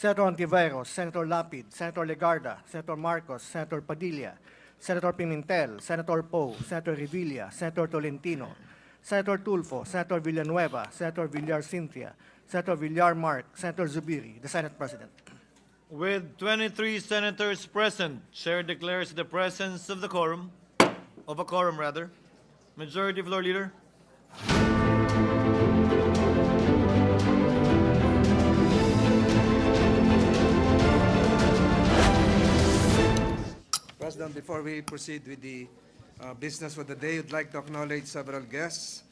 Senator Ontiveros, Senator Lapid, Senator Legarda, Senator Marcos, Senator Padilla, Senator Pimentel, Senator Poe, Senator Revilla, Senator Tolentino, Senator Tulfo, Senator Villanueva, Senator Villar Cynthia, Senator Villar Mark, Senator Zubiri, the Senate President. With 23 senators present, Chair declares the presence of a quorum. Majority Floor Leader. President, before we proceed with the business for the day, I'd like to acknowledge several guests.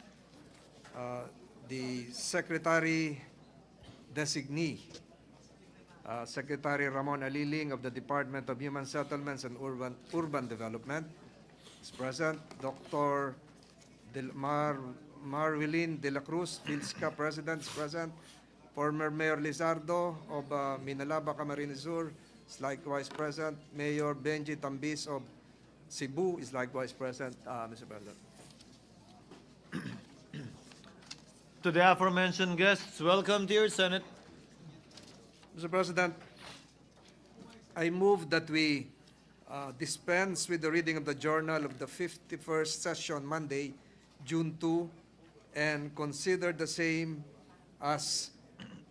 The Secretary Designee, Secretary Ramon Aliling of the Department of Human Settlements and Urban Development is present. Dr. Marwilin de la Cruz, PhilSCA President, is present. Former Mayor Lizardo of Minalaba, Camarines Sur is likewise present. Mayor Benji Tambis of Cebu is likewise present, Mr. President. To the aforementioned guests, welcome to your Senate. Mr. President, I move that we dispense with the reading of the journal of the 51st session Monday, June 2, and consider the same as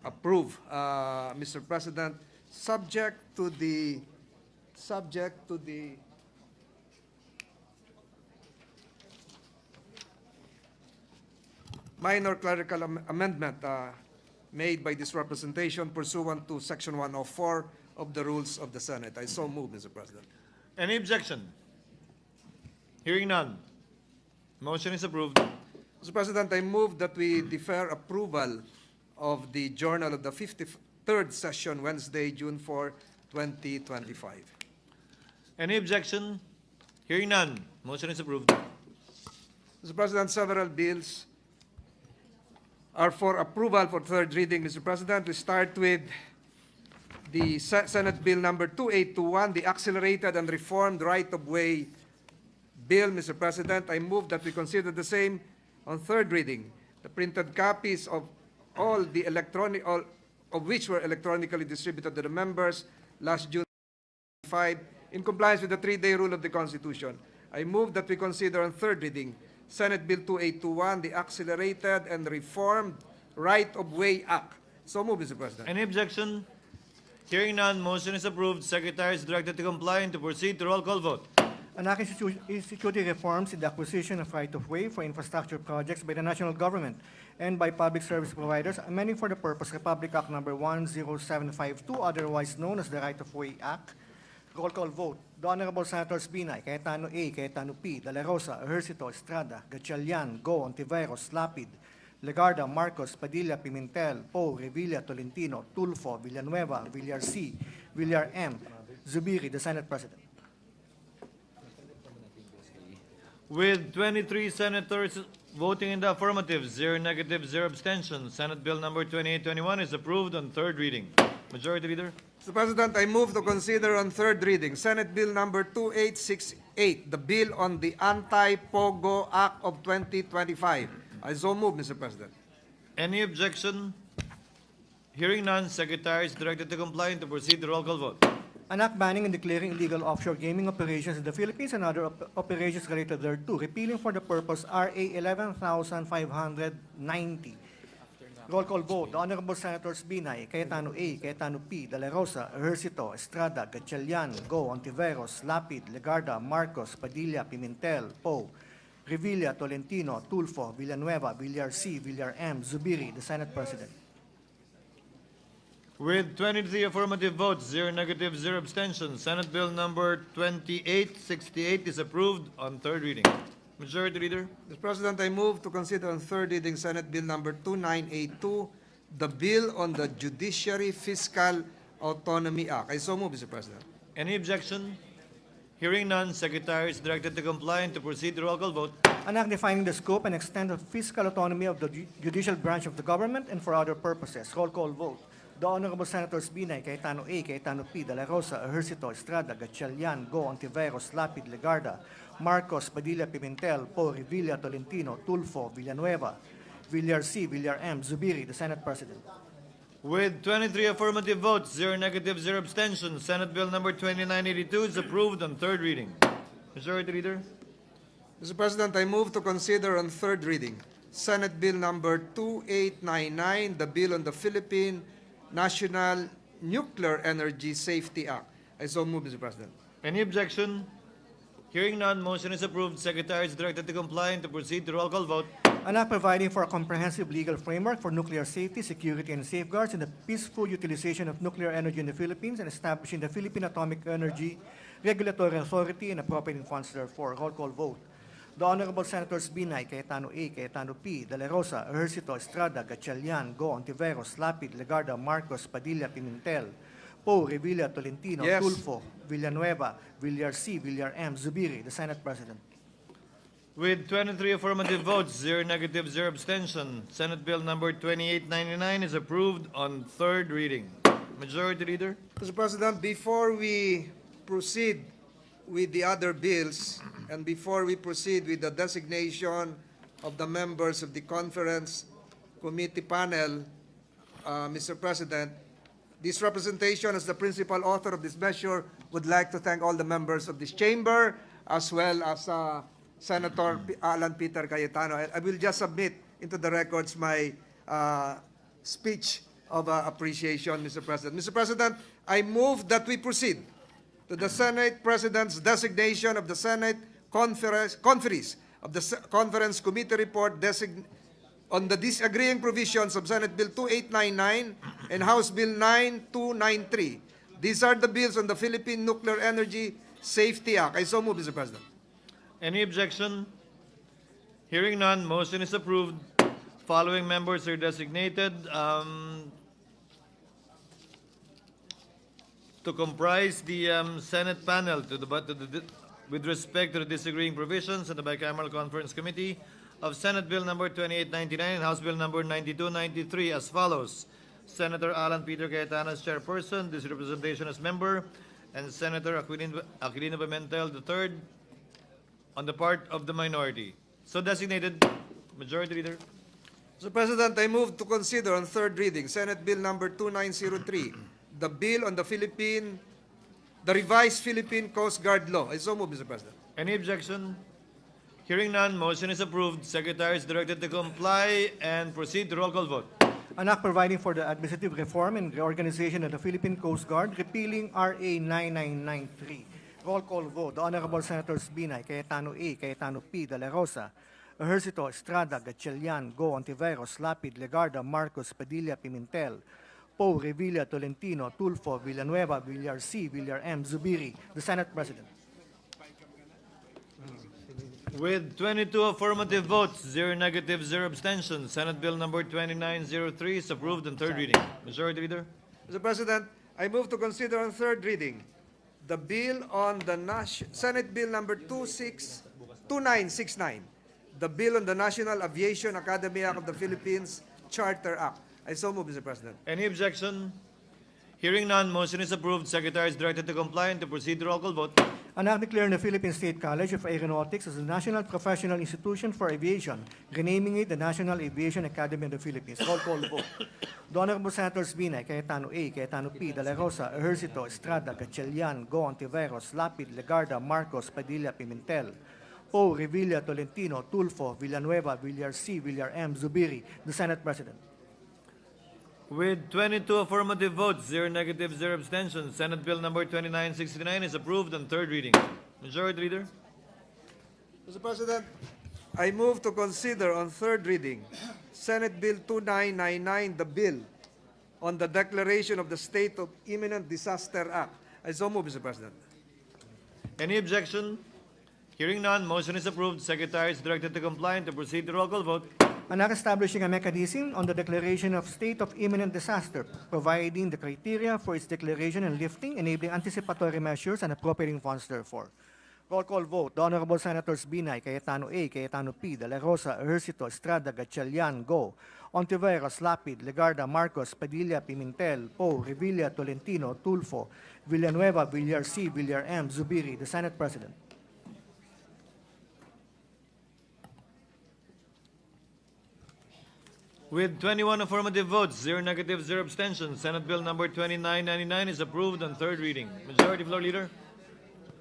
approved, Mr. President, subject to the minor clerical amendment made by this representation pursuant to Section 104 of the Rules of the Senate. I so move, Mr. President. Any objection? Hearing none. Motion is approved. Mr. President, I move that we defer approval of the journal of the 53rd session Wednesday, June 4, 2025. Any objection? Hearing none. Motion is approved. Mr. President, several bills are for approval for third reading. Mr. President, we start with the Senate Bill number 2821, the Accelerated and Reformed Right-of-Way Bill. Mr. President, I move that we consider the same on third reading. The printed copies of all the of which were electronically distributed to the members last June 5 in compliance with the 3-day rule of the Constitution. I move that we consider on third reading Senate Bill 2821, the Accelerated and Reformed Right-of-Way Act. So move, Mr. President. Any objection? Hearing none, motion is approved. Secretary is directed to comply and to proceed to roll call vote. An act instituting reforms in the acquisition of right-of-way for infrastructure projects by the national government and by public service providers, amending for the purpose Republic Act number 10752, otherwise known as the Right-of-Way Act. Roll call vote. The Honorable Senators Binay, Cayetano A, Cayetano P, De La Rosa, Ejercito, Estrada, Gatchalian, Go, Ontiveros, Lapid, Legarda, Marcos, Padilla, Pimentel, Poe, Revilla, Tolentino, Tulfo, Villanueva, Villar C, Villar M, Zubiri, the Senate President. With 23 senators voting in the affirmative, 0 negative, 0 abstention, Senate Bill number 2821 is approved on third reading. Majority Leader. Mr. President, I move to consider on third reading Senate Bill number 2868, the bill on the Anti-Pogo Act of 2025. I so move, Mr. President. Any objection? Hearing none, Secretary is directed to comply and to proceed to roll call vote. An act banning and declaring illegal offshore gaming operations in the Philippines and other operations related thereto, repealing for the purpose RA 11,590. Roll call vote. The Honorable Senators Binay, Cayetano A, Cayetano P, De La Rosa, Ejercito, Estrada, Gatchalian, Go, Ontiveros, Lapid, Legarda, Marcos, Padilla, Pimentel, Poe, Revilla, Tolentino, Tulfo, Villanueva, Villar C, Villar M, Zubiri, the Senate President. With 23 affirmative votes, 0 negative, 0 abstention, Senate Bill number 2868 is approved on third reading. Majority Leader. Mr. President, I move to consider on third reading Senate Bill number 2982, the bill on the Judiciary Fiscal Autonomy Act. I so move, Mr. President. Any objection? Hearing none, Secretary is directed to comply and to proceed to roll call vote. An act defining the scope and extent of fiscal autonomy of the judicial branch of the government and for other purposes. Roll call vote. The Honorable Senators Binay, Cayetano A, Cayetano P, De La Rosa, Ejercito, Estrada, Gatchalian, Go, Ontiveros, Lapid, Legarda, Marcos, Padilla, Pimentel, Poe, Revilla, Tolentino, Tulfo, Villanueva, Villar C, Villar M, Zubiri, the Senate President. With 23 affirmative votes, 0 negative, 0 abstentions, Senate Bill number 2982 is approved on third reading. Majority Leader. Mr. President, I move to consider on third reading Senate Bill number 2899, the bill on the Philippine National Nuclear Energy Safety Act. I so move, Mr. President. Any objection? Hearing none, motion is approved. Secretary is directed to comply and to proceed to roll call vote. An act providing for a comprehensive legal framework for nuclear safety, security, and safeguards in the peaceful utilization of nuclear energy in the Philippines and establishing the Philippine Atomic Energy Regulatory Authority and appropriating funds therefore. Roll call vote. The Honorable Senators Binay, Cayetano A, Cayetano P, De La Rosa, Ejercito, Estrada, Gatchalian, Go, Ontiveros, Lapid, Legarda, Marcos, Padilla, Pimentel, Poe, Revilla, Tolentino, Yes. Tulfo, Villanueva, Villar C, Villar M, Zubiri, the Senate President. With 23 affirmative votes, 0 negative, 0 abstention, Senate Bill number 2899 is approved on third reading. Majority Leader. Mr. President, before we proceed with the other bills and before we proceed with the designation of the members of the conference committee panel, Mr. President, this representation as the principal author of this measure would like to thank all the members of this chamber as well as Senator Alan Peter Cayetano. I will just submit into the records my speech of appreciation, Mr. President. Mr. President, I move that we proceed to the Senate President's designation of the Senate conferees of the Conference Committee report on the disagreeing provisions of Senate Bill 2899 and House Bill 9293. These are the bills on the Philippine Nuclear Energy Safety Act. I so move, Mr. President. Any objection? Hearing none, motion is approved. Following members are designated to comprise the Senate panel with respect to the disagreeing provisions in the Bicameral Conference Committee of Senate Bill number 2899 and House Bill number 9293 as follows. Senator Alan Peter Cayetano as chairperson, this representation as member, and Senator Aquilino Pimentel III on the part of the minority. So designated. Majority Leader. Mr. President, I move to consider on third reading Senate Bill number 2903, the bill on the revised Philippine Coast Guard law. I so move, Mr. President. Any objection? Hearing none, motion is approved. Secretary is directed to comply and proceed to roll call vote. An act providing for the administrative reform and reorganization of the Philippine Coast Guard, repealing RA 9993. Roll call vote. The Honorable Senators Binay, Cayetano A, Cayetano P, De La Rosa, Ejercito, Estrada, Gatchalian, Go, Ontiveros, Lapid, Legarda, Marcos, Padilla, Pimentel, Poe, Revilla, Tolentino, Tulfo, Villanueva, Villar C, Villar M, Zubiri, the Senate President. With 22 affirmative votes, 0 negative, 0 abstentions, Senate Bill number 2903 is approved on third reading. Majority Leader. Mr. President, I move to consider on third reading the bill on the Senate Bill number 2969, the bill on the National Aviation Academy Act of the Philippines Charter Act. I so move, Mr. President. Any objection? Hearing none, motion is approved. Secretary is directed to comply and to proceed to roll call vote. An act declaring the Philippine State College of Aeronautics as a national professional institution for aviation, renaming it the National Aviation Academy of the Philippines. Roll call vote. The Honorable Senators Binay, Cayetano A, Cayetano P, De La Rosa, Ejercito, Estrada, Gatchalian, Go, Ontiveros, Lapid, Legarda, Marcos, Padilla, Pimentel, Poe, Revilla, Tolentino, Tulfo, Villanueva, Villar C, Villar M, Zubiri, the Senate President. With 22 affirmative votes, 0 negative, 0 abstentions, Senate Bill number 2969 is approved on third reading. Majority Leader. Mr. President, I move to consider on third reading Senate Bill 2999, the bill on the declaration of the State of Imminent Disaster Act. I so move, Mr. President. Any objection? Hearing none, motion is approved. Secretary is directed to comply and to proceed to roll call vote. An act establishing a mechanism on the declaration of state of imminent disaster, providing the criteria for its declaration and lifting, enabling anticipatory measures and appropriating funds therefore. Roll call vote. The Honorable Senators Binay, Cayetano A, Cayetano P, De La Rosa, Ejercito, Estrada, Gatchalian, Go, Ontiveros, Lapid, Legarda, Marcos, Padilla, Pimentel, Poe, Revilla, Tolentino, Tulfo, Villanueva, Villar C, Villar M, Zubiri, the Senate President. With 21 affirmative votes, 0 negative, 0 abstentions, Senate Bill number 2999 is approved on third reading. Majority Floor Leader.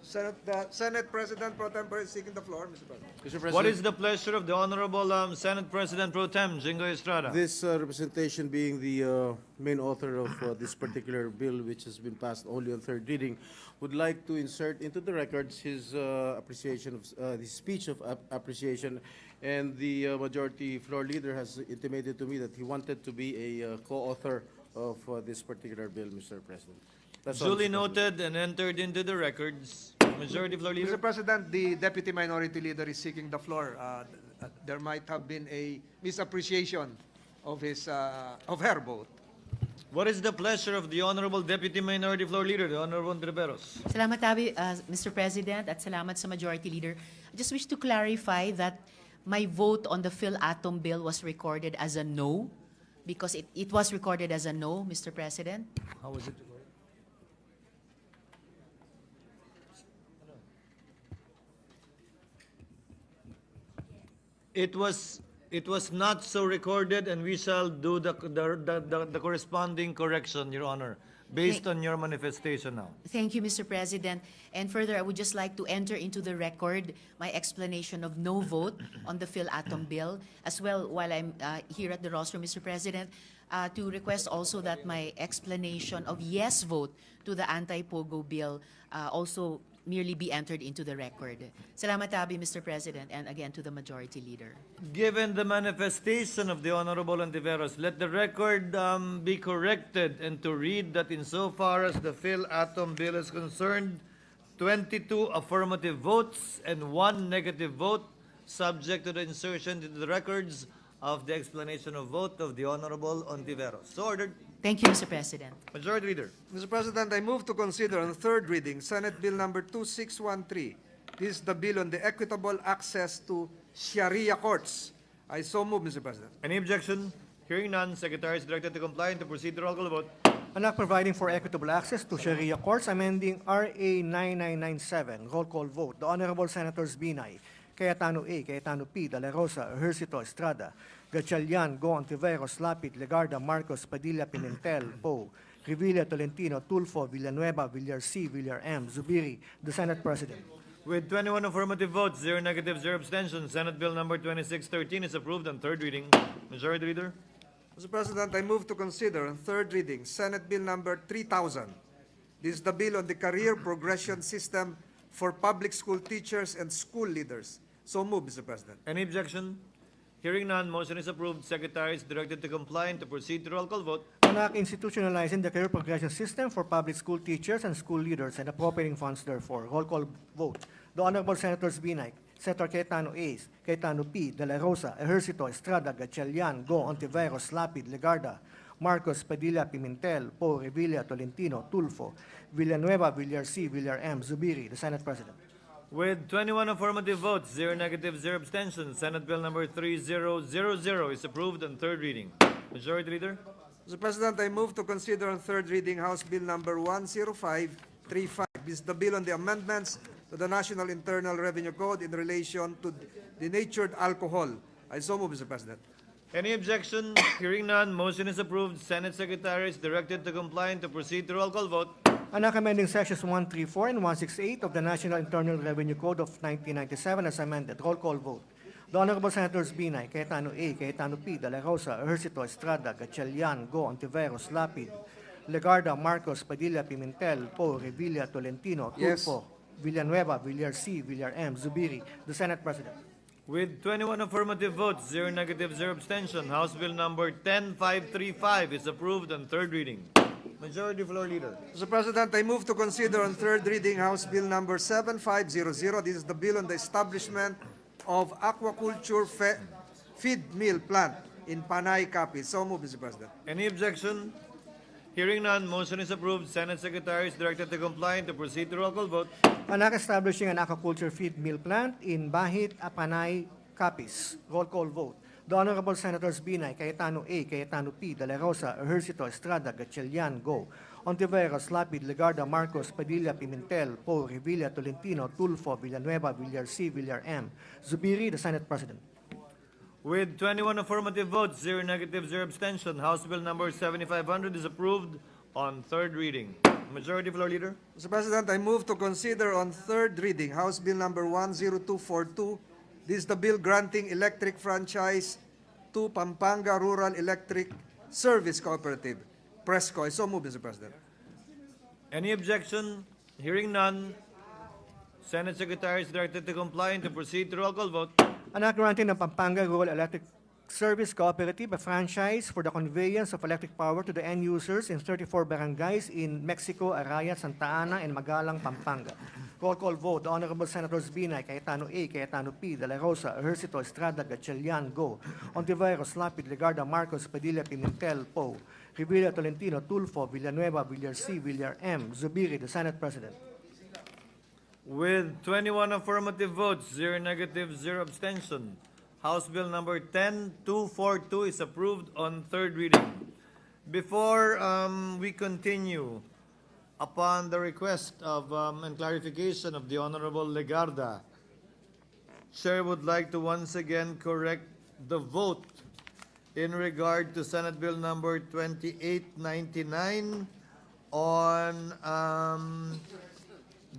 Senate President Pro Tempore is seeking the floor, Mr. President. Mr. President, What is the pleasure of the Honorable Senate President Pro Tem Jingo Estrada? this representation being the main author of this particular bill, which has been passed only on third reading, would like to insert into the records his appreciation of his speech of appreciation, and the majority floor leader has intimated to me that he wanted to be a co-author of this particular bill, Mr. President. That's all, Duly Mr. President. noted and entered into the records. Majority Floor Leader. Mr. President, the Deputy Minority Leader is seeking the floor. There might have been a misappreciation of her vote. What is the pleasure of the Honorable Deputy Minority Floor Leader, the Honorable Entreveros? Salamat, Mr. President, at salamat sa Majority Leader. I just wish to clarify that my vote on the Phil-Atom bill was recorded as a no, because it was recorded as a no, Mr. President. How was it? It was not so recorded, and we shall do the corresponding correction, Your Honor, based on your manifestation now. Thank you, Mr. President. And further, I would just like to enter into the record my explanation of no vote on the Phil-Atom bill, as well while I'm here at the rostrum, Mr. President, to request also that my explanation of yes vote to the anti-POGO bill also merely be entered into the record. Salamat, Mr. President, and again to the Majority Leader. Given the manifestation of the Honorable Antiveros, let the record be corrected and to read that insofar as the Phil-Atom bill is concerned, 22 affirmative votes and 1 negative vote, subject to the insertion into the records of the explanation of vote of the Honorable Antiveros. So ordered. Thank you, Mr. President. Majority Leader. Mr. President, I move to consider on third reading Senate Bill number 2613. This is the bill on the equitable access to Sharia courts. I so move, Mr. President. Any objection? Hearing none, Secretary is directed to comply and to proceed to roll call vote. An act providing for equitable access to Sharia courts, amending RA 9997. Roll call vote. The Honorable Senators Binay, Cayetano A, Cayetano P, De La Rosa, Ejercito, Estrada, Gatchalian, Go, Ontiveros, Lapid, Legarda, Marcos, Padilla, Pimentel, Poe, Revilla, Tolentino, Tulfo, Villanueva, Villar C, Villar M, Zubiri, the Senate President. With 21 affirmative votes, 0 negative, 0 abstentions, Senate Bill number 2613 is approved on third reading. Majority Leader. Mr. President, I move to consider on third reading Senate Bill number 3000. This is the bill on the career progression system for public school teachers and school leaders. So move, Mr. President. Any objection? Hearing none, motion is approved. Secretary is directed to comply and to proceed to roll call vote. An act institutionalizing the career progression system for public school teachers and school leaders and appropriating funds therefore. Roll call vote. The Honorable Senators Binay, Senator Cayetano A, Cayetano P, De La Rosa, Ejercito, Estrada, Gatchalian, Go, Ontiveros, Lapid, Legarda, Marcos, Padilla, Pimentel, Poe, Revilla, Tolentino, Tulfo, Villanueva, Villar C, Villar M, Zubiri, the Senate President. With 21 affirmative votes, 0 negative, 0 abstentions, Senate Bill number 3000 is approved on third reading. Majority Leader. Mr. President, I move to consider on third reading House Bill number 10535. This is the bill on the amendments to the National Internal Revenue Code in relation to denatured alcohol. I so move, Mr. President. Any objection? Hearing none, motion is approved. Senate Secretary is directed to comply and to proceed to roll call vote. An act amending sections 134 and 168 of the National Internal Revenue Code of 1997 as amended. Roll call vote. The Honorable Senators Binay, Cayetano A, Cayetano P, De La Rosa, Ejercito, Estrada, Gatchalian, Go, Ontiveros, Lapid, Legarda, Marcos, Padilla, Pimentel, Poe, Revilla, Tolentino, Yes. Tulfo, Villanueva, Villar C, Villar M, Zubiri, the Senate President. With 21 affirmative votes, 0 negative, 0 abstention, House Bill number 10535 is approved on third reading. Majority Floor Leader. Mr. President, I move to consider on third reading House Bill number 7500. This is the bill on the establishment of aquaculture feed mill plant in Panay, Capiz. So move, Mr. President. Any objection? Hearing none, motion is approved. Senate Secretary is directed to comply and to proceed to roll call vote. An act establishing an aquaculture feed mill plant in Bahit, Apanay, Capiz. Roll call vote. The Honorable Senators Binay, Cayetano A, Cayetano P, De La Rosa, Ejercito, Estrada, Gatchalian, Go, Ontiveros, Lapid, Legarda, Marcos, Padilla, Pimentel, Poe, Revilla, Tolentino, Tulfo, Villanueva, Villar C, Villar M, Zubiri, the Senate President. With 21 affirmative votes, 0 negative, 0 abstention, House Bill number 7500 is approved on third reading. Majority Floor Leader. Mr. President, I move to consider on third reading House Bill number 10242. This is the bill granting electric franchise to Pampanga Rural Electric Service Cooperative, Presco. I so move, Mr. President. Any objection? Hearing none, Senate Secretary is directed to comply and to proceed to roll call vote. An act granting the Pampanga Rural Electric Service Cooperative a franchise for the conveyance of electric power to the end users in 34 barangays in Mexico, Arayat, Santa Ana, and Magalang, Pampanga. Roll call vote. The Honorable Senators Binay, Cayetano A, Cayetano P, De La Rosa, Ejercito, Estrada, Gatchalian, Go, Ontiveros, Lapid, Legarda, Marcos, Padilla, Pimentel, Poe, Revilla, Tolentino, Tulfo, Villanueva, Villar C, Villar M, Zubiri, the Senate President. With 21 affirmative votes, 0 negative, 0 abstention, House Bill number 10242 is approved on third reading. Before we continue, upon the request of and clarification of the Honorable Legarda, Chair would like to once again correct the vote in regard to Senate Bill number 2899 on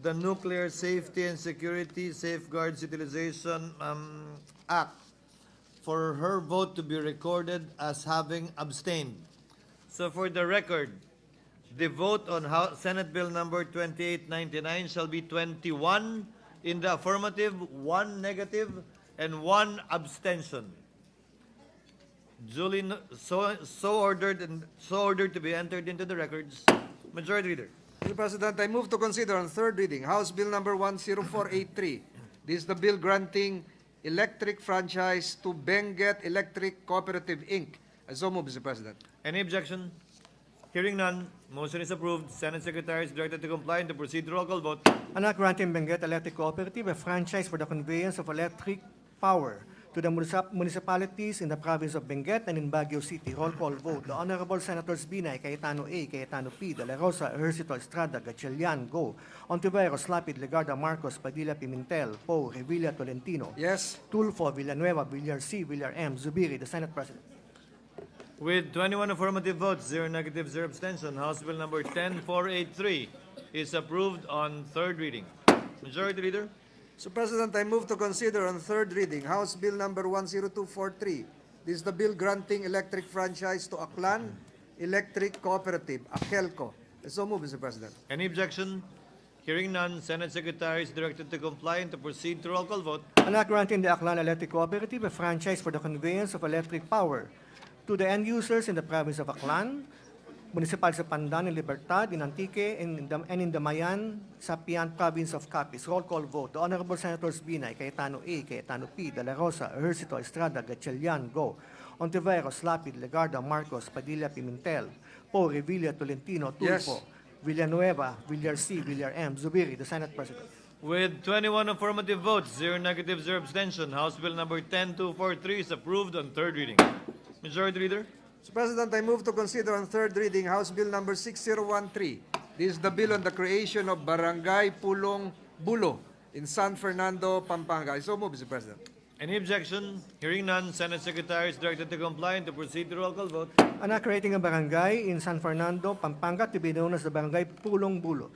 the Nuclear Safety and Security Safeguards Utilization Act, for her vote to be recorded as having abstained. So for the record, the vote on Senate Bill number 2899 shall be 21 in the affirmative, 1 negative, and 1 abstention. Duly so ordered to be entered into the records. Majority Leader. Mr. President, I move to consider on third reading House Bill number 10483. This is the bill granting electric franchise to Benguet Electric Cooperative, Inc. I so move, Mr. President. Any objection? Hearing none, motion is approved. Senate Secretary is directed to comply and to proceed to roll call vote. An act granting Benguet Electric Cooperative a franchise for the conveyance of electric power to the municipalities in the province of Benguet and in Baguio City. Roll call vote. The Honorable Senators Binay, Cayetano A, Cayetano P, De La Rosa, Ejercito, Estrada, Gatchalian, Go, Ontiveros, Lapid, Legarda, Marcos, Padilla, Pimentel, Poe, Revilla, Tolentino, Yes. Tulfo, Villanueva, Villar C, Villar M, Zubiri, the Senate President. With 21 affirmative votes, 0 negative, 0 abstention, House Bill number 10483 is approved on third reading. Majority Leader. Mr. President, I move to consider on third reading House Bill number 10243. This is the bill granting electric franchise to Aklan Electric Cooperative, Akelco. I so move, Mr. President. Any objection? Hearing none, Senate Secretary is directed to comply and to proceed to roll call vote. An act granting the Aklan Electric Cooperative a franchise for the conveyance of electric power to the end users in the province of Aklan, Municipal sa Pandan and Libertad, in Antique, and in Damayan, Sapian, province of Capiz. Roll call vote. The Honorable Senators Binay, Cayetano A, Cayetano P, De La Rosa, Ejercito, Estrada, Gatchalian, Go, Ontiveros, Lapid, Legarda, Marcos, Padilla, Pimentel, Poe, Revilla, Tolentino, Tulfo, Yes. Villanueva, Villar C, Villar M, Zubiri, the Senate President. With 21 affirmative votes, 0 negative, 0 abstention, House Bill number 10243 is approved on third reading. Majority Leader. Mr. President, I move to consider on third reading House Bill number 6013. This is the bill on the creation of Barangay Pulong Bulo in San Fernando, Pampanga. I so move, Mr. President. Any objection? Hearing none, Senate Secretary is directed to comply and to proceed to roll call vote. An act creating a barangay in San Fernando, Pampanga to be known as the Barangay Pulong Bulo.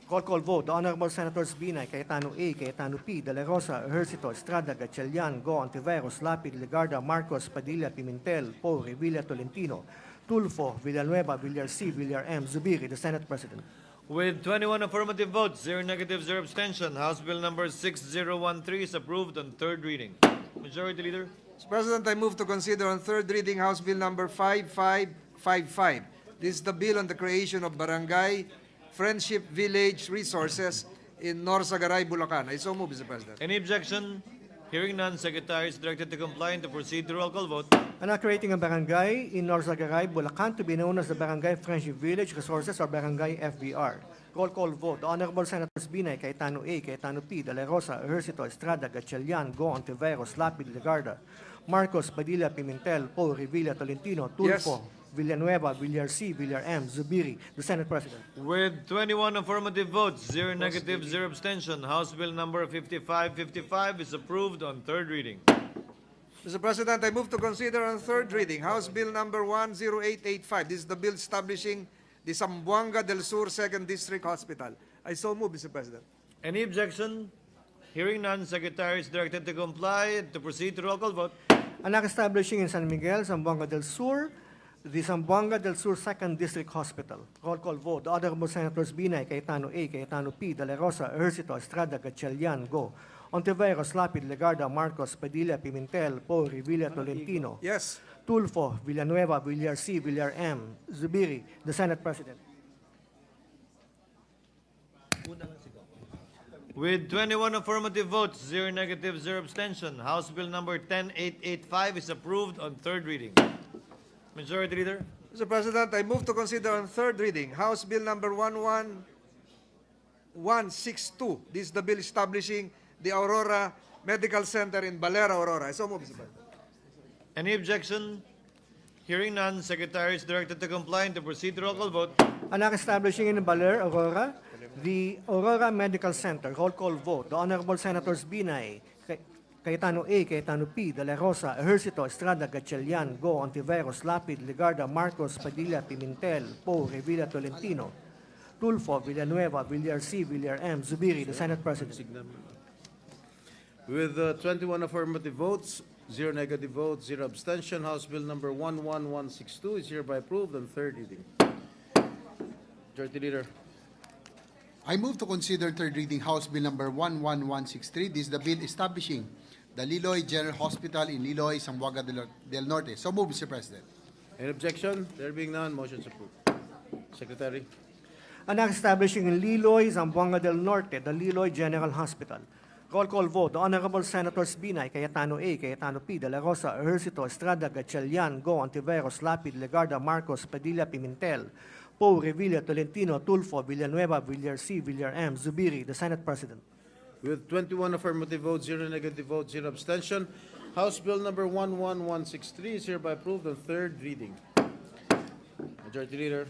Roll call vote. The Honorable Senators Binay, Cayetano A, Cayetano P, De La Rosa, Ejercito, Estrada, Gatchalian, Go, Ontiveros, Lapid, Legarda, Marcos, Padilla, Pimentel, Poe, Revilla, Tolentino, Tulfo, Villanueva, Villar C, Villar M, Zubiri, the Senate President. With 21 affirmative votes, 0 negative, 0 abstention, House Bill number 6013 is approved on third reading. Majority Leader. Mr. President, I move to consider on third reading House Bill number 5555. This is the bill on the creation of Barangay Friendship Village Resources in Norsagaray, Bulacan. I so move, Mr. President. Any objection? Hearing none, Secretary is directed to comply and to proceed to roll call vote. An act creating a barangay in Norsagaray, Bulacan to be known as the Barangay Friendship Village Resources or Barangay FVR. Roll call vote. The Honorable Senators Binay, Cayetano A, Cayetano P, De La Rosa, Ejercito, Estrada, Gatchalian, Go, Ontiveros, Lapid, Legarda, Marcos, Padilla, Pimentel, Poe, Revilla, Tolentino, Tulfo, Villanueva, Villar C, Villar M, Zubiri, the Senate President. With 21 affirmative votes, 0 negative, 0 abstention, House Bill number 5555 is approved on third reading. Mr. President, I move to consider on third reading House Bill number 10885. This is the bill establishing the Zamboanga del Sur Second District Hospital. I so move, Mr. President. Any objection? Hearing none, Secretary is directed to comply. To proceed to roll call vote. Anak establishing in San Miguel, Zamboanga del Sur, the Zamboanga del Sur Second District Hospital. Roll call vote. The Honorable Senators Binay, Cayetano A, Cayetano P, De La Rosa, Ejercito, Estrada, Gatchalian, Go. Ontiveros, Lapid, Legarda, Marcos, Padilla, Pimentel, Poe, Revilla, Tolentino. Yes. Tulfo, Villanueva, Villar C, Villar M, Zubiri, the Senate President. With 21 affirmative votes, 0 negative, 0 abstention, House Bill number 10885 is approved on third reading. Majority Leader. Mr. President, I move to consider on third reading House Bill number 11162. This is the bill establishing the Aurora Medical Center in Balera, Aurora. I so move, Mr. President. Any objection? Hearing none, Secretary is directed to comply and to proceed to roll call vote. Anak establishing in Baler, Aurora, the Aurora Medical Center. Roll call vote. The Honorable Senators Binay, Cayetano A, Cayetano P, De La Rosa, Ejercito, Estrada, Gatchalian, Go, Ontiveros, Lapid, Legarda, Marcos, Padilla, Pimentel, Poe, Revilla, Tolentino, Tulfo, Villanueva, Villar C, Villar M, Zubiri, the Senate President. With 21 affirmative votes, 0 negative votes, 0 abstention, House Bill number 11162 is hereby approved on third reading. Majority Leader. I move to consider third reading House Bill number 11163. This is the bill establishing the Liloy General Hospital in Liloy, Zamboanga del Norte. So move, Mr. President. Any objection? There being none, motion is approved. Secretary. Anak establishing in Liloy, Zamboanga del Norte, the Liloy General Hospital. Roll call vote. The Honorable Senators Binay, Cayetano A, Cayetano P, De La Rosa, Ejercito, Estrada, Gatchalian, Go, Ontiveros, Lapid, Legarda, Marcos, Padilla, Pimentel, Poe, Revilla, Tolentino, Tulfo, Villanueva, Villar C, Villar M, Zubiri, the Senate President. With 21 affirmative votes, 0 negative votes, 0 abstention, House Bill number 11163 is hereby approved on third reading. Majority Leader.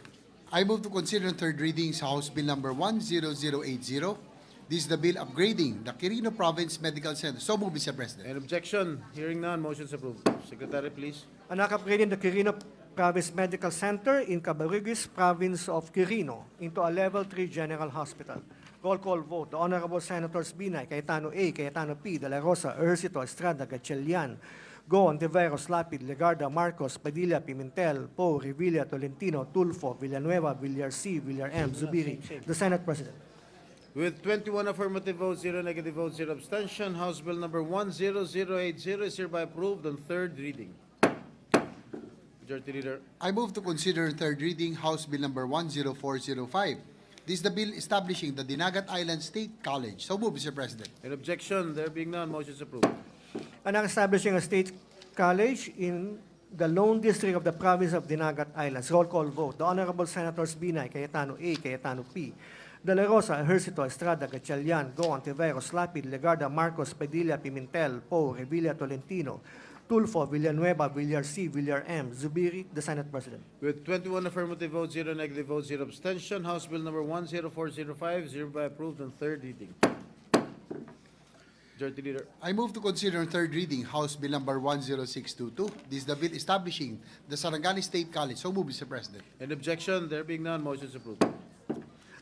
I move to consider on third reading House Bill number 10080. This is the bill upgrading the Quirino Province Medical Center. So move, Mr. President. Any objection? Hearing none, motion is approved. Secretary, please. Anak upgrading the Quirino Province Medical Center in Cabariguis, Province of Quirino, into a Level 3 General Hospital. Roll call vote. The Honorable Senators Binay, Cayetano A, Cayetano P, De La Rosa, Ejercito, Estrada, Gatchalian, Go, Ontiveros, Lapid, Legarda, Marcos, Padilla, Pimentel, Poe, Revilla, Tolentino, Tulfo, Villanueva, Villar C, Villar M, Zubiri, the Senate President. With 21 affirmative votes, 0 negative votes, 0 abstention, House Bill number 10080 is hereby approved on third reading. Majority Leader. I move to consider on third reading House Bill number 10405. This is the bill establishing the Dinagat Island State College. So move, Mr. President. An objection? There being none, motion is approved. Anak establishing a state college in the Lone District of the Province of Dinagat Islands. Roll call vote. The Honorable Senators Binay, Cayetano A, Cayetano P, De La Rosa, Ejercito, Estrada, Gatchalian, Go, Ontiveros, Lapid, Legarda, Marcos, Padilla, Pimentel, Poe, Revilla, Tolentino, Tulfo, Villanueva, Villar C, Villar M, Zubiri, the Senate President. With 21 affirmative votes, 0 negative votes, 0 abstention, House Bill number 10405 is hereby approved on third reading. Majority Leader. I move to consider on third reading House Bill number 10622. This is the bill establishing the Sarangani State College. So move, Mr. President. An objection? There being none, motion is approved.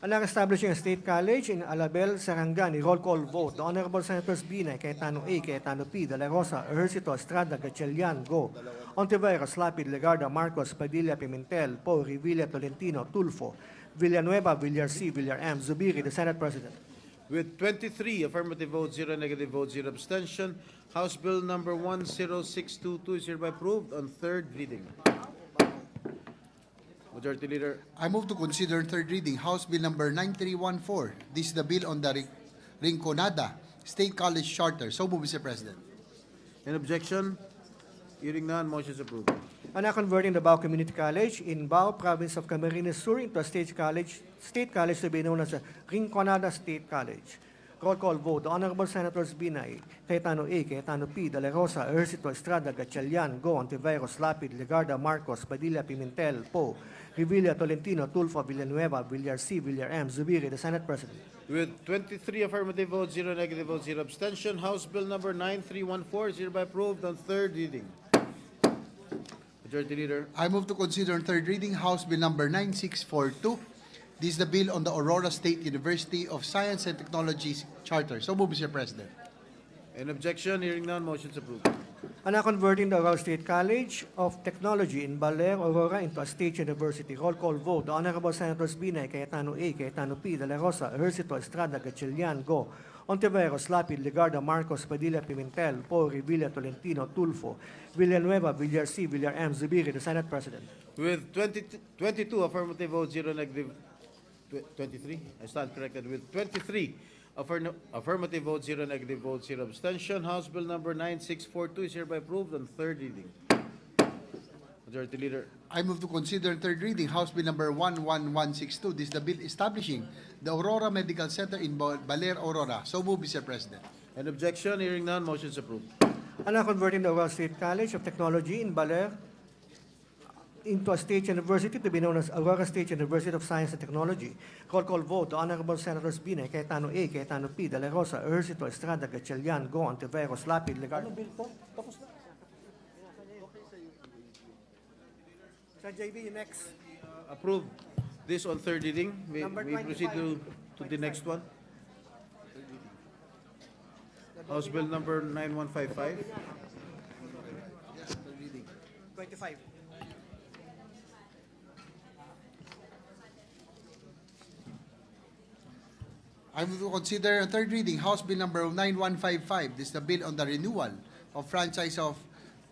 Anak establishing a state college in Alabel, Sarangani. Roll call vote. The Honorable Senators Binay, Cayetano A, Cayetano P, De La Rosa, Ejercito, Estrada, Gatchalian, Go, Ontiveros, Lapid, Legarda, Marcos, Padilla, Pimentel, Poe, Revilla, Tolentino, Tulfo, Villanueva, Villar C, Villar M, Zubiri, the Senate President. With 23 affirmative votes, 0 negative votes, 0 abstention, House Bill number 10622 is hereby approved on third reading. Majority Leader. I move to consider on third reading House Bill number 9314. This is the bill on the Rinconada State College Charter. So move, Mr. President. An objection? Hearing none, motion is approved. Anak converting the Bao Community College in Bao, Province of Camarines Sur into a state college to be known as the Rinconada State College. Roll call vote. The Honorable Senators Binay, Cayetano A, Cayetano P, De La Rosa, Ejercito, Estrada, Gatchalian, Go, Ontiveros, Lapid, Legarda, Marcos, Padilla, Pimentel, Poe, Revilla, Tolentino, Tulfo, Villanueva, Villar C, Villar M, Zubiri, the Senate President. With 23 affirmative votes, 0 negative votes, 0 abstention, House Bill number 9314 is hereby approved on third reading. Majority Leader. I move to consider on third reading House Bill number 9642. This is the bill on the Aurora State University of Science and Technologies Charter. So move, Mr. President. An objection, hearing none, motion is approved. And now converting the Aurora State College of Technology in Baler, Aurora into a state university. Roll call vote. The Honorable Senators Binay, Cayetano A, Cayetano P, De La Rosa, Ejercito, Estrada, Gatchalian, Go, Ontiveros, Lapid, Legarda, Marcos, Padilla, Pimentel, Poe, Revilla, Tolentino, Tulfo, Villanueva, Villar C, Villar M, Zubiri, the Senate President. With 22 affirmative votes, 0 negative, 23, I stand corrected. With 23 affirmative votes, 0 negative votes, 0 abstention, House Bill number 9642 is hereby approved on third reading. Majority Leader. I move to consider on third reading House Bill number 11162. This is the bill establishing the Aurora Medical Center in Baler, Aurora. So move, Mr. President. An objection, hearing none, motion is approved. And now converting the Aurora State College of Technology in Baler into a state university to be known as Aurora State University of Science and Technology. Roll call vote. The Honorable Senators Binay, Cayetano A, Cayetano P, De La Rosa, Ejercito, Estrada, Gatchalian, Go, Ontiveros, Lapid, Legarda. Sir JB, next. Approve this on third reading. We Number proceed 25. to the next one. House Bill number 9155. 25. I move to consider on third reading House Bill number 9155. This is the bill on the renewal of franchise of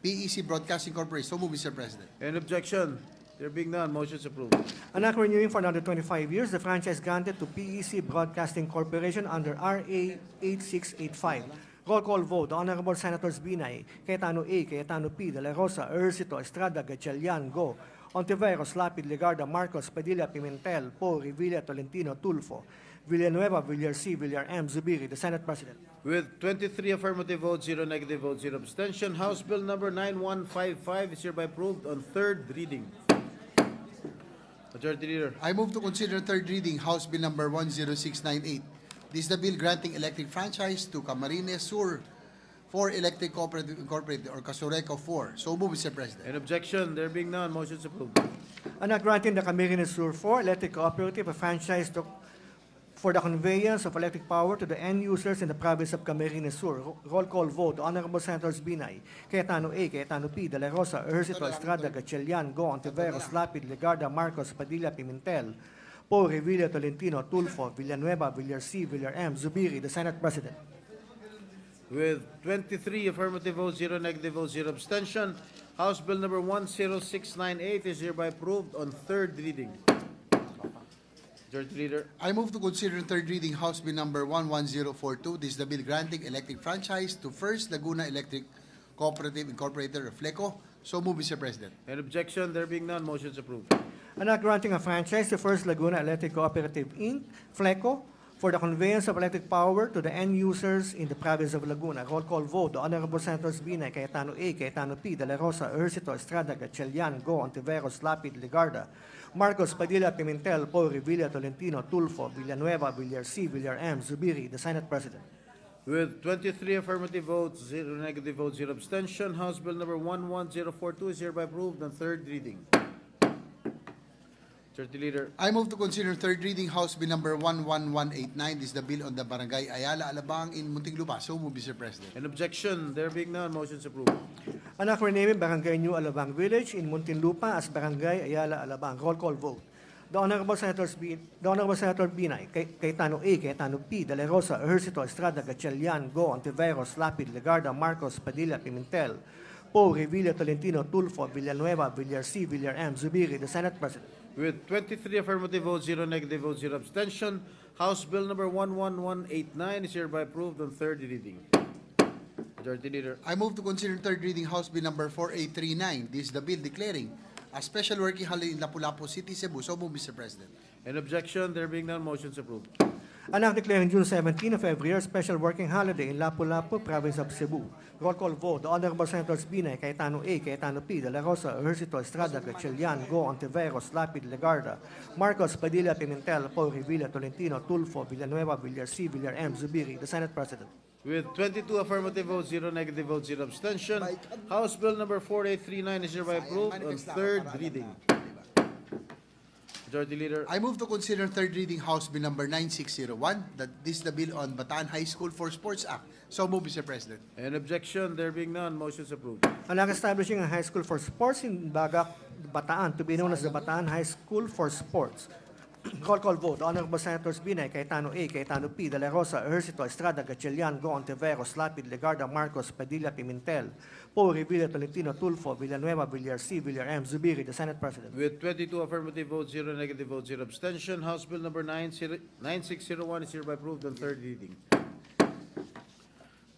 PEC Broadcasting Corporation. So move, Mr. President. An objection? There being none, motion is approved. And now renewing for another 25 years the franchise granted to PEC Broadcasting Corporation under RA 8685. Roll call vote. The Honorable Senators Binay, Cayetano A, Cayetano P, De La Rosa, Ejercito, Estrada, Gatchalian, Go, Ontiveros, Lapid, Legarda, Marcos, Padilla, Pimentel, Poe, Revilla, Tolentino, Tulfo, Villanueva, Villar C, Villar M, Zubiri, the Senate President. With 23 affirmative votes, 0 negative votes, 0 abstention, House Bill number 9155 is hereby approved on third reading. Majority Leader. I move to consider third reading House Bill number 10698. This is the bill granting electric franchise to Camarines Sur 4 Electric Cooperative Incorporated or Casureco 4. So move, Mr. President. An objection? There being none, motion is approved. And now granting the Camarines Sur 4 Electric Cooperative a franchise for the conveyance of electric power to the end users in the province of Camarines Sur. Roll call vote. The Honorable Senators Binay, Cayetano A, Cayetano P, De La Rosa, Ejercito, Estrada, Gatchalian, Go, Ontiveros, Lapid, Legarda, Marcos, Padilla, Pimentel, Poe, Revilla, Tolentino, Tulfo, Villanueva, Villar C, Villar M, Zubiri, the Senate President. With 23 affirmative votes, 0 negative votes, 0 abstention, House Bill number 10698 is hereby approved on third reading. Majority Leader. I move to consider in third reading House Bill number 11042. This is the bill granting electric franchise to First Laguna Electric Cooperative Incorporated or FLECO. So move, Mr. President. An objection? There being none, motion is approved. And now granting a franchise to First Laguna Electric Cooperative Inc., FLECO, for the conveyance of electric power to the end users in the province of Laguna. Roll call vote. The Honorable Senators Binay, Cayetano A, Cayetano P, De La Rosa, Ejercito, Estrada, Gatchalian, Go, Ontiveros, Lapid, Legarda, Marcos, Padilla, Pimentel, Poe, Revilla, Tolentino, Tulfo, Villanueva, Villar C, Villar M, Zubiri, the Senate President. With 23 affirmative votes, 0 negative votes, 0 abstention, House Bill number 11042 is hereby approved on third reading. Majority Leader. I move to consider third reading House Bill number 11189. This is the bill on the Barangay Ayala Alabang in Muntinlupa. So move, Mr. President. An objection? There being none, motion is approved. And now renaming Barangay New Alabang Village in Muntinlupa as Barangay Ayala Alabang. Roll call vote. The Honorable Senator Binay, Cayetano A, Cayetano P, De La Rosa, Ejercito, Estrada, Gatchalian, Go, Ontiveros, Lapid, Legarda, Marcos, Padilla, Pimentel, Poe, Revilla, Tolentino, Tulfo, Villanueva, Villar C, Villar M, Zubiri, the Senate President. With 23 affirmative votes, 0 negative votes, 0 abstention, House Bill number 11189 is hereby approved on third reading. Majority Leader. I move to consider third reading House Bill number 4839. This is the bill declaring a special working holiday in Lapu-Lapu City, Cebu. So move, Mr. President. An objection? There being none, motion is approved. An act declaring June 17 of every year special working holiday in Lapu-Lapu, province of Cebu. Roll call vote. The Honorable Senators Binay, Cayetano A, Cayetano P, De La Rosa, Ejercito, Estrada, Gatchalian, Go, Ontiveros, Lapid, Legarda, Marcos, Padilla, Pimentel, Paul, Revilla, Tolentino, Tulfo, Villanueva, Villar C, Villar M, Zubiri, the Senate President. With 22 affirmative votes, 0 negative votes, 0 abstention, House Bill number 4839 is hereby approved on third reading. Majority Leader. I move to consider third reading House Bill number 9601, that this is the bill on Bataan High School for Sports Act. So move, Mr. President. An objection, there being none, motion is approved. An act establishing a high school for sports in Bagak, Bataan, to be known as the Bataan High School for Sports. Roll call vote. The Honorable Senators Binay, Cayetano A, Cayetano P, De La Rosa, Ejercito, Estrada, Gatchalian, Go, Ontiveros, Lapid, Legarda, Marcos, Padilla, Pimentel, Paul, Revilla, Tolentino, Tulfo, Villanueva, Villar C, Villar M, Zubiri, the Senate President. With 22 affirmative votes, 0 negative votes, 0 abstention, House Bill number 9601 is hereby approved on third reading.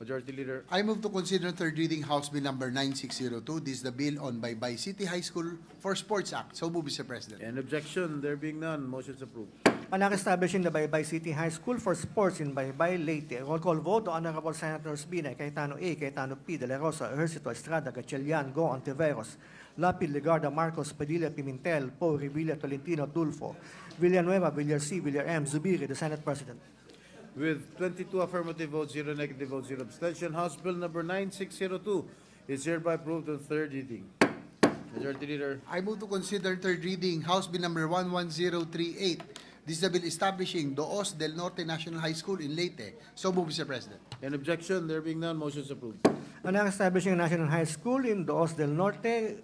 Majority Leader. I move to consider third reading House Bill number 9602. This is the bill on Baybay City High School for Sports Act. So move, Mr. President. An objection, there being none, motion is approved. An act establishing the Baybay City High School for Sports in Baybay, Leyte. Roll call vote. The Honorable Senators Binay, Cayetano A, Cayetano P, De La Rosa, Ejercito, Estrada, Gatchalian, Go, Ontiveros, Lapid, Legarda, Marcos, Padilla, Pimentel, Paul, Revilla, Tolentino, Tulfo, Villanueva, Villar C, Villar M, Zubiri, the Senate President. With 22 affirmative votes, 0 negative votes, 0 abstention, House Bill number 9602 is hereby approved on third reading. Majority Leader. I move to consider third reading House Bill number 11038. This is the bill establishing Doos del Norte National High School in Leyte. So move, Mr. President. An objection, there being none, motion is approved. An act establishing a national high school in Doos del Norte,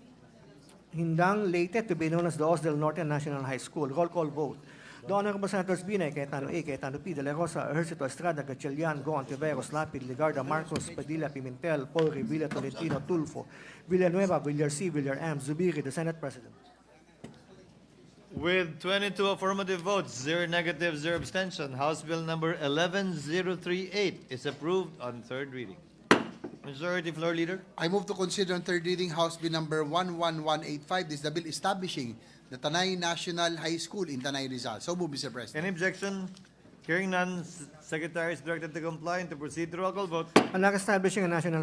Hindang, Leyte, to be known as Doos del Norte National High School. Roll call vote. The Honorable Senators Binay, Cayetano A, Cayetano P, De La Rosa, Ejercito, Estrada, Gatchalian, Go, Ontiveros, Lapid, Legarda, Marcos, Padilla, Pimentel, Paul, Revilla, Tolentino, Tulfo, Villanueva, Villar C, Villar M, Zubiri, the Senate President. With 22 affirmative votes, 0 negative, 0 abstention, House Bill number 11038 is approved on third reading. Majority Floor Leader. I move to consider on third reading House Bill number 11185. This is the bill establishing the Tanay National High School in Tanay, Rizal. So move, Mr. President. Any objection? Hearing none, Secretary is directed to comply and to proceed to roll call vote. An act establishing a national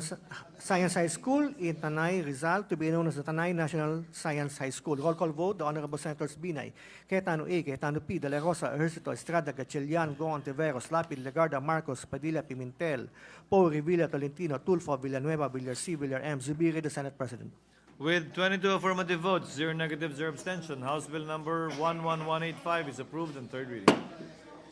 science high school in Tanay, Rizal, to be known as the Tanay National Science High School. Roll call vote. The Honorable Senators Binay, Cayetano A, Cayetano P, De La Rosa, Ejercito, Estrada, Gatchalian, Go, Ontiveros, Lapid, Legarda, Marcos, Padilla, Pimentel, Paul, Revilla, Tolentino, Tulfo, Villanueva, Villar C, Villar M, Zubiri, the Senate President. With 22 affirmative votes, 0 negative, 0 abstention, House Bill number 11185 is approved on third reading.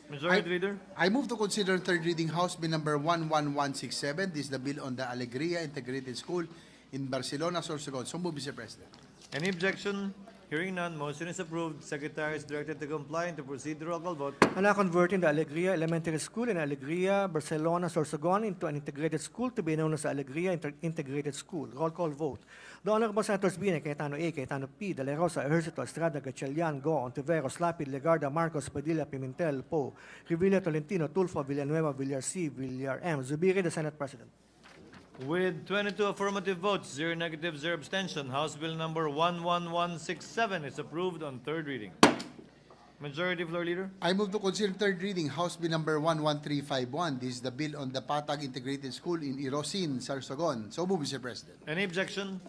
Majority Leader. I move to consider third reading House Bill number 11167. This is the bill on the Alegria Integrated School in Barcelona, Sorsogon. So move, Mr. President. Any objection? Hearing none, motion is approved. Secretary is directed to comply and to proceed to roll call vote. An act converting the Alegria Elementary School in Alegria, Barcelona, Sorsogon into an integrated school to be known as Alegria Integrated School. Roll call vote. The Honorable Senators Binay, Cayetano A, Cayetano P, De La Rosa, Ejercito, Estrada, Gatchalian, Go, Ontiveros, Lapid, Legarda, Marcos, Padilla, Pimentel, Po, Revilla, Tolentino, Tulfo, Villanueva, Villar C, Villar M, Zubiri, the Senate President. With 22 affirmative votes, 0 negative, 0 abstention, House Bill number 11167 is approved on third reading. Majority Floor Leader. I move to consider third reading House Bill number 11351. This is the bill on the Patag Integrated School in Irosin, Sorsogon. So move, Mr. President. Any objection?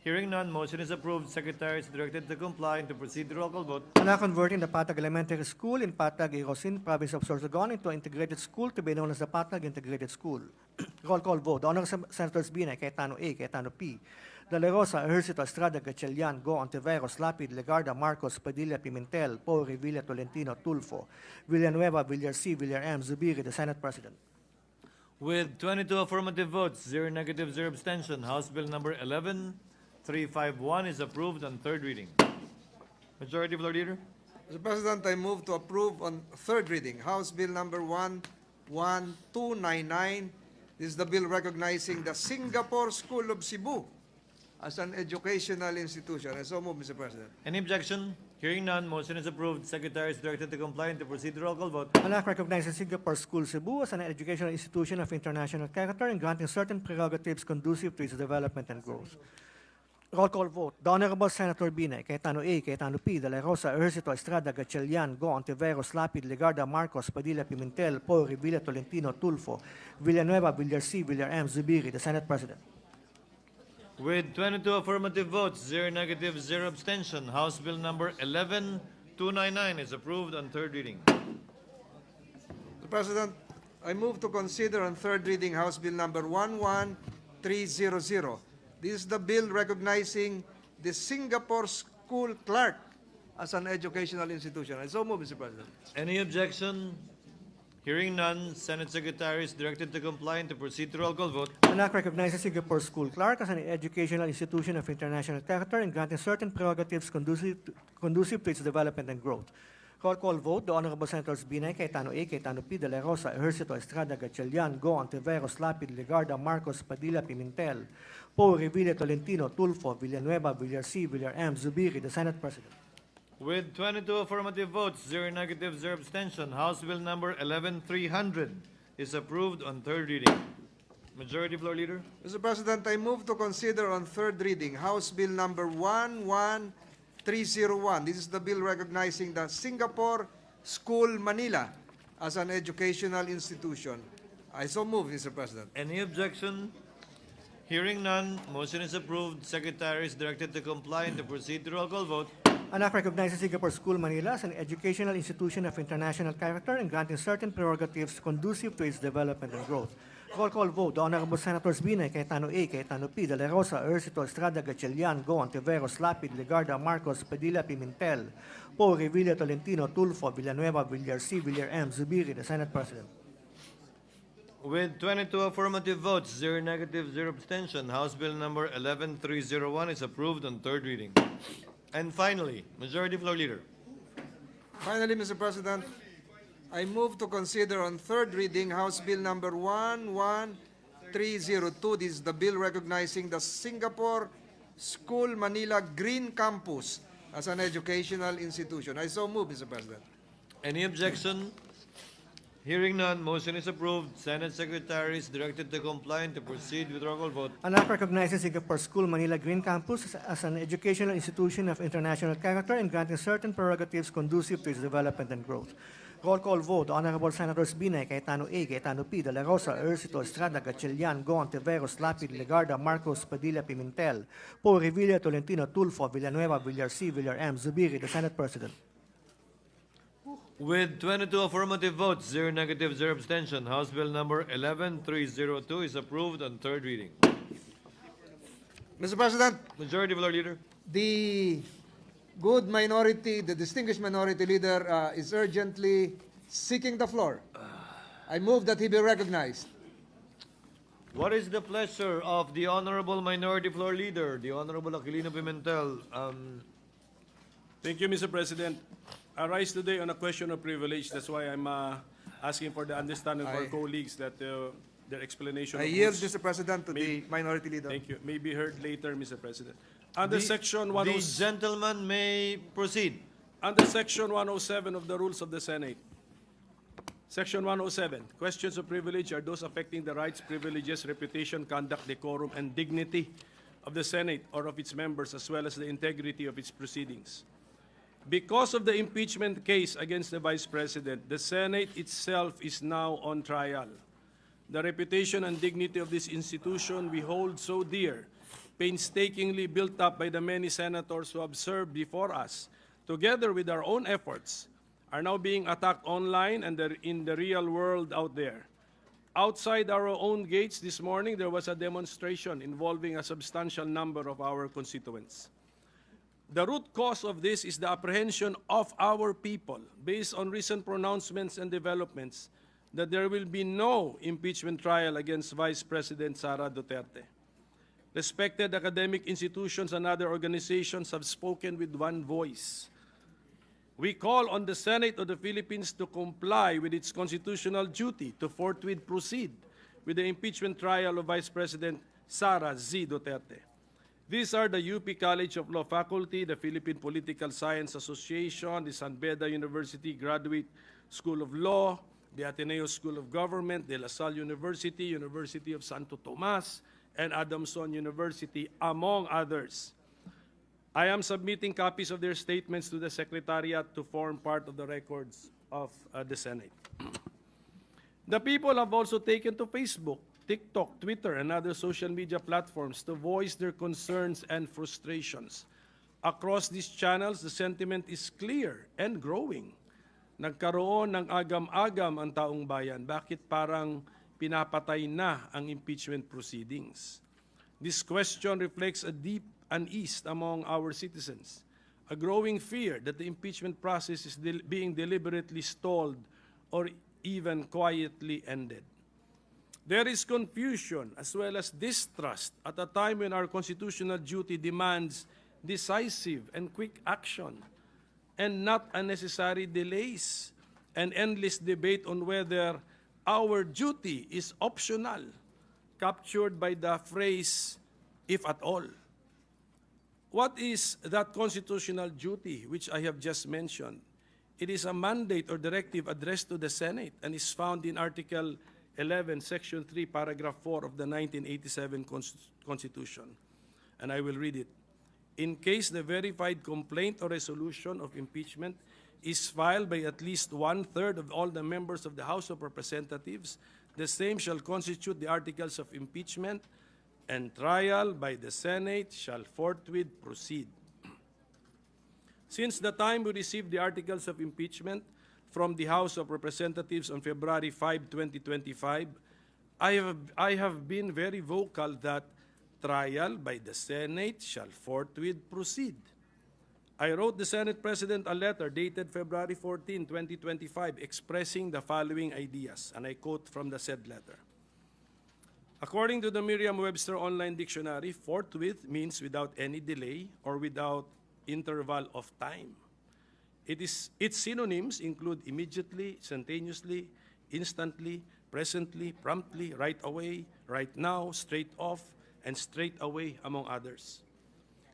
Hearing none, motion is approved. Secretary is directed to comply and to proceed to roll call vote. An act converting the Patag Elementary School in Patag, Irosin, province of Sorsogon into an integrated school to be known as the Patag Integrated School. Roll call vote. The Honorable Senators Binay, Cayetano A, Cayetano P, De La Rosa, Ejercito, Estrada, Gatchalian, Go, Ontiveros, Lapid, Legarda, Marcos, Padilla, Pimentel, Paul, Revilla, Tolentino, Tulfo, Villanueva, Villar C, Villar M, Zubiri, the Senate President. With 22 affirmative votes, 0 negative, 0 abstention, House Bill number 11351 is approved on third reading. Majority Floor Leader. Mr. President, I move to approve on third reading House Bill number 11299. This is the bill recognizing the Singapore School of Cebu as an educational institution. I so move, Mr. President. Any objection? Hearing none, motion is approved. Secretary is directed to comply and to proceed to roll call vote. An act recognizing Singapore School Cebu as an educational institution of international character and granting certain prerogatives conducive to its development and growth. Roll call vote. The Honorable Senator Binay, Cayetano A, Cayetano P, De La Rosa, Ejercito, Estrada, Gatchalian, Go, Ontiveros, Lapid, Legarda, Marcos, Padilla, Pimentel, Poe, Revilla, Tolentino, Tulfo, Villanueva, Villar C, Villar M, Zubiri, the Senate President. With 22 affirmative votes, 0 negative, 0 abstention, House Bill number 11299 is approved on third reading. Mr. President, I move to consider on third reading House Bill number 11300. This is the bill recognizing the Singapore School Clerk as an educational institution. I so move, Mr. President. Any objection? Hearing none, Senate Secretary is directed to comply and to proceed to roll call vote. The act recognizes Singapore School Clerk as an educational institution of international character and granting certain prerogatives conducive to its development and growth. Roll call vote. The Honorable Senators Binay, Cayetano A, Cayetano P, De La Rosa, Ejercito, Estrada, Gatchalian, Go, Ontiveros, Lapid, Legarda, Marcos, Padilla, Pimentel, Poe, Revilla, Tolentino, Tulfo, Villanueva, Villar C, Villar M, Zubiri, the Senate President. With 22 affirmative votes, 0 negative, 0 abstention, House Bill number 11300 is approved on third reading. Majority Floor Leader. Mr. President, I move to consider on third reading House Bill number 11301. This is the bill recognizing the Singapore School Manila as an educational institution. I so move, Mr. President. Any objection? Hearing none, motion is approved. Secretary is directed to comply and to proceed to roll call vote. An act recognizes Singapore School Manila as an educational institution of international character and granting certain prerogatives conducive to its development and growth. Roll call vote. The Honorable Senators Binay, Cayetano A, Cayetano P, De La Rosa, Ejercito, Estrada, Gatchalian, Go, Ontiveros, Lapid, Legarda, Marcos, Padilla, Pimentel, Poe, Revilla, Tolentino, Tulfo, Villanueva, Villar C, Villar M, Zubiri, the Senate President. With 22 affirmative votes, 0 negative, 0 abstention, House Bill number 11301 is approved on third reading. And finally, Majority Floor Leader. Finally, Mr. President, I move to consider on third reading House Bill number 11302. This is the bill recognizing the Singapore School Manila Green Campus as an educational institution. I so move, Mr. President. Any objection? Hearing none, motion is approved. Senate Secretary is directed to comply and to proceed with roll call vote. An act recognizes Singapore School Manila Green Campus as an educational institution of international character and granting certain prerogatives conducive to its development and growth. Roll call vote. The Honorable Senators Binay, Cayetano A, Cayetano P, De La Rosa, Ejercito, Estrada, Gatchalian, Go, Ontiveros, Lapid, Legarda, Marcos, Padilla, Pimentel, Poe, Revilla, Tolentino, Tulfo, Villanueva, Villar C, Villar M, Zubiri, the Senate President. With 22 affirmative votes, 0 negative, 0 abstention, House Bill number 11302 is approved on third reading. Mr. President, Majority Floor Leader. the good minority, the distinguished minority leader is urgently seeking the floor. I move that he be recognized. What is the pleasure of the Honorable Minority Floor Leader, the Honorable Aquilino Pimentel? Thank you, Mr. President. I rise today on a question of privilege. That's why I'm asking for the understanding of our colleagues that their explanation I of yield, rules Mr. President, to the minority leader. Thank you. May be heard later, Mr. President. Under The Section The gentleman may proceed. Under Section 107 of the Rules of the Senate, Section 107, questions of privilege are those affecting the rights, privileges, reputation, conduct, decorum, and dignity of the Senate or of its members, as well as the integrity of its proceedings. Because of the impeachment case against the Vice President, the Senate itself is now on trial. The reputation and dignity of this institution we hold so dear, painstakingly built up by the many senators who have served before us, together with our own efforts, are now being attacked online and in the real world out there. Outside our own gates this morning, there was a demonstration involving a substantial number of our constituents. The root cause of this is the apprehension of our people, based on recent pronouncements and developments, that there will be no impeachment trial against Vice President Sara Duterte. Respected academic institutions and other organizations have spoken with one voice. We call on the Senate of the Philippines to comply with its constitutional duty to forthwith proceed with the impeachment trial of Vice President Sara Z. Duterte. These are the UP College of Law faculty, the Philippine Political Science Association, the San Beda University Graduate School of Law, the Ateneo School of Government, De La Salle University, University of Santo Tomas, and Adamson University, among others. I am submitting copies of their statements to the Secretariat to form part of the records of the Senate. The people have also taken to Facebook, TikTok, Twitter, and other social media platforms to voice their concerns and frustrations. Across these channels, the sentiment is clear and growing. Nagkaroon ng agam-agam ang taong bayan. Bakit parang pinapatay na ang impeachment proceedings? This question reflects a deep unease among our citizens, a growing fear that the impeachment process is being deliberately stalled or even quietly ended. There is confusion as well as distrust at a time when our constitutional duty demands decisive and quick action and not unnecessary delays and endless debate on whether our duty is optional, captured by the phrase, if at all. What is that constitutional duty which I have just mentioned? It is a mandate or directive addressed to the Senate and is found in Article 11, Section 3, Paragraph 4 of the 1987 Constitution. And I will read it. In case the verified complaint or resolution of impeachment is filed by at least one-third of all the members of the House of Representatives, the same shall constitute the articles of impeachment, and trial by the Senate shall forthwith proceed. Since the time we received the articles of impeachment from the House of Representatives on February 5, 2025, I have been very vocal that trial by the Senate shall forthwith proceed. I wrote the Senate President a letter dated February 14, 2025, expressing the following ideas, and I quote from the said letter. According to the Merriam-Webster Online Dictionary, forthwith means without any delay or without interval of time. Its synonyms include immediately, instantaneously, instantly, presently, promptly, right away, right now, straight off, and straight away, among others.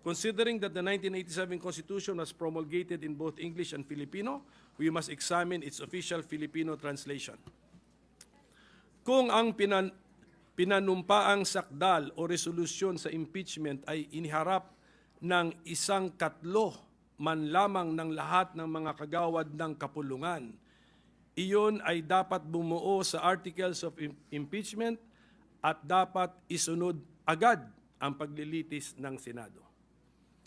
Considering that the 1987 Constitution was promulgated in both English and Filipino, we must examine its official Filipino translation. Kung ang pinanumpaang sakdal o resolusyon sa impeachment ay iniharap ng isang katlo man lamang ng lahat ng mga kagawad ng kapulungan, iyon ay dapat bumuo sa articles of impeachment at dapat isunod agad ang paglilitis ng Senado.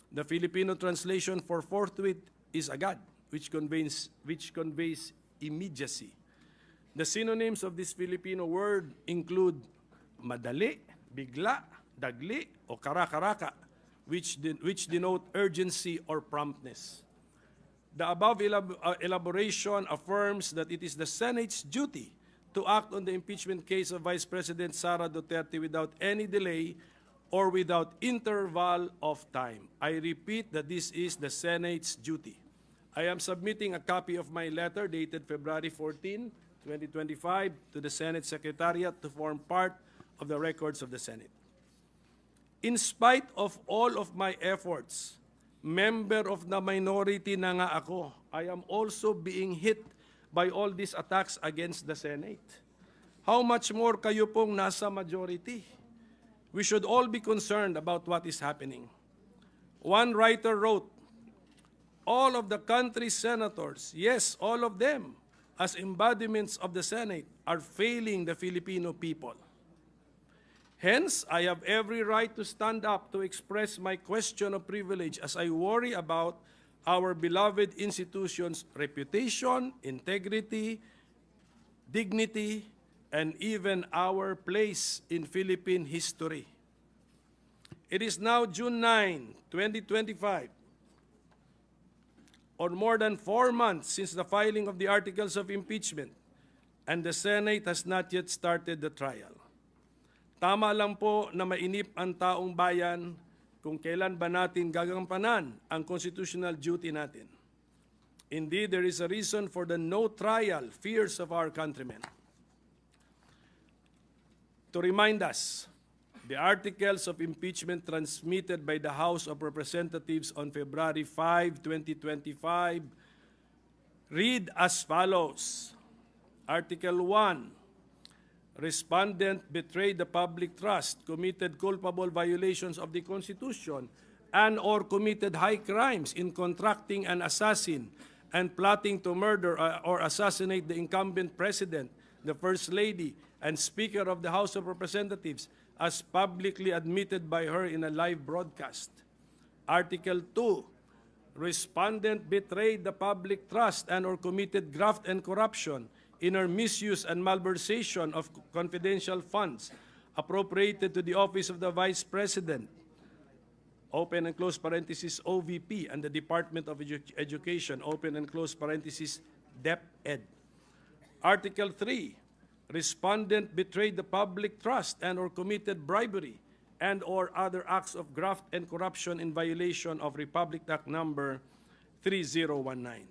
The Filipino translation for forthwith is agad, which conveys immediacy. The synonyms of this Filipino word include madali, bigla, dagli, o kara-karaka, which denote urgency or promptness. The above elaboration affirms that it is the Senate's duty to act on the impeachment case of Vice President Sara Duterte without any delay or without interval of time. I repeat that this is the Senate's duty. I am submitting a copy of my letter dated February 14, 2025 to the Senate Secretariat to form part of the records of the Senate. In spite of all of my efforts, member of the minority na nga ako, I am also being hit by all these attacks against the Senate. How much more kayo pong nasa majority? We should all be concerned about what is happening. One writer wrote, all of the country's senators, yes, all of them, as embodiments of the Senate, are failing the Filipino people. Hence, I have every right to stand up to express my question of privilege as I worry about our beloved institution's reputation, integrity, dignity, and even our place in Philippine history. It is now June 9, 2025, or more than 4 months since the filing of the articles of impeachment, and the Senate has not yet started the trial. Tama lang po na mainip ang taong bayan kung kailan ba natin gagampanan ang constitutional duty natin. Indeed, there is a reason for the no trial fears of our countrymen. To remind us, the articles of impeachment transmitted by the House of Representatives on February 5, 2025 read as follows. Article 1, respondent betrayed the public trust, committed culpable violations of the Constitution, and/or committed high crimes in contracting an assassin and plotting to murder or assassinate the incumbent president, the First Lady, and Speaker of the House of Representatives, as publicly admitted by her in a live broadcast. Article 2, respondent betrayed the public trust and/or committed graft and corruption in her misuse and malversation of confidential funds appropriated to the office of the Vice President, open and close parenthesis, OVP, and the Department of Education, open and close parenthesis, DepEd. Article 3, respondent betrayed the public trust and/or committed bribery and/or other acts of graft and corruption in violation of Republic Act Number 3019.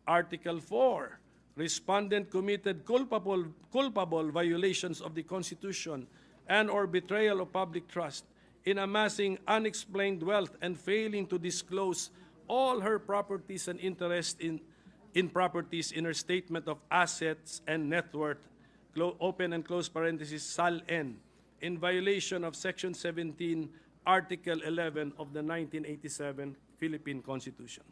Article 4, respondent committed culpable violations of the Constitution and/or betrayal of public trust in amassing unexplained wealth and failing to disclose all her properties and interest in properties in her statement of assets and net worth, open and close parenthesis, SAL-N, in violation of Section 17, Article 11 of the 1987 Philippine Constitution.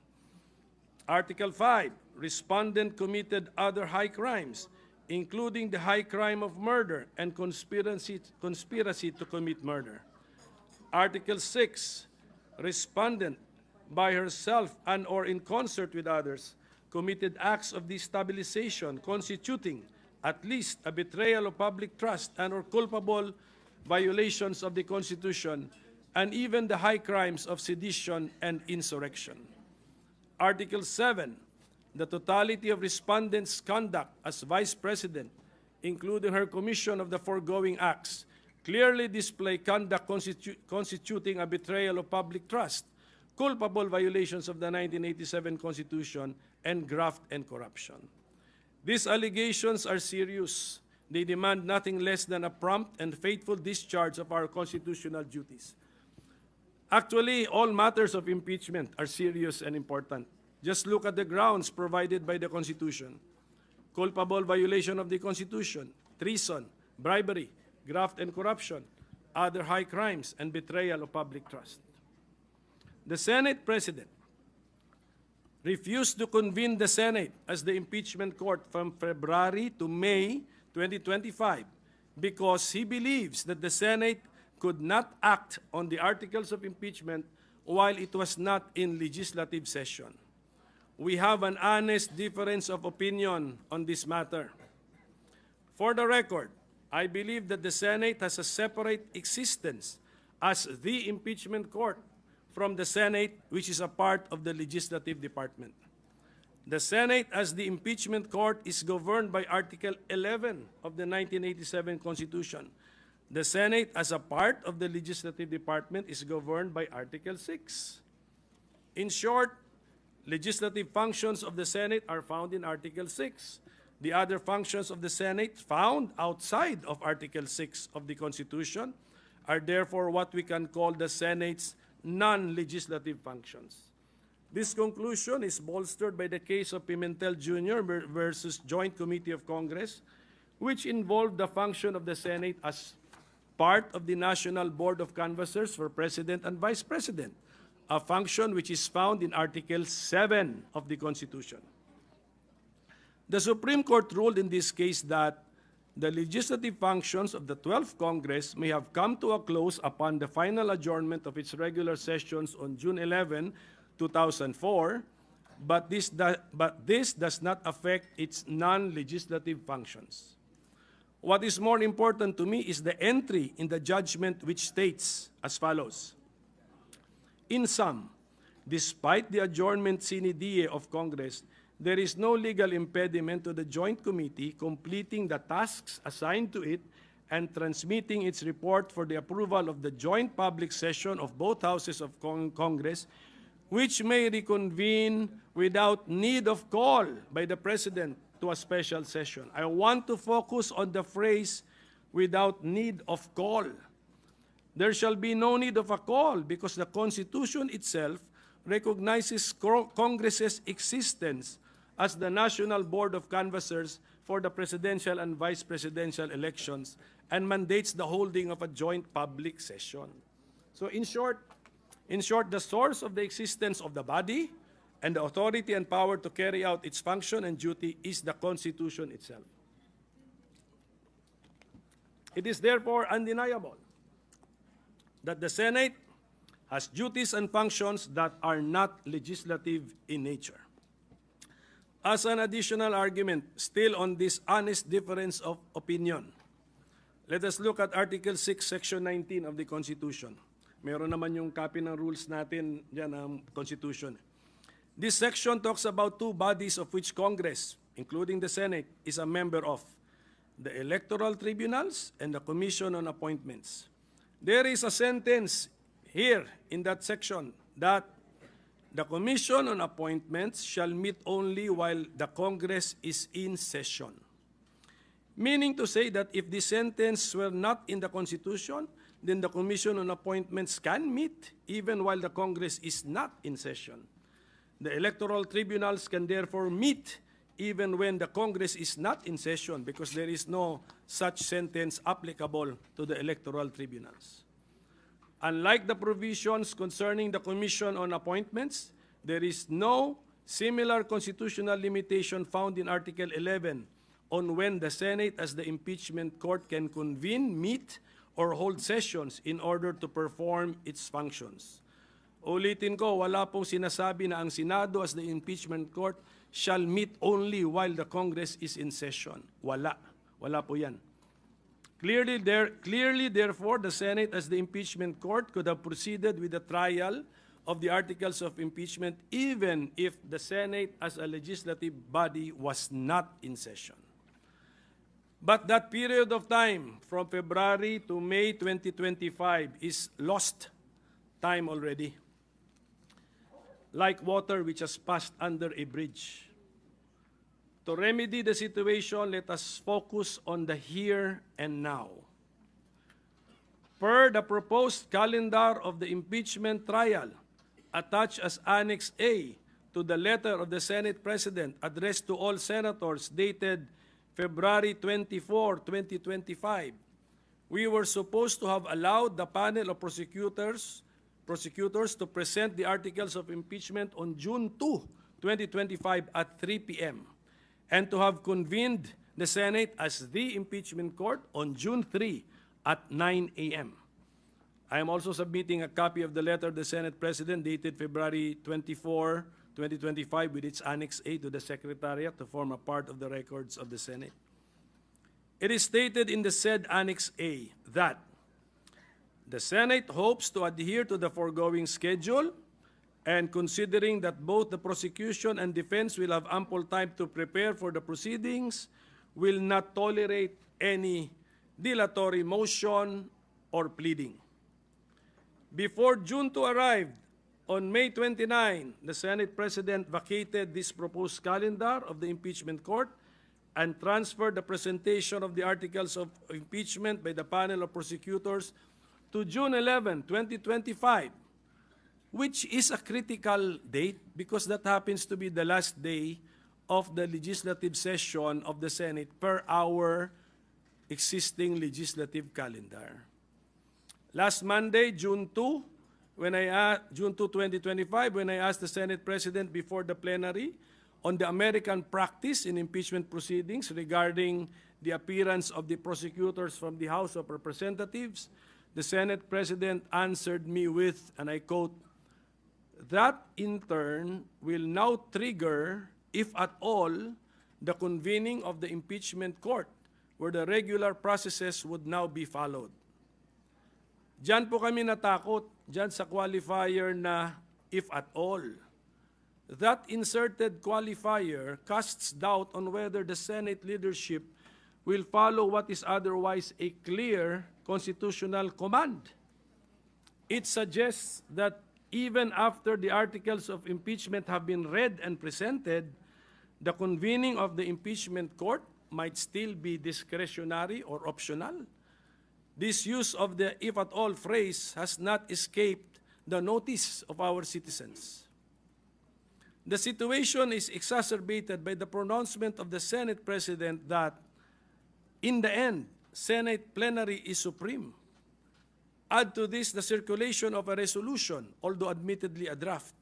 Article 5, respondent committed other high crimes, including the high crime of murder and conspiracy to commit murder. Article 6, respondent by herself and/or in concert with others committed acts of destabilization constituting at least a betrayal of public trust and/or culpable violations of the Constitution, and even the high crimes of sedition and insurrection. Article 7, the totality of respondents' conduct as Vice President, including her commission of the foregoing acts, clearly display conduct constituting a betrayal of public trust, culpable violations of the 1987 Constitution, and graft and corruption. These allegations are serious. They demand nothing less than a prompt and faithful discharge of our constitutional duties. Actually, all matters of impeachment are serious and important. Just look at the grounds provided by the Constitution: culpable violation of the Constitution, treason, bribery, graft and corruption, other high crimes, and betrayal of public trust. The Senate President refused to convene the Senate as the impeachment court from February to May 2025 because he believes that the Senate could not act on the articles of impeachment while it was not in legislative session. We have an honest difference of opinion on this matter. For the record, I believe that the Senate has a separate existence as the impeachment court from the Senate, which is a part of the legislative department. The Senate as the impeachment court is governed by Article 11 of the 1987 Constitution. The Senate as a part of the legislative department is governed by Article 6. In short, legislative functions of the Senate are found in Article 6. The other functions of the Senate found outside of Article 6 of the Constitution are therefore what we can call the Senate's non-legislative functions. This conclusion is bolstered by the case of Pimentel Jr. versus Joint Committee of Congress, which involved the function of the Senate as part of the National Board of Canvassers for President and Vice President, a function which is found in Article 7 of the Constitution. The Supreme Court ruled in this case that the legislative functions of the 12th Congress may have come to a close upon the final adjournment of its regular sessions on June 11, 2004, but this does not affect its non-legislative functions. What is more important to me is the entry in the judgment which states as follows: in sum, despite the adjournment sine die of Congress, there is no legal impediment to the Joint Committee completing the tasks assigned to it and transmitting its report for the approval of the joint public session of both houses of Congress, which may reconvene without need of call by the President to a special session. I want to focus on the phrase, without need of call. There shall be no need of a call because the Constitution itself recognizes Congress's existence as the National Board of Canvassers for the presidential and vice presidential elections and mandates the holding of a joint public session. So in short, In short, the source of the existence of the body and the authority and power to carry out its function and duty is the Constitution itself. It is therefore undeniable that the Senate has duties and functions that are not legislative in nature. As an additional argument, still on this honest difference of opinion, let us look at Article 6, Section 19 of the Constitution. Meron naman yung copy ng rules natin dyan ng Constitution. This section talks about two bodies of which Congress, including the Senate, is a member of: the electoral tribunals and the Commission on Appointments. There is a sentence here in that section that the Commission on Appointments shall meet only while the Congress is in session. Meaning to say that if the sentence were not in the Constitution, then the Commission on Appointments can meet even while the Congress is not in session. The electoral tribunals can therefore meet even when the Congress is not in session, because there is no such sentence applicable to the electoral tribunals. Unlike the provisions concerning the Commission on Appointments, there is no similar constitutional limitation found in Article 11 on when the Senate as the impeachment court can convene, meet, or hold sessions in order to perform its functions. Ulitin ko, wala pong sinasabi na ang Senado as the impeachment court shall meet only while the Congress is in session. Wala. Wala po yan. Clearly, therefore, the Senate as the impeachment court could have proceeded with the trial of the articles of impeachment even if the Senate as a legislative body was not in session. But that period of time from February to May 2025 is lost time already, like water which has passed under a bridge. To remedy the situation, let us focus on the here and now. Per the proposed calendar of the impeachment trial, attached as Annex A to the letter of the Senate President addressed to all senators dated February 24, 2025, we were supposed to have allowed the panel of prosecutors to present the articles of impeachment on June 2, 2025 at 3 p.m. and to have convened the Senate as the impeachment court on June 3 at 9 a.m. I am also submitting a copy of the letter of the Senate President dated February 24, 2025 with its Annex A to the Secretariat to form a part of the records of the Senate. It is stated in the said Annex A that the Senate hopes to adhere to the foregoing schedule, and considering that both the prosecution and defense will have ample time to prepare for the proceedings, will not tolerate any dilatory motion or pleading. Before June 2 arrived, on May 29, the Senate President vacated this proposed calendar of the impeachment court and transferred the presentation of the articles of impeachment by the panel of prosecutors to June 11, 2025, which is a critical date because that happens to be the last day of the legislative session of the Senate per our existing legislative calendar. Last Monday, June 2, 2025, when I asked the Senate President before the plenary on the American practice in impeachment proceedings regarding the appearance of the prosecutors from the House of Representatives, the Senate President answered me with, and I quote, "That in turn will now trigger, if at all, the convening of the impeachment court, where the regular processes would now be followed." Diyan po kami natakot, diyan sa qualifier na if at all. That inserted qualifier casts doubt on whether the Senate leadership will follow what is otherwise a clear constitutional command. It suggests that even after the articles of impeachment have been read and presented, the convening of the impeachment court might still be discretionary or optional. This use of the if at all phrase has not escaped the notice of our citizens. The situation is exacerbated by the pronouncement of the Senate President that, in the end, Senate plenary is supreme. Add to this the circulation of a resolution, although admittedly a draft,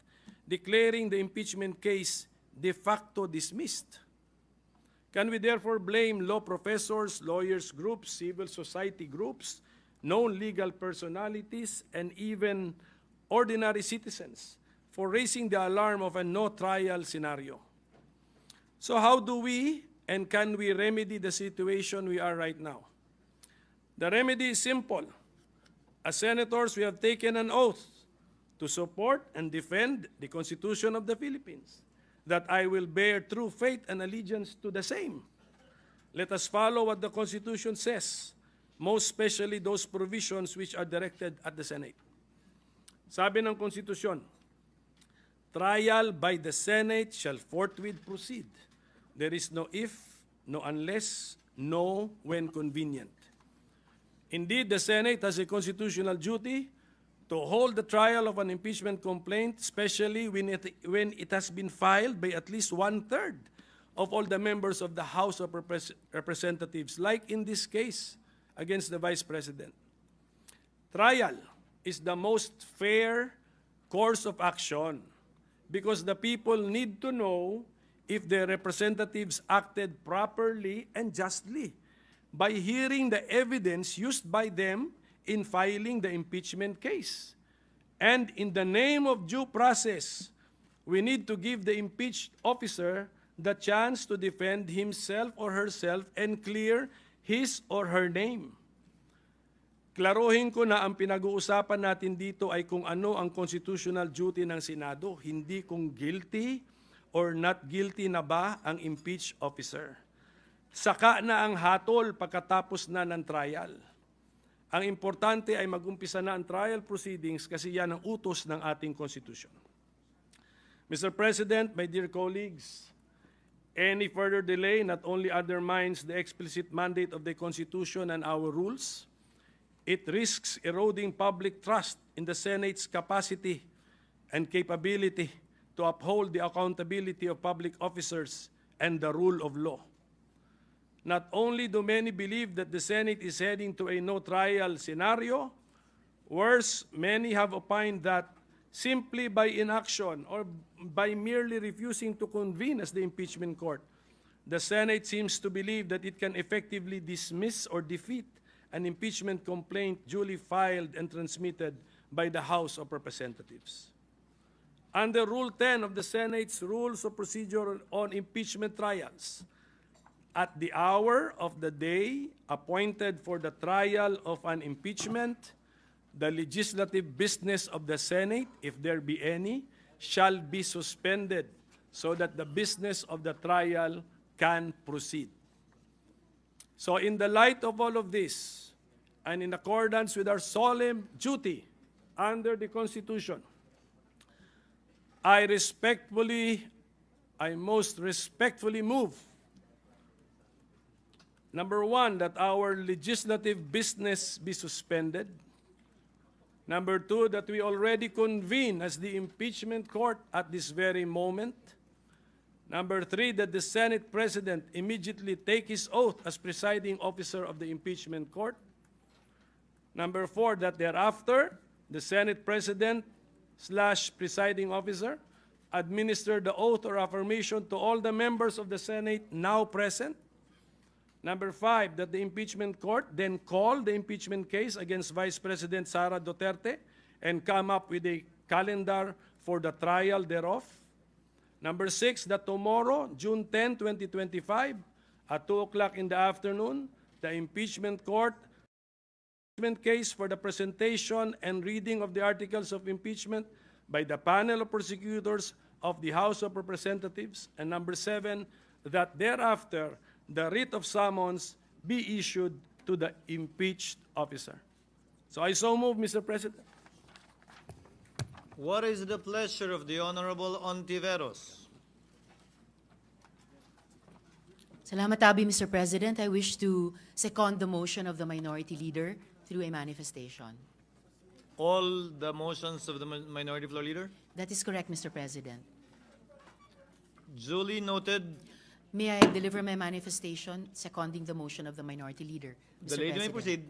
declaring the impeachment case de facto dismissed. Can we therefore blame law professors, lawyers groups, civil society groups, known legal personalities, and even ordinary citizens for raising the alarm of a no-trial scenario? So how do we and can we remedy the situation we are right now? The remedy is simple. As senators, we have taken an oath to support and defend the Constitution of the Philippines, that I will bear true faith and allegiance to the same. Let us follow what the Constitution says, most especially those provisions which are directed at the Senate. Sabi ng Konstitusyon, trial by the Senate shall forthwith proceed. There is no if, no unless, no when convenient. Indeed, the Senate has a constitutional duty to hold the trial of an impeachment complaint, especially when it has been filed by at least one-third of all the members of the House of Representatives, like in this case against the Vice President. Trial is the most fair course of action because the people need to know if their representatives acted properly and justly by hearing the evidence used by them in filing the impeachment case. And in the name of due process, we need to give the impeached officer the chance to defend himself or herself and clear his or her name. Klaruhin ko na ang pinag-uusapan natin dito ay kung ano ang constitutional duty ng Senado, hindi kung guilty or not guilty na ba ang impeached officer. Saka na ang hatol pagkatapos na ng trial. Ang importante ay mag-umpisa na ang trial proceedings kasi yan ang utos ng ating Constitution. Mr. President, my dear colleagues, any further delay not only undermines the explicit mandate of the Constitution and our rules, it risks eroding public trust in the Senate's capacity and capability to uphold the accountability of public officers and the rule of law. Not only do many believe that the Senate is heading to a no-trial scenario, worse, many have opined that simply by inaction or by merely refusing to convene as the impeachment court, the Senate seems to believe that it can effectively dismiss or defeat an impeachment complaint duly filed and transmitted by the House of Representatives. Under Rule 10 of the Senate's Rules of Procedure on Impeachment Trials, at the hour of the day appointed for the trial of an impeachment, the legislative business of the Senate, if there be any, shall be suspended so that the business of the trial can proceed. So in the light of all of this, and in accordance with our solemn duty under the Constitution, I most respectfully move, number one, that our legislative business be suspended. Number two, that we already convene as the impeachment court at this very moment. Number three, that the Senate President immediately take his oath as presiding officer of the impeachment court. Number four, that thereafter, the Senate President / presiding officer administer the oath or affirmation to all the members of the Senate now present. Number five, that the impeachment court then call the impeachment case against Vice President Sara Duterte and come up with a calendar for the trial thereof. Number six, that tomorrow, June 10, 2025, at 2 o'clock in the afternoon, the impeachment court case for the presentation and reading of the articles of impeachment by the panel of prosecutors of the House of Representatives. And number seven, that thereafter, the writ of summons be issued to the impeached officer. So I so move, Mr. President. What is the pleasure of the Honorable Ontiveros? Salamat Abi, Mr. President. I wish to second the motion of the Minority Leader through a manifestation. All the motions of the Minority Floor Leader? That is correct, Mr. President. Duly noted. May I deliver my manifestation seconding the motion of the Minority Leader, Mr. The lady may President? proceed.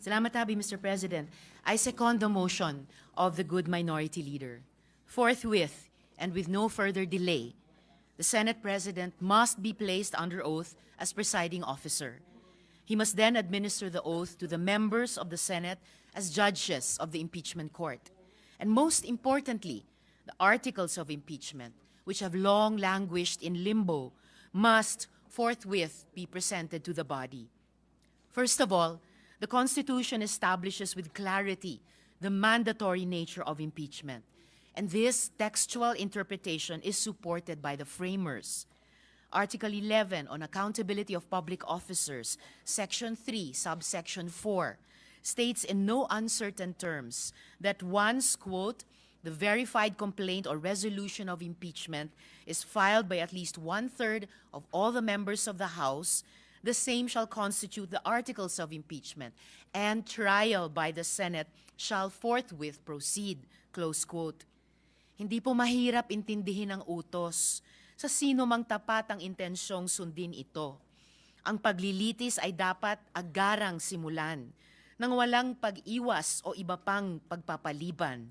Salamat habi, Mr. President. I second the motion of the good minority leader. Forthwith, and with no further delay, the Senate President must be placed under oath as presiding officer. He must then administer the oath to the members of the Senate as judges of the impeachment court. And most importantly, the articles of impeachment, which have long languished in limbo, must forthwith be presented to the body. First of all, the Constitution establishes with clarity the mandatory nature of impeachment, and this textual interpretation is supported by the framers. Article 11 on accountability of public officers, Section 3, subsection 4, states in no uncertain terms that once, quote, the verified complaint or resolution of impeachment is filed by at least 1/3 of all the members of the House, the same shall constitute the articles of impeachment, and trial by the Senate shall forthwith proceed, close quote. Hindi po mahirap intindihin ang utos sa sino mang tapat ang intensyong sundin ito. Ang paglilitis ay dapat agarang simulan nang walang pag-iwas o iba pang pagpapaliban.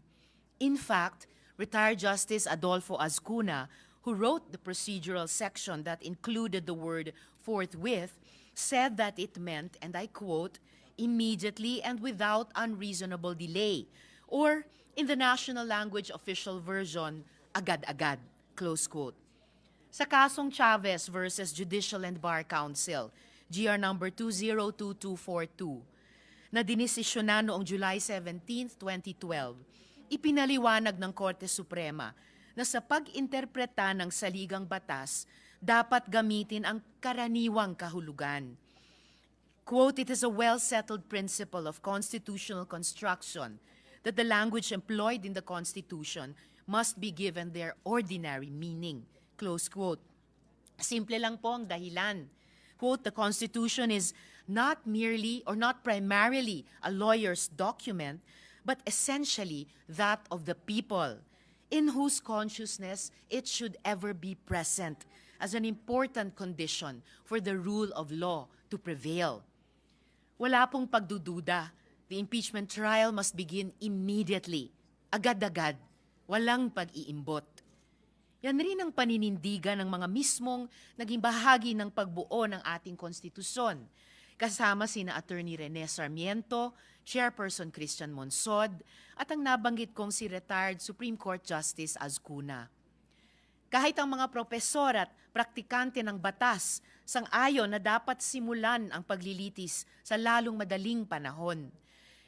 In fact, retired Justice Adolfo Azcuna, who wrote the procedural section that included the word forthwith, said that it meant, and I quote, immediately and without unreasonable delay, or in the national language official version, agad-agad, close quote. Sa kasong Chavez versus Judicial and Bar Council, GR number 202242, na dinesisyonan noong July 17, 2012, ipinaliwanag ng Korte Suprema na sa pag-interpreta ng saligang batas, dapat gamitin ang karaniwang kahulugan. Quote, it is a well-settled principle of constitutional construction that the language employed in the Constitution must be given their ordinary meaning. Close quote. Simple lang po ang dahilan. Quote, the Constitution is not merely or not primarily a lawyer's document, but essentially that of the people, in whose consciousness it should ever be present as an important condition for the rule of law to prevail. Wala pong pagdududa. The impeachment trial must begin immediately, agad-agad, walang pag-iimbot. Yan rin ang paninindigan ng mga mismong naging bahagi ng pagbuo ng ating konstitusyon, kasama sina Attorney Rene Sarmiento, Chairperson Christian Monsod, at ang nabanggit kong si retired Supreme Court Justice Azcuna. Kahit ang mga propesor at praktikante ng batas sang-ayon na dapat simulan ang paglilitis sa lalong madaling panahon.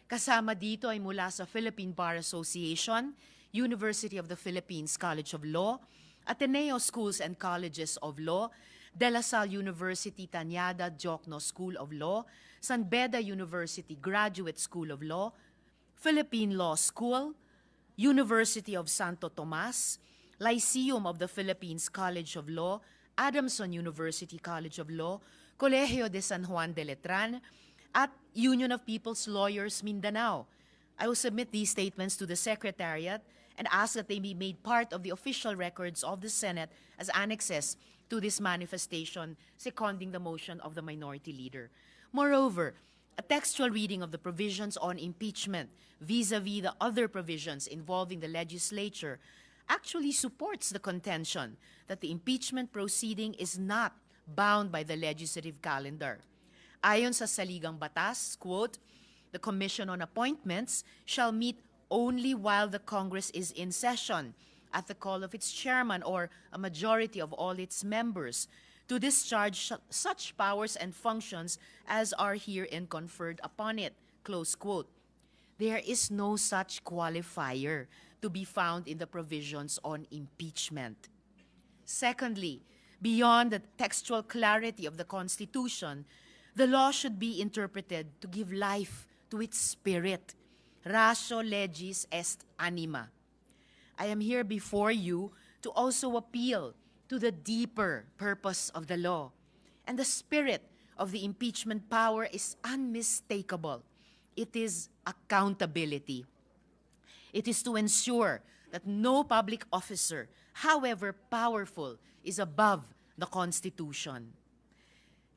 Kasama dito ay mula sa Philippine Bar Association, University of the Philippines College of Law, Ateneo Schools and Colleges of Law, De La Salle University Tanyada Diokno School of Law, San Beda University Graduate School of Law, Philippine Law School, University of Santo Tomas, Lyceum of the Philippines College of Law, Adamson University College of Law, Colegio de San Juan de Letran, at Union of People's Lawyers Mindanao. I will submit these statements to the Secretariat and ask that they be made part of the official records of the Senate as annexes to this manifestation, seconding the motion of the minority leader. Moreover, a textual reading of the provisions on impeachment vis-a-vis the other provisions involving the legislature actually supports the contention that the impeachment proceeding is not bound by the legislative calendar. Ayon sa saligang batas, quote, the Commission on Appointments shall meet only while the Congress is in session at the call of its chairman or a majority of all its members to discharge such powers and functions as are herein conferred upon it, close quote. There is no such qualifier to be found in the provisions on impeachment. Secondly, beyond the textual clarity of the Constitution, the law should be interpreted to give life to its spirit. Ratio legis est anima. I am here before you to also appeal to the deeper purpose of the law. And the spirit of the impeachment power is unmistakable. It is accountability. It is to ensure that no public officer, however powerful, is above the Constitution.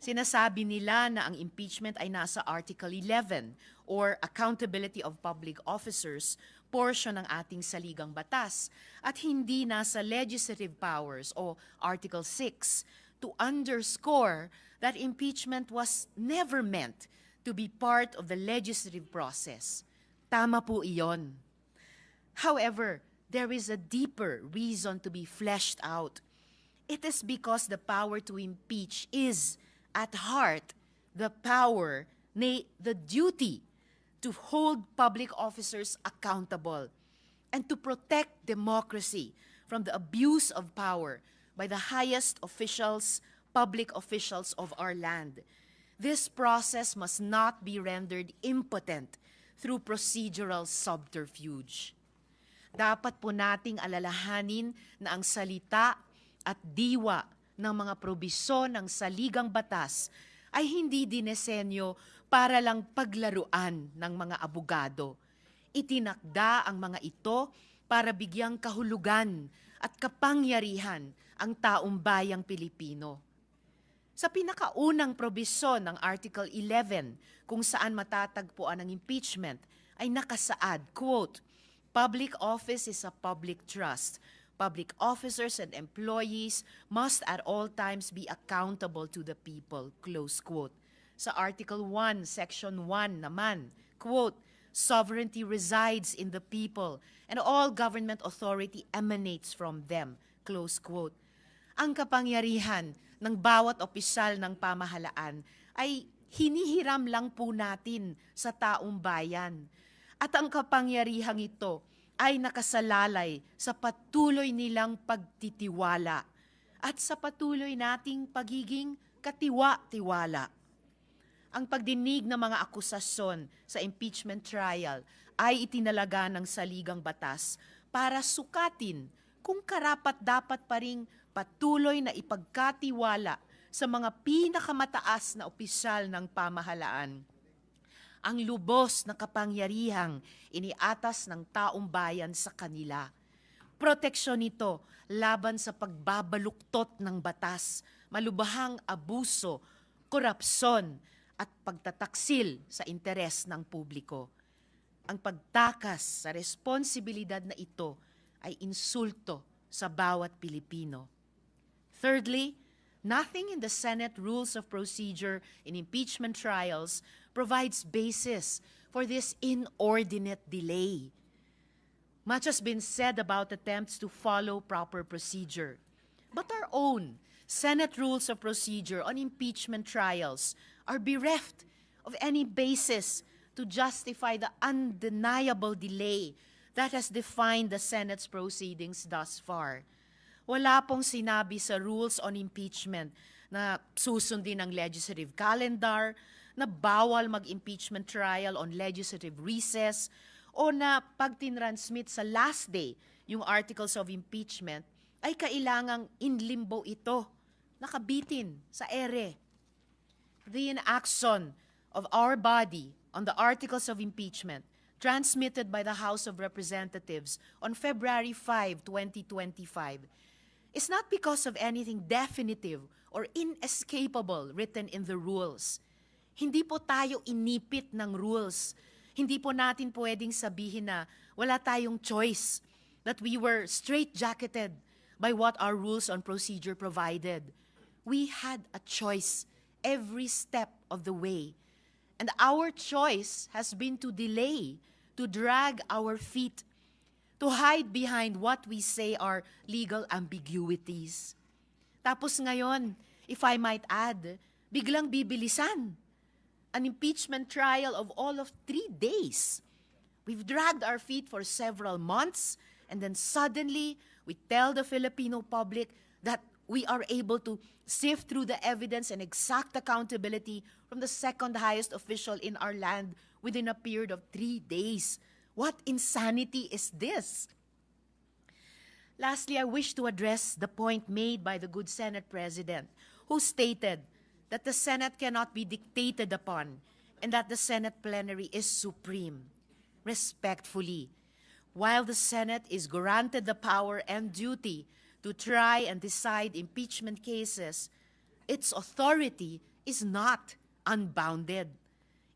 Sinasabi nila na ang impeachment ay nasa Article 11 or Accountability of Public Officers portion ng ating saligang batas at hindi nasa legislative powers o Article 6 to underscore that impeachment was never meant to be part of the legislative process. Tama po iyon. However, there is a deeper reason to be fleshed out. It is because the power to impeach is, at heart, the power, nay, the duty to hold public officers accountable and to protect democracy from the abuse of power by the highest officials, public officials of our land. This process must not be rendered impotent through procedural subterfuge. Dapat po nating alalahanin na ang salita at diwa ng mga probisyon ng saligang batas ay hindi dinesenyo para lang paglaruan ng mga abogado. Itinakda ang mga ito para bigyang kahulugan at kapangyarihan ang taong bayang Pilipino. Sa pinakaunang probisyon ng Article 11, kung saan matatagpuan ang impeachment, ay nakasaad, quote, "Public office is a public trust. Public officers and employees must at all times be accountable to the people," close quote. Sa Article 1, Section 1 naman, quote, "Sovereignty resides in the people and all government authority emanates from them," close quote. Ang kapangyarihan ng bawat opisyal ng pamahalaan ay hinihiram lang po natin sa taong bayan. At ang kapangyarihang ito ay nakasalalay sa patuloy nilang pagtitiwala at sa patuloy nating pagiging katiwa-tiwala. Ang pagdinig ng mga akusasyon sa impeachment trial ay itinalaga ng saligang batas para sukatin kung karapat-dapat pa ring patuloy na ipagkatiwala sa mga pinakamataas na opisyal ng pamahalaan ang lubos na kapangyarihang iniatas ng taong bayan sa kanila. Proteksyon nito laban sa pagbabaluktot ng batas, malubhang abuso, korupsyon at pagtataksil sa interes ng publiko. Ang pagtakas sa responsibilidad na ito ay insulto sa bawat Pilipino. Thirdly, nothing in the Senate Rules of Procedure in impeachment trials provides basis for this inordinate delay. Much has been said about attempts to follow proper procedure. But our own Senate Rules of Procedure on impeachment trials are bereft of any basis to justify the undeniable delay that has defined the Senate's proceedings thus far. Wala pong sinabi sa rules on impeachment na susundin ang legislative calendar, na bawal mag-impeachment trial on legislative recess, o na pag tinransmit sa last day yung articles of impeachment, ay kailangang in limbo ito, nakabitin sa ere. The inaction of our body on the articles of impeachment transmitted by the House of Representatives on February 5, 2025, is not because of anything definitive or inescapable written in the rules. Hindi po tayo inipit ng rules. Hindi po natin pwedeng sabihin na wala tayong choice, that we were straitjacketed by what our rules on procedure provided. We had a choice every step of the way. And our choice has been to delay, to drag our feet, to hide behind what we say are legal ambiguities. Tapos ngayon, if I might add, biglang bibilisan. An impeachment trial of all of 3 days. We've dragged our feet for several months, and then suddenly we tell the Filipino public that we are able to sift through the evidence and exact accountability from the second highest official in our land within a period of 3 days. What insanity is this? Lastly, I wish to address the point made by the good Senate President, who stated that the Senate cannot be dictated upon and that the Senate plenary is supreme. Respectfully, while the Senate is granted the power and duty to try and decide impeachment cases, its authority is not unbounded.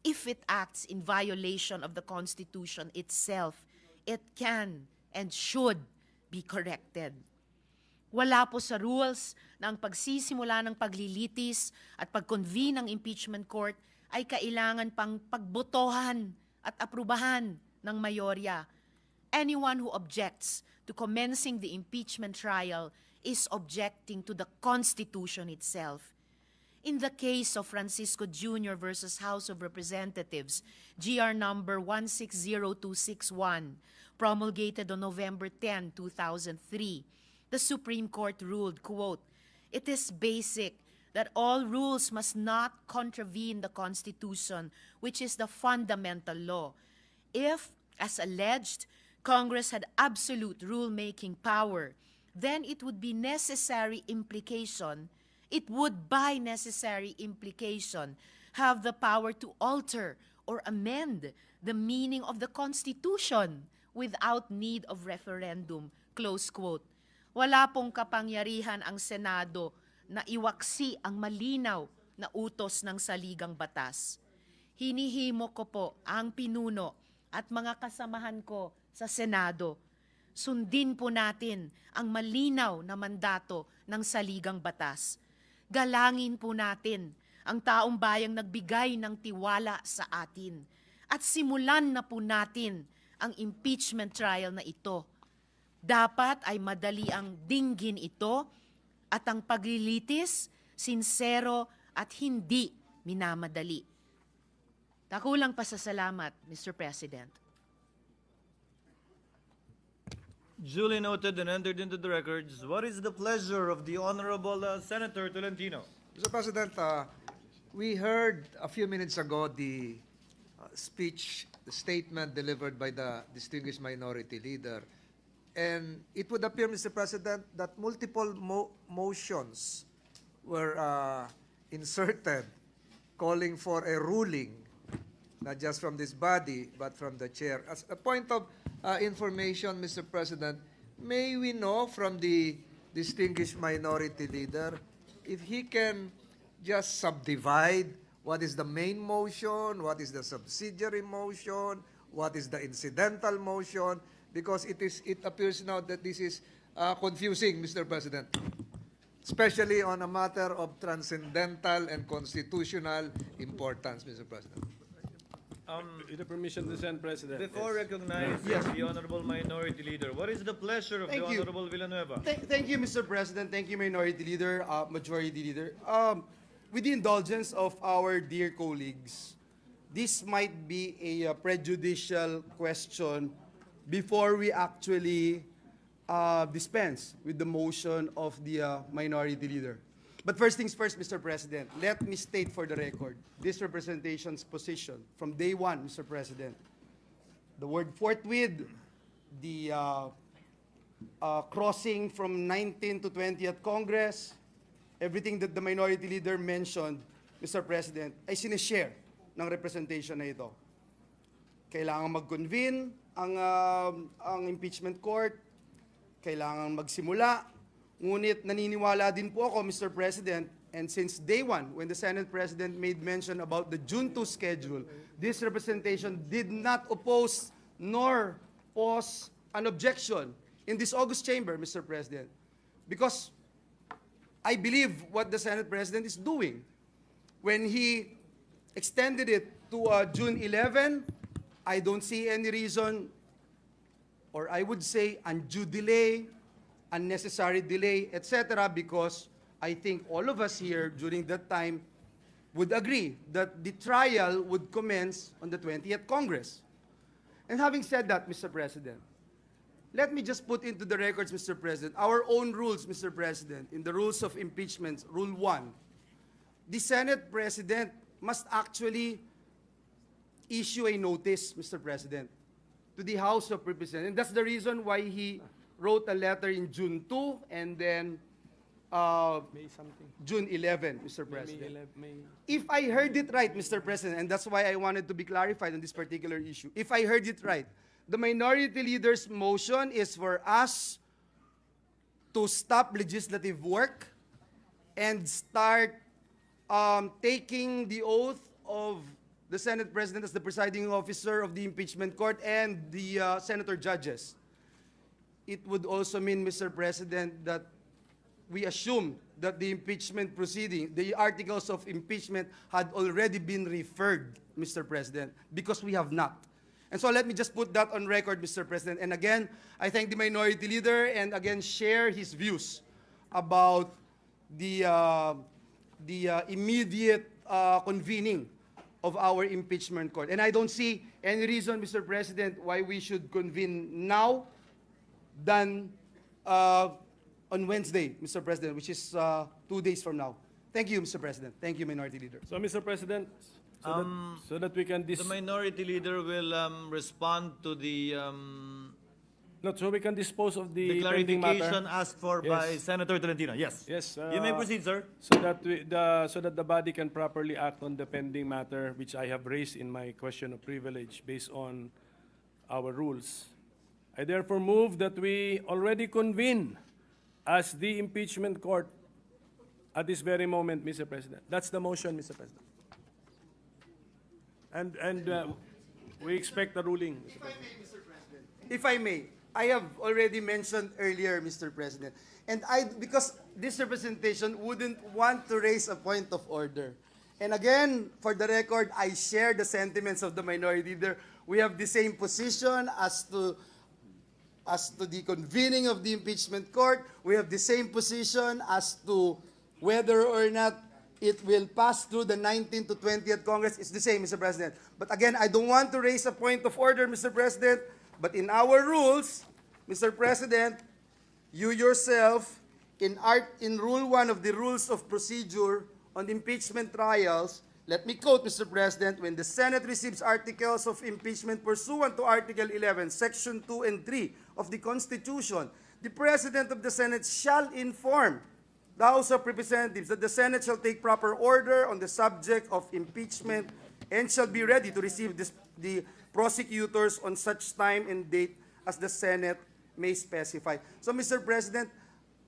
If it acts in violation of the Constitution itself, it can and should be corrected. Wala po sa rules na ang pagsisimula ng paglilitis at pag-convene ng impeachment court ay kailangan pang pagbotohan at aprubahan ng mayorya. Anyone who objects to commencing the impeachment trial is objecting to the Constitution itself. In the case of Francisco Jr. versus House of Representatives, GR number 160261, promulgated on November 10, 2003, the Supreme Court ruled, quote, "It is basic that all rules must not contravene the Constitution, which is the fundamental law. If, as alleged, Congress had absolute rule-making power, then it would by necessary implication have the power to alter or amend the meaning of the Constitution without need of referendum," close quote. Wala pong kapangyarihan ang Senado na iwaksi ang malinaw na utos ng saligang batas. Hinihimo ko po ang pinuno at mga kasamahan ko sa Senado. Sundin po natin ang malinaw na mandato ng saligang batas. Galangin po natin ang taong bayang nagbigay ng tiwala sa atin. At simulan na po natin ang impeachment trial na ito. Dapat ay madali ang dinggin ito at ang paglilitis, sinsero at hindi minamadali. Takulang pasasalamat, Mr. President. Duly noted and entered into the records. What is the pleasure of the Honorable Senator Tolentino? Mr. President, we heard a few minutes ago the the statement delivered by the distinguished minority leader. And it would appear, Mr. President, that multiple motions were inserted calling for a ruling, not just from this body, but from the chair. As a point of information, Mr. President, may we know from the distinguished minority leader if he can just subdivide what is the main motion, what is the subsidiary motion, what is the incidental motion, because it appears now that this is confusing, Mr. President, especially on a matter of transcendental and constitutional importance, Mr. President. With the permission of the Senate President. Before recognizing the Honorable Minority Leader, what is the pleasure of the Thank you. Honorable Villanueva? Thank you, Mr. President. Thank you, Minority Leader, Majority Leader. With the indulgence of our dear colleagues, this might be a prejudicial question before we actually dispense with the motion of the Minority Leader. But first things first, Mr. President, let me state for the record this representation's position from day one, Mr. President. The word forthwith, the crossing from 19th to 20th Congress, everything that the Minority Leader mentioned, Mr. President, ay sinishare ng representation na ito. Kailangan mag-convene ang impeachment court, kailangan magsimula. Ngunit naniniwala din po ako, Mr. President, and since day one, when the Senate President made mention about the June 2 schedule, this representation did not oppose nor pose an objection in this August chamber, Mr. President. Because I believe what the Senate President is doing. When he extended it to June 11, I don't see any reason, or I would say undue delay, unnecessary delay, etc., because I think all of us here during that time would agree that the trial would commence on the 20th Congress. And having said that, Mr. President, let me just put into the records, Mr. President, our own rules, Mr. President, in the rules of impeachment, Rule 1, the Senate President must actually issue a notice, Mr. President, to the House of Representatives. And that's the reason why he wrote a letter in June 2 and then June 11, Mr. President. If I heard it right, Mr. President, and that's why I wanted to be clarified on this particular issue. If I heard it right, the Minority Leader's motion is for us to stop legislative work and start taking the oath of the Senate President as the presiding officer of the impeachment court and the senator judges. It would also mean, Mr. President, that we assume that the impeachment proceeding, the articles of impeachment had already been referred, Mr. President, because we have not. And so let me just put that on record, Mr. President. And again, I thank the minority leader and again share his views about the immediate convening of our impeachment court. And I don't see any reason, Mr. President, why we should convene now than on Wednesday, Mr. President, which is 2 days from now. Thank you, Mr. President. Thank you, Minority Leader. So, Mr. President, so that we can The minority leader will respond to the so we can dispose of the pending clarification matter. asked for Yes. by Senator Tolentino. Yes. Yes. You may proceed, sir. So that the body can properly act on the pending matter, which I have raised in my question of privilege based on our rules. I therefore move that we already convene as the impeachment court at this very moment, Mr. President. That's the motion, Mr. President. And we expect a ruling, Mr. President. If I may, I have already mentioned earlier, Mr. President, and because this representation wouldn't want to raise a point of order. And again, for the record, I share the sentiments of the minority leader. We have the same position as to the convening of the impeachment court. We have the same position as to whether or not it will pass through the 19th to 20th Congress. It's the same, Mr. President. But again, I don't want to raise a point of order, Mr. President. But in our rules, Mr. President, you yourself, in Rule 1 of the Rules of Procedure on impeachment trials, let me quote, Mr. President, when the Senate receives articles of impeachment pursuant to Article 11, Section 2 and 3 of the Constitution, the President of the Senate shall inform the House of Representatives that the Senate shall take proper order on the subject of impeachment and shall be ready to receive the prosecutors on such time and date as the Senate may specify. So, Mr. President,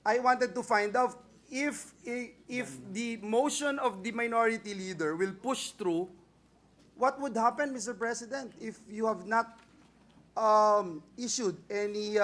I wanted to find out if the motion of the minority leader will push through, what would happen, Mr. President, if you have not issued any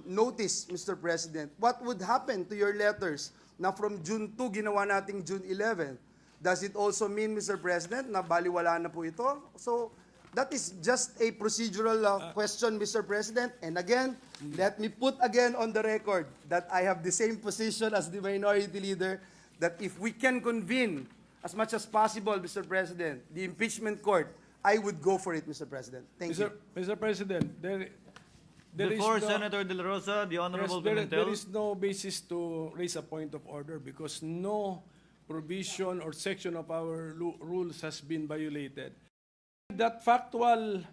notice, Mr. President? What would happen to your letters na from June 2, ginawa nating June 11? Does it also mean, Mr. President, na baliwala na po ito? So, that is just a procedural question, Mr. President. And again, let me put again on the record that I have the same position as the minority leader, that if we can convene as much as possible, Mr. President, the impeachment court, I would go for it, Mr. President. Thank you. Mr. President, there is Before no- Senator De La Rosa, the Honorable there Pimentel. is no basis to raise a point of order because no provision or section of our rules has been violated. That factual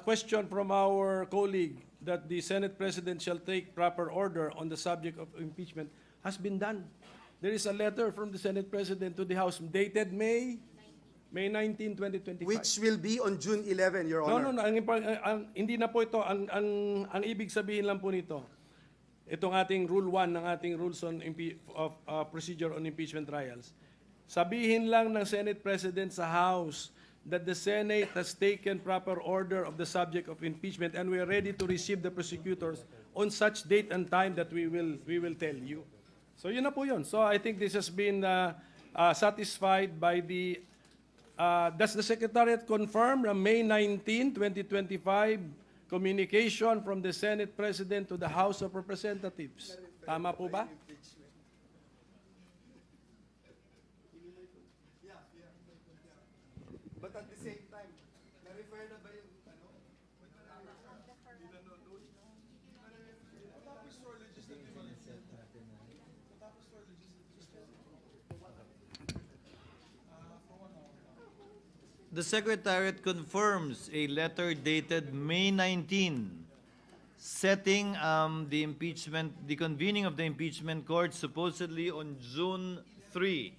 question from our colleague that the Senate President shall take proper order on the subject of impeachment has been done. There is a letter from the Senate President to the House dated May 19, 2025. Which will be on June 11, Your Honor. No. Hindi na po ito. Ang ibig sabihin lang po nito, itong ating Rule 1 ng ating Rules on Procedure on Impeachment Trials, sabihin lang ng Senate President sa House that the Senate has taken proper order of the subject of impeachment and we are ready to receive the prosecutors on such date and time that we will tell you. So yun na po yun. So I think this has been satisfied by the does the Secretariat confirm na May 19, 2025 communication from the Senate President to the House of Representatives? Tama po ba? But at the same time, na-refer na ba yung The Secretariat confirms a letter dated May 19, setting the convening of the impeachment court supposedly on June 3,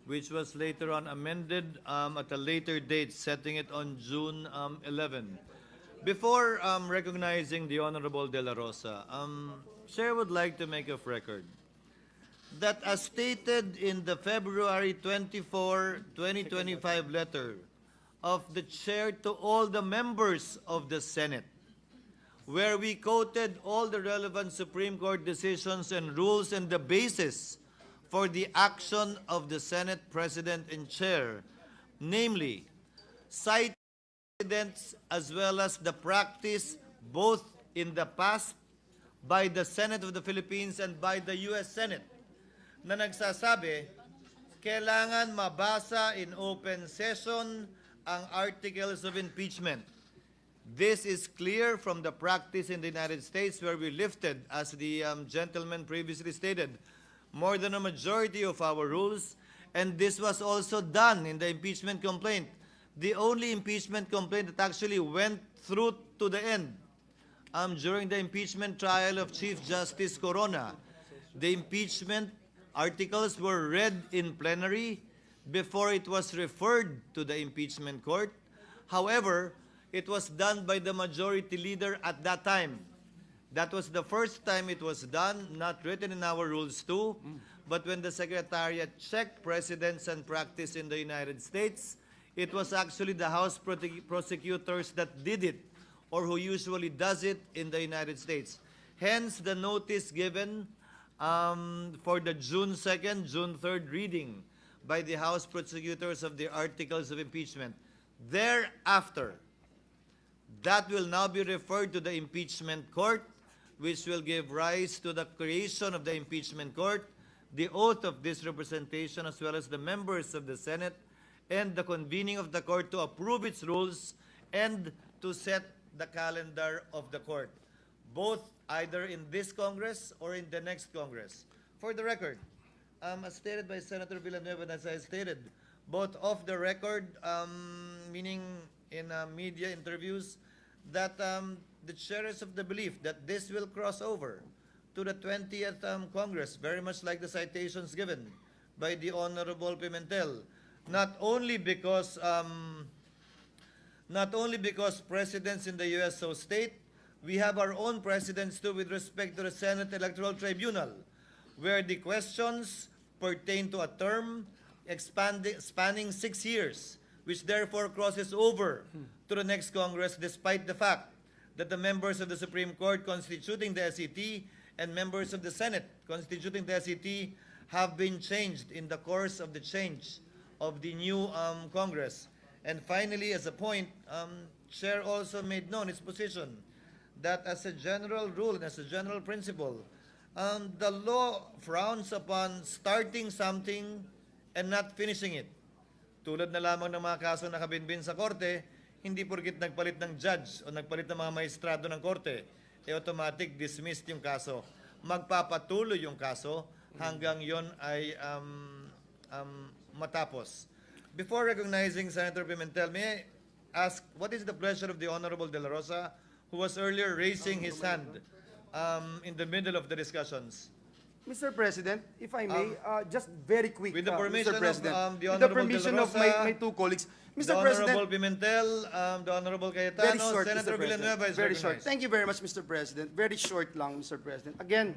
which was later on amended at a later date, setting it on June 11. Before recognizing the Honorable De La Rosa, Chair would like to make of record that as stated in the February 24, 2025 letter of the chair to all the members of the Senate, where we quoted all the relevant Supreme Court decisions and rules and the basis for the action of the Senate President and Chair, namely, cite precedents as well as the practice both in the past by the Senate of the Philippines and by the U.S. Senate na nagsasabi, kailangan mabasa in open session ang articles of impeachment. This is clear from the practice in the United States where we lifted, as the gentleman previously stated, more than a majority of our rules, and this was also done in the impeachment complaint. The only impeachment complaint that actually went through to the end during the impeachment trial of Chief Justice Corona. The impeachment articles were read in plenary before it was referred to the impeachment court. However, it was done by the majority leader at that time. That was the first time it was done, not written in our rules too, but when the Secretariat checked precedents and practice in the United States, it was actually the House prosecutors that did it, or who usually does it in the United States. Hence, the notice given for the June 2nd, June 3rd reading by the House prosecutors of the articles of impeachment. Thereafter, that will now be referred to the impeachment court, which will give rise to the creation of the impeachment court, the oath of this representation, as well as the members of the Senate, and the convening of the court to approve its rules and to set the calendar of the court, both either in this Congress or in the next Congress. For the record, as stated by Senator Villanueva, and as I stated, both off the record, meaning in media interviews, that the chair is of the belief that this will cross over to the 20th Congress, very much like the citations given by the Honorable Pimentel, not only because presidents in the U.S. so state, we have our own precedents too with respect to the Senate Electoral Tribunal, where the questions pertain to a term spanning 6 years, which therefore crosses over to the next Congress, despite the fact that the members of the Supreme Court constituting the SET and members of the Senate constituting the SET have been changed in the course of the change of the new Congress. And finally, as a point, Chair also made known its position that as a general rule and as a general principle, the law frowns upon starting something and not finishing it. Tulad na lamang ng mga kaso na nakabinbin sa korte, hindi porkit nagpalit ng judge o nagpalit ng mga maestrado ng korte, automatic dismissed yung kaso. Magpapatuloy yung kaso hanggang yon ay matapos. Before recognizing Senator Pimentel, may I ask, what is the pleasure of the Honorable De La Rosa, who was earlier raising his hand in the middle of the discussions? Mr. President, if I may, just very quick, With the permission Mr. President, of the with the Honorable permission De La of Rosa, my two colleagues, The Mr. Honorable President, Pimentel, the Honorable very Cayetano, short, Senator Mr. President. Villanueva is Very short. recognized. Thank you very much, Mr. President. Very short lang, Mr. President. Again,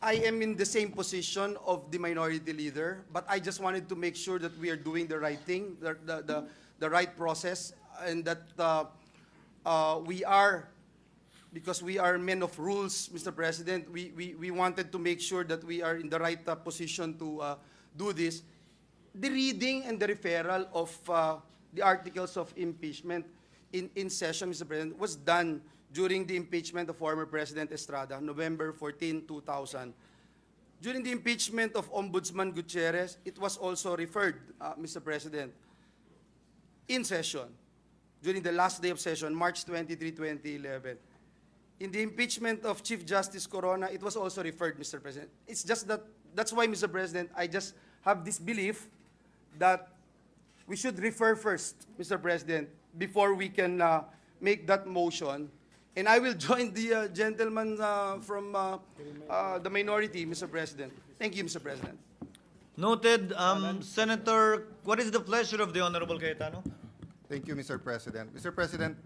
I am in the same position of the minority leader, but I just wanted to make sure that we are doing the right thing, the right process, and that we are, because we are men of rules, Mr. President, we wanted to make sure that we are in the right position to do this. The reading and the referral of the articles of impeachment in session, Mr. President, was done during the impeachment of former President Estrada, November 14, 2000. During the impeachment of Ombudsman Gutierrez, it was also referred, Mr. President, in session, during the last day of session, March 23, 2011. In the impeachment of Chief Justice Corona, it was also referred, Mr. President. It's just that, that's why, Mr. President, I just have this belief that we should refer first, Mr. President, before we can make that motion. And I will join the gentleman from the minority, Mr. President. Thank you, Mr. President. Noted. Senator, what is the pleasure of the Honorable Cayetano? Thank you, Mr. President. Mr. President,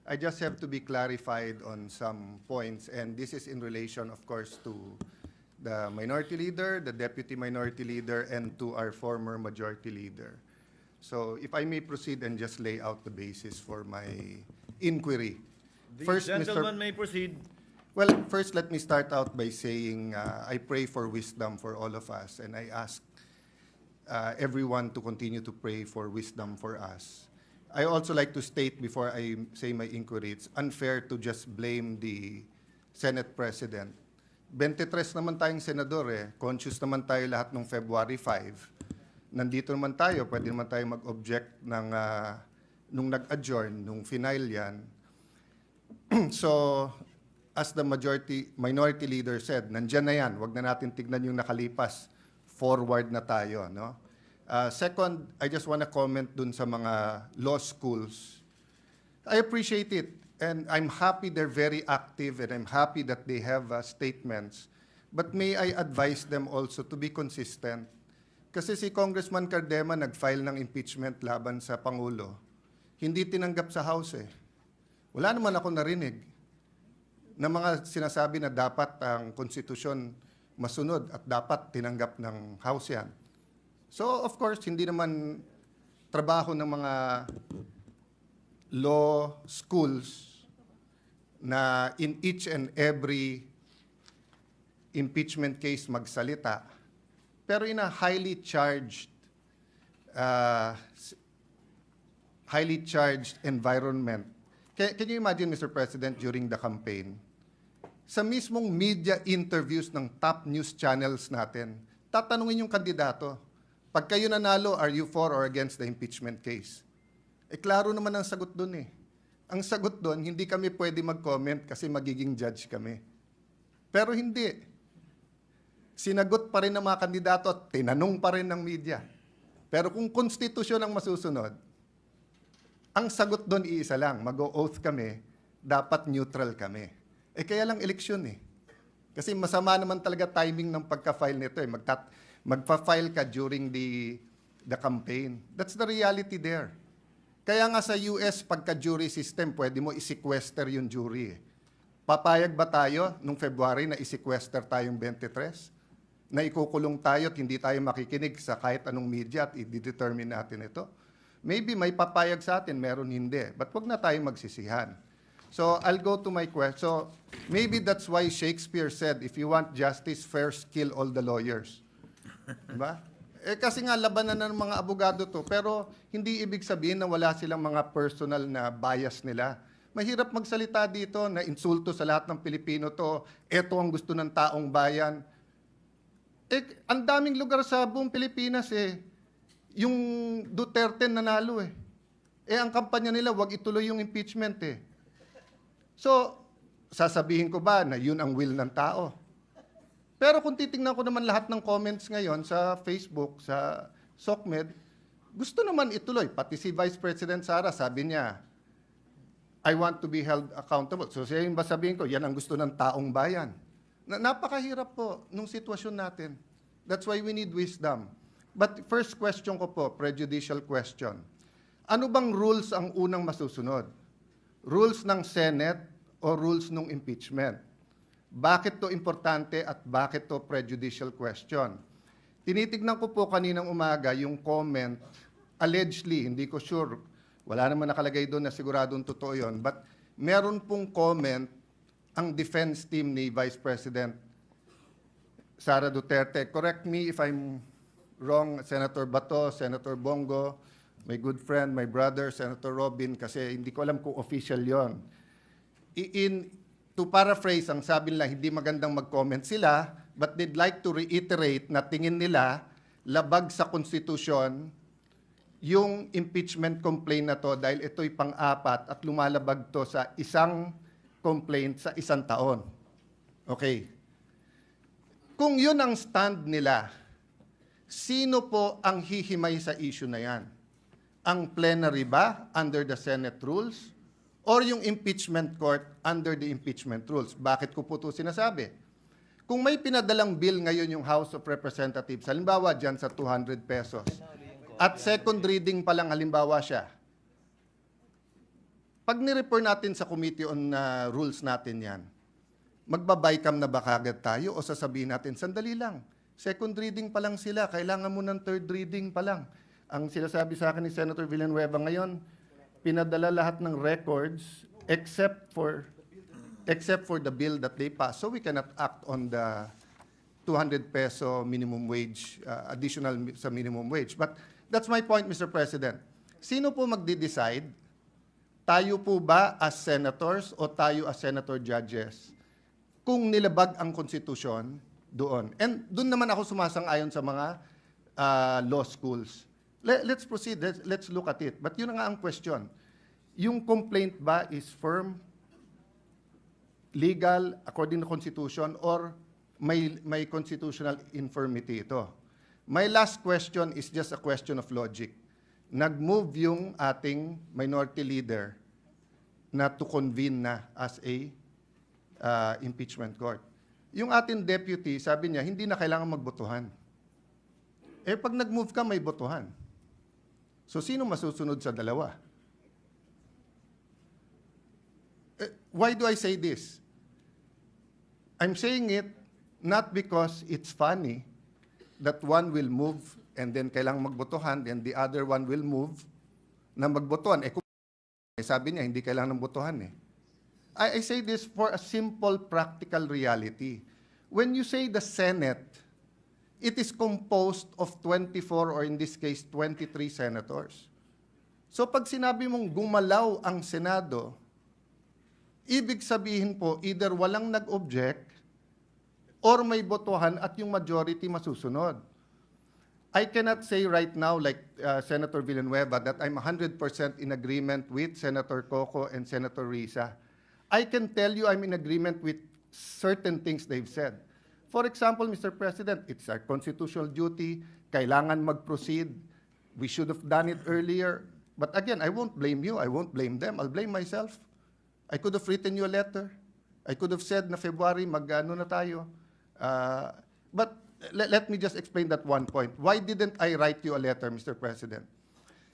I just have to be clarified on some points, and this is in relation, of course, to the minority leader, the deputy minority leader, and to our former majority leader. So if I may proceed and just lay out the basis for my inquiry. The gentleman may proceed. Well, first let me start out by saying I pray for wisdom for all of us, and I ask everyone to continue to pray for wisdom for us. I also like to state before I say my inquiry, it's unfair to just blame the Senate President. 23 naman tayong senador eh. Conscious naman tayo lahat ng February 5. Nandito naman tayo, pwede naman tayo mag-object ng nung nag-adjourn, nung final yan. So, as the minority leader said, nandyan na yan, wag na natin tignan yung nakalipas. Forward na tayo, no? Second, I just want to comment dun sa mga law schools. I appreciate it, and I'm happy they're very active, and I'm happy that they have statements. But may I advise them also to be consistent? Kasi si Congressman Cardema nag-file ng impeachment laban sa Pangulo. Hindi tinanggap sa House eh. Wala naman ako narinig na mga sinasabi na dapat ang konstitusyon masunod at dapat tinanggap ng House yan. So, of course, hindi naman trabaho ng mga law schools na in each and every impeachment case magsalita. Pero in a highly charged environment, can you imagine, Mr. President, during the campaign, sa mismong media interviews ng top news channels natin, tatanungin yung kandidato, pag kayo nanalo, are you for or against the impeachment case? Eh, klaro naman ang sagot dun eh. Ang sagot dun, hindi kami pwede mag-comment kasi magiging judge kami. Pero hindi. Sinagot pa rin ng mga kandidato at tinanong pa rin ng media. Pero kung konstitusyon ang masusunod, ang sagot doon iisa lang, mag-o-oath kami, dapat neutral kami. Eh kaya lang eleksyon eh. Kasi masama naman talaga timing ng pagka-file nito eh. Magpa-file ka during the campaign. That's the reality there. Kaya nga sa US, pagka-jury system, pwede mo i-sequester yung jury eh. Papayag ba tayo nung February na i-sequester tayong 23? Na ikukulong tayo at hindi tayo makikinig sa kahit anong media at i-determine natin ito? Maybe may papayag sa atin, meron hindi. But wag na tayo magsisihan. So I'll go to my question. So maybe that's why Shakespeare said, if you want justice, first kill all the lawyers. Diba? Eh kasi nga labanan ng mga abogado to, pero hindi ibig sabihin na wala silang mga personal na bias nila. Mahirap magsalita dito na insulto sa lahat ng Pilipino to, eto ang gusto ng taong bayan. Eh, ang daming lugar sa buong Pilipinas eh. Yung Duterte nanalo eh. Eh, ang kampanya nila, wag ituloy yung impeachment eh. So, sasabihin ko ba na yun ang will ng tao? Pero kung titingnan ko naman lahat ng comments ngayon sa Facebook, sa SOCMED, gusto naman ituloy. Pati si Vice President Sara, sabi niya, I want to be held accountable. So, siya yung ba sabihin ko, yan ang gusto ng taong bayan. Napakahirap po nung sitwasyon natin. That's why we need wisdom. But first question ko po, prejudicial question. Ano bang rules ang unang masusunod? Rules ng Senate o rules ng impeachment? Bakit to importante at bakit to prejudicial question? Tinitignan ko po kaninang umaga yung comment, allegedly, hindi ko sure, wala naman nakalagay doon na siguradong totoo yun, but meron pong comment ang defense team ni Vice President Sara Duterte. Correct me if I'm wrong, Senator Bato, Senator Bongo, my good friend, my brother, Senator Robin, kasi hindi ko alam kung official yon. To paraphrase, ang sabi nila, hindi magandang mag-comment sila, but they'd like to reiterate na tingin nila labag sa konstitusyon yung impeachment complaint na to dahil ito'y pang-apat at lumalabag to sa isang complaint sa isang taon. Okay. Kung yun ang stand nila, sino po ang hihimay sa issue na yan? Ang plenary ba under the Senate rules? Or yung impeachment court under the impeachment rules? Bakit ko po ito sinasabi? Kung may pinadalang bill ngayon yung House of Representatives, halimbawa dyan sa 200 pesos, at second reading pa lang halimbawa siya, pag ni-refer natin sa Committee on Rules natin yan, Magbabaycam na ba kagad tayo o sasabihin natin, sandali lang, second reading pa lang sila, kailangan mo ng third reading pa lang. Ang sinasabi sa akin ni Senator Villanueva ngayon, pinadala lahat ng records except for the bill that they passed. So we cannot act on the 200 peso minimum wage, additional sa minimum wage. But that's my point, Mr. President. Sino po magde-decide? Tayo po ba as senators o tayo as senator judges? Kung nilabag ang konstitusyon doon. And doon naman ako sumasang-ayon sa mga law schools. Let's proceed. Let's look at it. But yun na nga ang question. Yung complaint ba is firm, legal, according to Constitution, or may constitutional infirmity ito? My last question is just a question of logic. Nag-move yung ating minority leader na to convene na as a impeachment court. Yung ating deputy, sabi niya, hindi na kailangan magbotohan. Eh, pag nag-move ka, may botohan. So, sino masusunod sa dalawa? Why do I say this? I'm saying it not because it's funny that one will move and then kailangang magbotohan and the other one will move na magbotohan. Eh, kung sabi niya, hindi kailangan ng botohan eh. I say this for a simple practical reality. When you say the Senate, it is composed of 24 or in this case, 23 senators. So pag sinabi mong gumalaw ang Senado, ibig sabihin po, either walang nag-object or may botohan at yung majority masusunod. I cannot say right now, like Senator Villanueva, that I'm 100% in agreement with Senator Coco and Senator Risa. I can tell you I'm in agreement with certain things they've said. For example, Mr. President, it's our constitutional duty, kailangan mag-proceed. We should have done it earlier. But again, I won't blame you, I won't blame them, I'll blame myself. I could have written you a letter. I could have said na February, mag-ano na tayo. But let me just explain that one point. Why didn't I write you a letter, Mr. President?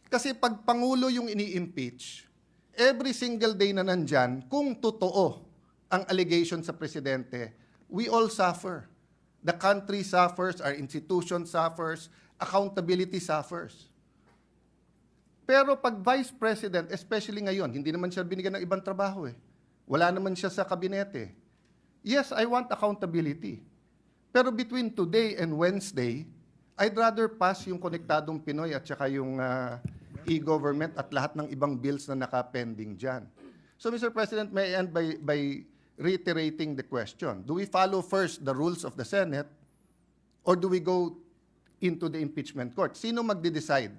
Kasi pag Pangulo yung ini-impeach, every single day na nandyan, kung totoo ang allegation sa Presidente, we all suffer. The country suffers, our institution suffers, accountability suffers. Pero pag Vice President, especially ngayon, hindi naman siya binigyan ng ibang trabaho eh. Wala naman siya sa kabinete. Yes, I want accountability. Pero between today and Wednesday, I'd rather pass yung Konektadong Pinoy at saka yung e-government at lahat ng ibang bills na naka-pending dyan. So, Mr. President, may I end by reiterating the question. Do we follow first the rules of the Senate or do we go into the impeachment court? Sino magde-decide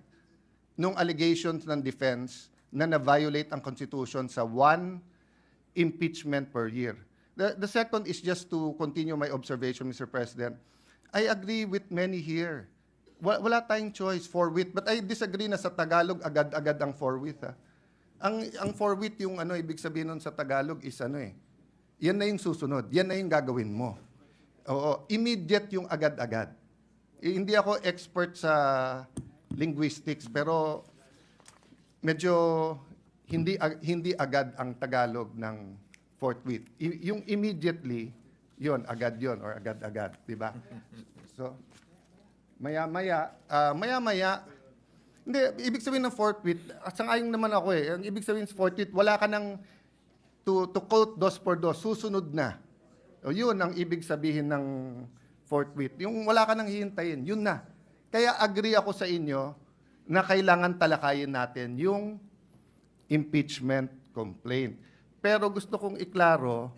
nung allegations ng defense na na-violate ang Constitution sa one impeachment per year? The second is just to continue my observation, Mr. President. I agree with many here. Wala tayong choice, forthwith. But I disagree na sa Tagalog, agad-agad ang forthwith. Ang forthwith, yung ibig sabihin nun sa Tagalog is yan na yung susunod, yan na yung gagawin mo. Oo, immediate yung agad-agad. Hindi ako expert sa linguistics, pero medyo hindi agad ang Tagalog ng forthwith. Yung immediately, yon agad yon or agad-agad, di ba? So, maya-maya, hindi, ibig sabihin ng forthwith, sang-ayon naman ako eh. Ang ibig sabihin ng forthwith, wala ka nang to quote dos por dos, susunod na. O yun ang ibig sabihin ng forthwith. Yung wala ka nang hihintayin, yun na. Kaya agree ako sa inyo na kailangan talakayin natin yung impeachment complaint. Pero gusto kong iklaro,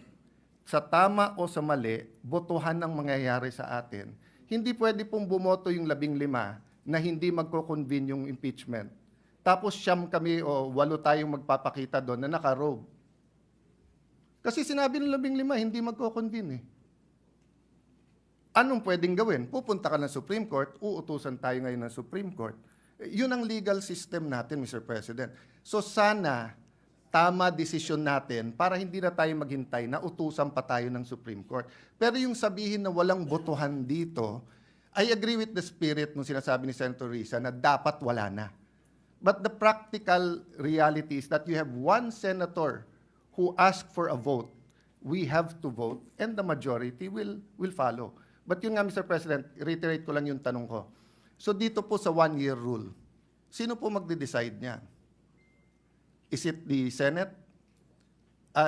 sa tama o sa mali, botohan ang mangyayari sa atin. Hindi pwede pong bumoto yung 15 na hindi magko-convene yung impeachment. Tapos siyam kami o 8 tayong magpapakita doon na naka-robe. Kasi sinabi ng 15, hindi magko-convene eh. Anong pwedeng gawin? Pupunta ka ng Supreme Court, uutusan tayo ngayon ng Supreme Court. Yun ang legal system natin, Mr. President. So sana, tama desisyon natin para hindi na tayo maghintay na utusan pa tayo ng Supreme Court. Pero yung sabihin na walang botohan dito, I agree with the spirit nung sinasabi ni Senator Risa na dapat wala na. But the practical reality is that you have one senator who asked for a vote we have to vote and the majority will follow. But yun nga, Mr. President, reiterate ko lang yung tanong ko. So dito po sa one-year rule, sino po magde-decide niyan? Is it the Senate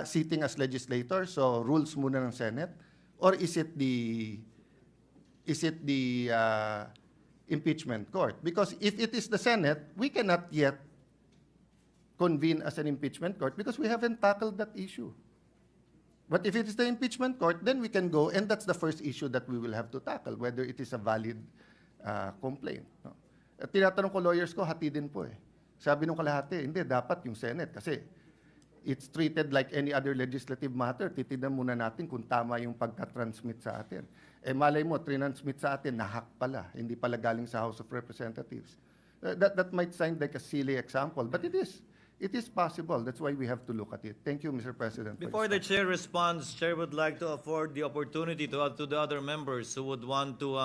sitting as legislator, so rules muna ng Senate? Or is it the impeachment court? Because if it is the Senate, we cannot yet convene as an impeachment court because we haven't tackled that issue. But if it is the impeachment court, then we can go, and that's the first issue that we will have to tackle, whether it is a valid complaint. No? At tinatanong ko lawyers ko, hati din po eh. Sabi nung kalahati, hindi, dapat yung Senate kasi it's treated like any other legislative matter. Titignan muna natin kung tama yung pagka-transmit sa atin. Eh malay mo, transmit sa atin, nahack pala, hindi pala galing sa House of Representatives. That might sound like a silly example, but it is. It is possible. That's why we have to look at it. Thank you, Mr. President. Before the chair responds, chair would like to afford the opportunity to the other members who would want to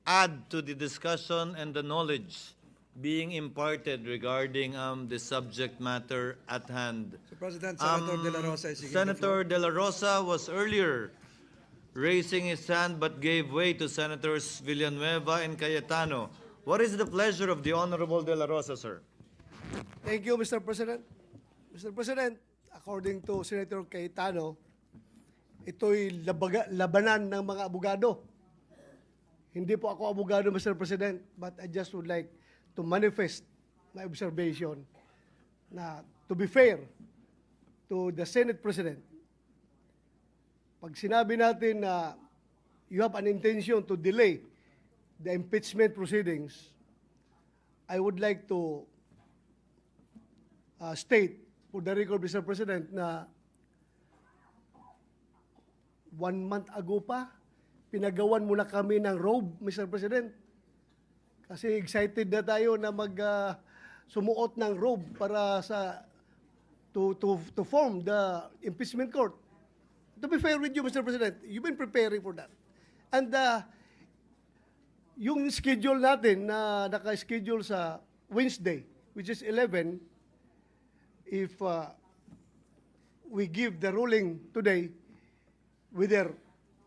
add to the discussion and the knowledge being imparted regarding the subject matter at hand. Mr. President, Senator De La Rosa is seeking the Senator floor. De La Rosa was earlier raising his hand but gave way to Senators Villanueva and Cayetano. What is the pleasure of the Honorable De La Rosa, sir? Thank you, Mr. President. Mr. President, according to Senator Cayetano, ito'y labanan ng mga abogado. Hindi po ako abogado, Mr. President, but I just would like to manifest my observation na to be fair to the Senate President, pag sinabi natin na you have an intention to delay the impeachment proceedings, I would like to state for the record, Mr. President, na 1 month ago pa, pinagawan muna kami ng robe, Mr. President. Kasi excited na tayo na sumuot ng robe para to form the impeachment court. To be fair with you, Mr. President, you've been preparing for that. And yung schedule natin na naka-schedule sa Wednesday, which is 11, if we give the ruling today, whether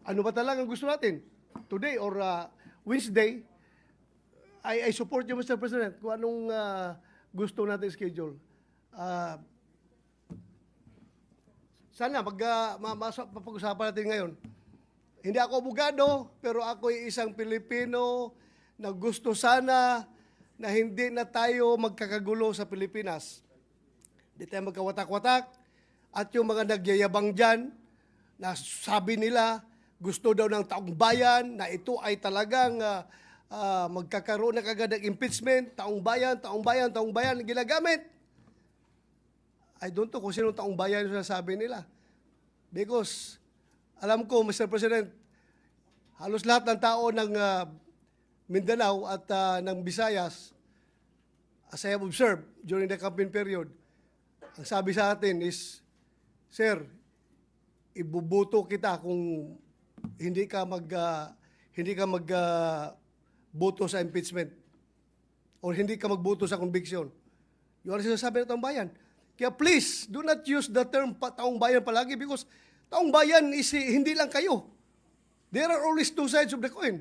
ano ba talagang gusto natin, today or Wednesday, I support you, Mr. President, kung anong gusto natin schedule. Sana mapag-usapan natin ngayon. Hindi ako abogado, pero ako ay isang Pilipino na gusto sana na hindi na tayo magkakagulo sa Pilipinas. Hindi tayo magkawatak-watak. At yung mga nagyayabang dyan, na sabi nila, gusto daw ng taong bayan, na ito ay talagang magkakaroon na kagad ng impeachment, taong bayan, ginagamit. I don't know kung sinong taong bayan yung sasabi nila. Because, alam ko, Mr. President, halos lahat ng tao ng Mindanao at ng Visayas, as I have observed during the campaign period, ang sabi sa atin is, Sir, ibubuto kita kung hindi ka magboto sa impeachment or hindi ka magboto sa conviction. Yun ang sinasabi ng taong bayan. Kaya please, do not use the term taong bayan palagi because taong bayan is hindi lang kayo. There are always two sides of the coin.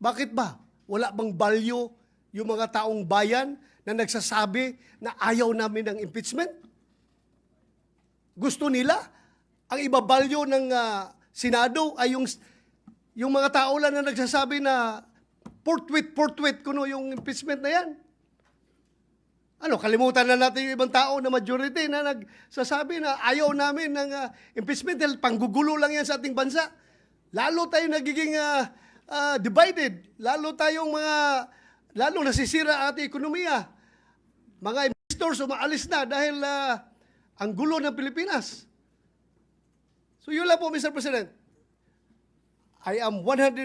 Bakit ba? Wala bang value yung mga taong bayan na nagsasabi na ayaw namin ng impeachment? Gusto nila? Ang ibabalyo ng Senado ay yung mga tao lang na nagsasabi na forthwith kuno yung impeachment na yan. Ano, kalimutan na natin yung ibang tao na majority na nagsasabi na ayaw namin ng impeachment dahil panggugulo lang yan sa ating bansa. Lalo tayo nagiging divided. Lalo nasisira ang ating ekonomiya. Mga investors umaalis na dahil ang gulo ng Pilipinas. So yun lang po, Mr. President. I am 101%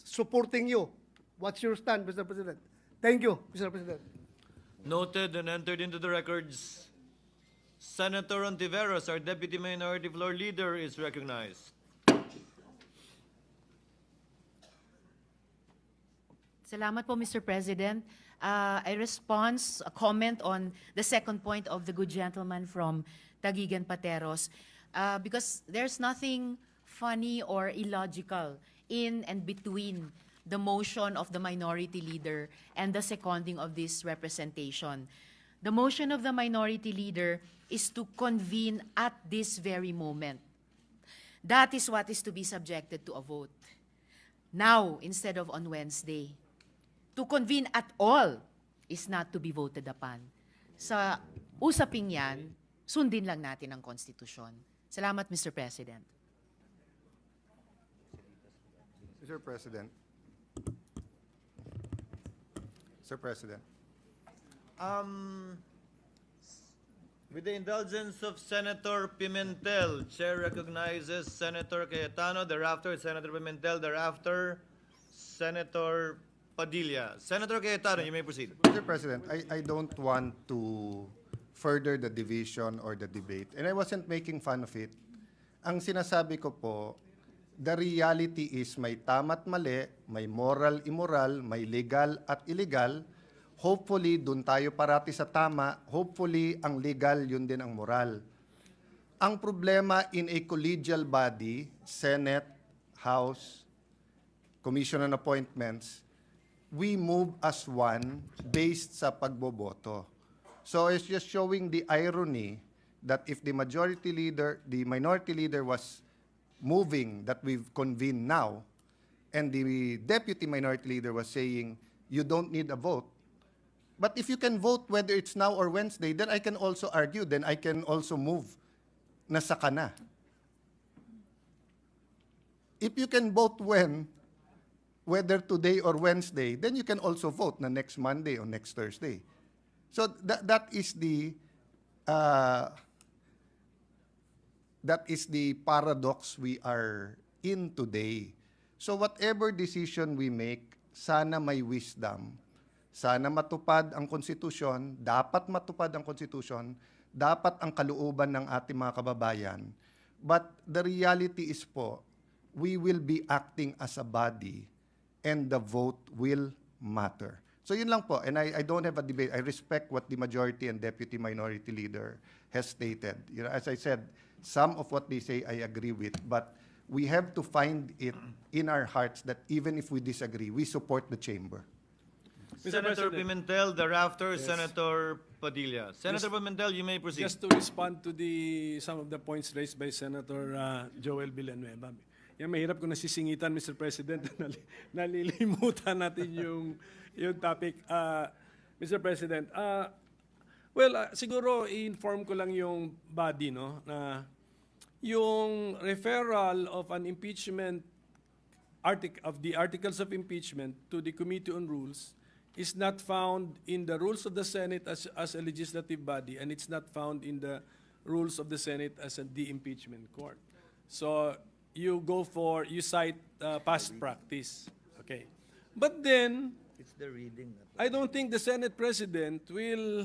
supporting you. What's your stand, Mr. President? Thank you, Mr. President. Noted and entered into the records. Senator Ontiveros, our Deputy Minority Floor Leader, is recognized. Salamat po, Mr. President. A comment on the second point of the good gentleman from Tagigan Pateros, because there's nothing funny or illogical in and between the motion of the minority leader and the seconding of this representation. The motion of the minority leader is to convene at this very moment. That is what is to be subjected to a vote. Now, instead of on Wednesday. To convene at all is not to be voted upon. Sa usaping yan, sundin lang natin ang konstitusyon. Salamat, Mr. President. Mr. President. Mr. President. With the indulgence of Senator Pimentel, Chair recognizes Senator Cayetano, thereafter Senator Pimentel, thereafter Senator Padilla. Senator Cayetano, you may proceed. Mr. President, I don't want to further the division or the debate, and I wasn't making fun of it. Ang sinasabi ko po, the reality is may tama't mali, may moral, immoral, may legal at illegal. Hopefully, dun tayo parati sa tama. Hopefully, ang legal, yun din ang moral. Ang problema in a collegial body, Senate, House, Commission on Appointments, we move as one based sa pagboboto. So it's just showing the irony that if the minority leader was moving that we've convened now, and the deputy minority leader was saying, you don't need a vote. But if you can vote whether it's now or Wednesday, then I can also argue, then I can also move na saka na. If you can vote whether today or Wednesday, then you can also vote na next Monday or next Thursday. So that is the paradox we are in today. So whatever decision we make, sana may wisdom. Sana matupad ang konstitusyon, dapat matupad ang konstitusyon, dapat ang kalooban ng ating mga kababayan. But the reality is po, we will be acting as a body and the vote will matter. So yun lang po, and I don't have a debate. I respect what the majority and deputy minority leader has stated. You know, as I said, some of what they say I agree with, but we have to find it in our hearts that even if we disagree, we support the chamber. Mr. Senator President. Pimentel, thereafter Senator Padilla. Senator Pimentel, you may proceed. Just to respond to some of the points raised by Senator Joel Villanueva. Yan, mahirap kung nasisingitan, Mr. President. Nalilimutan natin yung topic. Mr. President, siguro i-inform ko lang yung body, no, na yung referral of an impeachment of the articles of impeachment to the Committee on Rules is not found in the rules of the Senate as a legislative body, and it's not found in the rules of the Senate as the impeachment court. So you cite past practice. Okay. But then, It's the reading. I don't think the Senate President will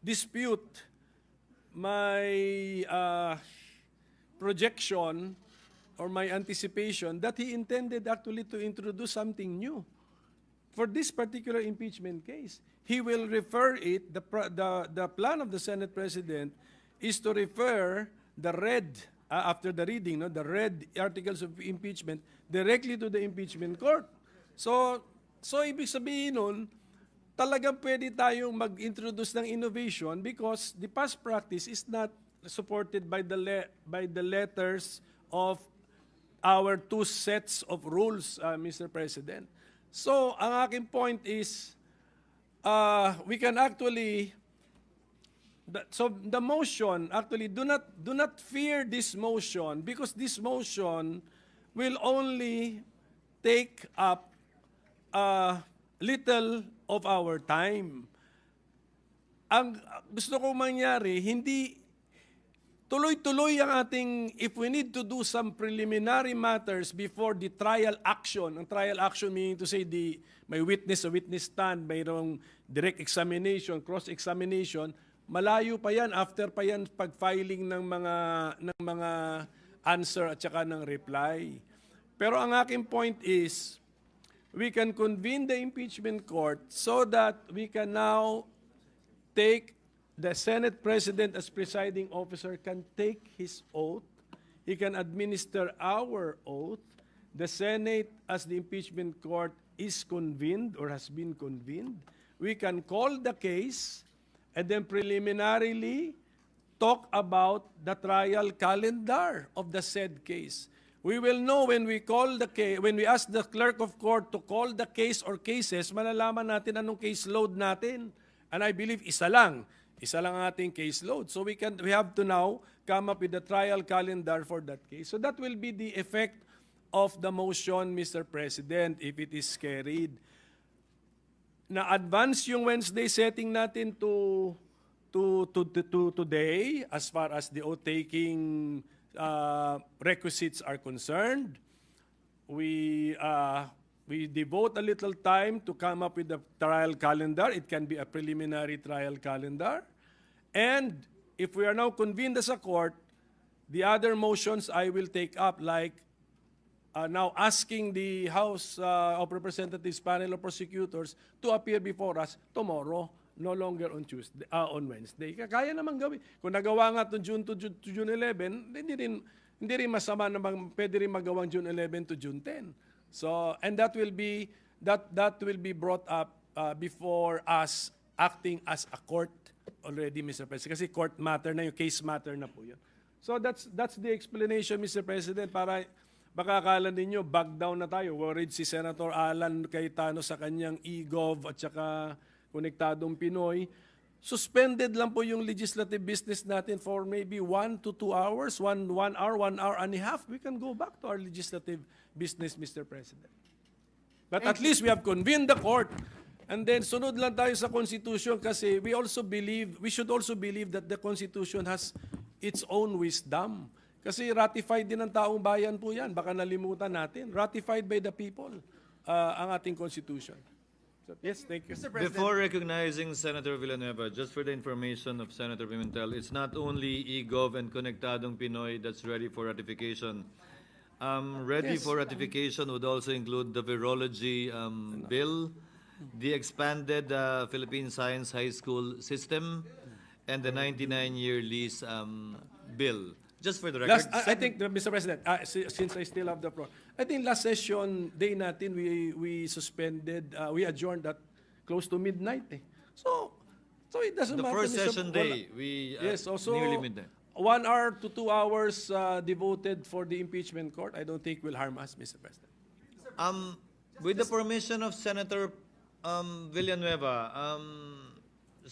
dispute my projection or my anticipation that he intended actually to introduce something new. For this particular impeachment case, he will refer it, the plan of the Senate President is to refer the after the reading, no, the read articles of impeachment directly to the impeachment court. So ibig sabihin nun, talagang pwede tayong mag-introduce ng innovation because the past practice is not supported by the letters of our two sets of rules, Mr. President. So, ang aking point is, we can actually, the motion, actually, do not fear this motion because this motion will only take up little of our time. Ang gusto kong mangyari, hindi tuloy-tuloy ang ating, if we need to do some preliminary matters before the trial action, ang trial action meaning to say may witness a witness stand, mayroong direct examination, cross-examination, malayo pa yan, after pa yan pag-filing ng mga answer at saka ng reply. Pero ang aking point is, we can convene the impeachment court so that we can now take the Senate President as presiding officer can take his oath. He can administer our oath. The Senate as the impeachment court is convened or has been convened. We can call the case and then preliminarily talk about the trial calendar of the said case. We will know when we call the case, when we ask the clerk of court to call the case or cases, malalaman natin anong case load natin. And I believe isa lang ang ating case load. So we have to now come up with the trial calendar for that case. So that will be the effect of the motion, Mr. President, if it is carried. Na-advance yung Wednesday setting natin to today as far as the oath-taking requisites are concerned. We devote a little time to come up with the trial calendar. It can be a preliminary trial calendar. And if we are now convened as a court, the other motions I will take up, like now asking the House of Representatives panel of prosecutors to appear before us tomorrow, no longer on Tuesday, on Wednesday. Kaya naman gawin. Kung nagawa nga to June 11, hindi rin masama na pwede rin magawang June 11 to June 10. So, and that will be brought up before us acting as a court already, Mr. President. Kasi court matter na yung case matter na po yun. So that's the explanation, Mr. President, para baka akala ninyo back down na tayo. Worried si Senator Alan Cayetano sa kanyang e-gov at saka Konektadong Pinoy. Suspended lang po yung legislative business natin for maybe 1 to 2 hours, 1 hour and a half. We can go back to our legislative business, Mr. President. But at least we have convened the court. And then sunod lang tayo sa Constitution kasi we should also believe that the Constitution has its own wisdom. Kasi ratified din ng taong bayan po yan. Baka nalimutan natin. Ratified by the people ang ating Constitution. So, yes, thank you. Before recognizing Senator Villanueva, just for the information of Senator Pimentel, it's not only eGov and Konektadong Pinoy that's ready for ratification. Ready for ratification would also include the virology bill, the expanded Philippine Science High School system, and the 99-year lease bill. Just for the record. I think, Mr. President, since I still have the floor, I think last session day natin, we suspended, we adjourned at close to midnight. So it doesn't The matter. first session day, we Yes, also nearly midnight. 1 hour to 2 hours devoted for the impeachment court, I don't think will harm us, Mr. President. With the permission of Senator Villanueva,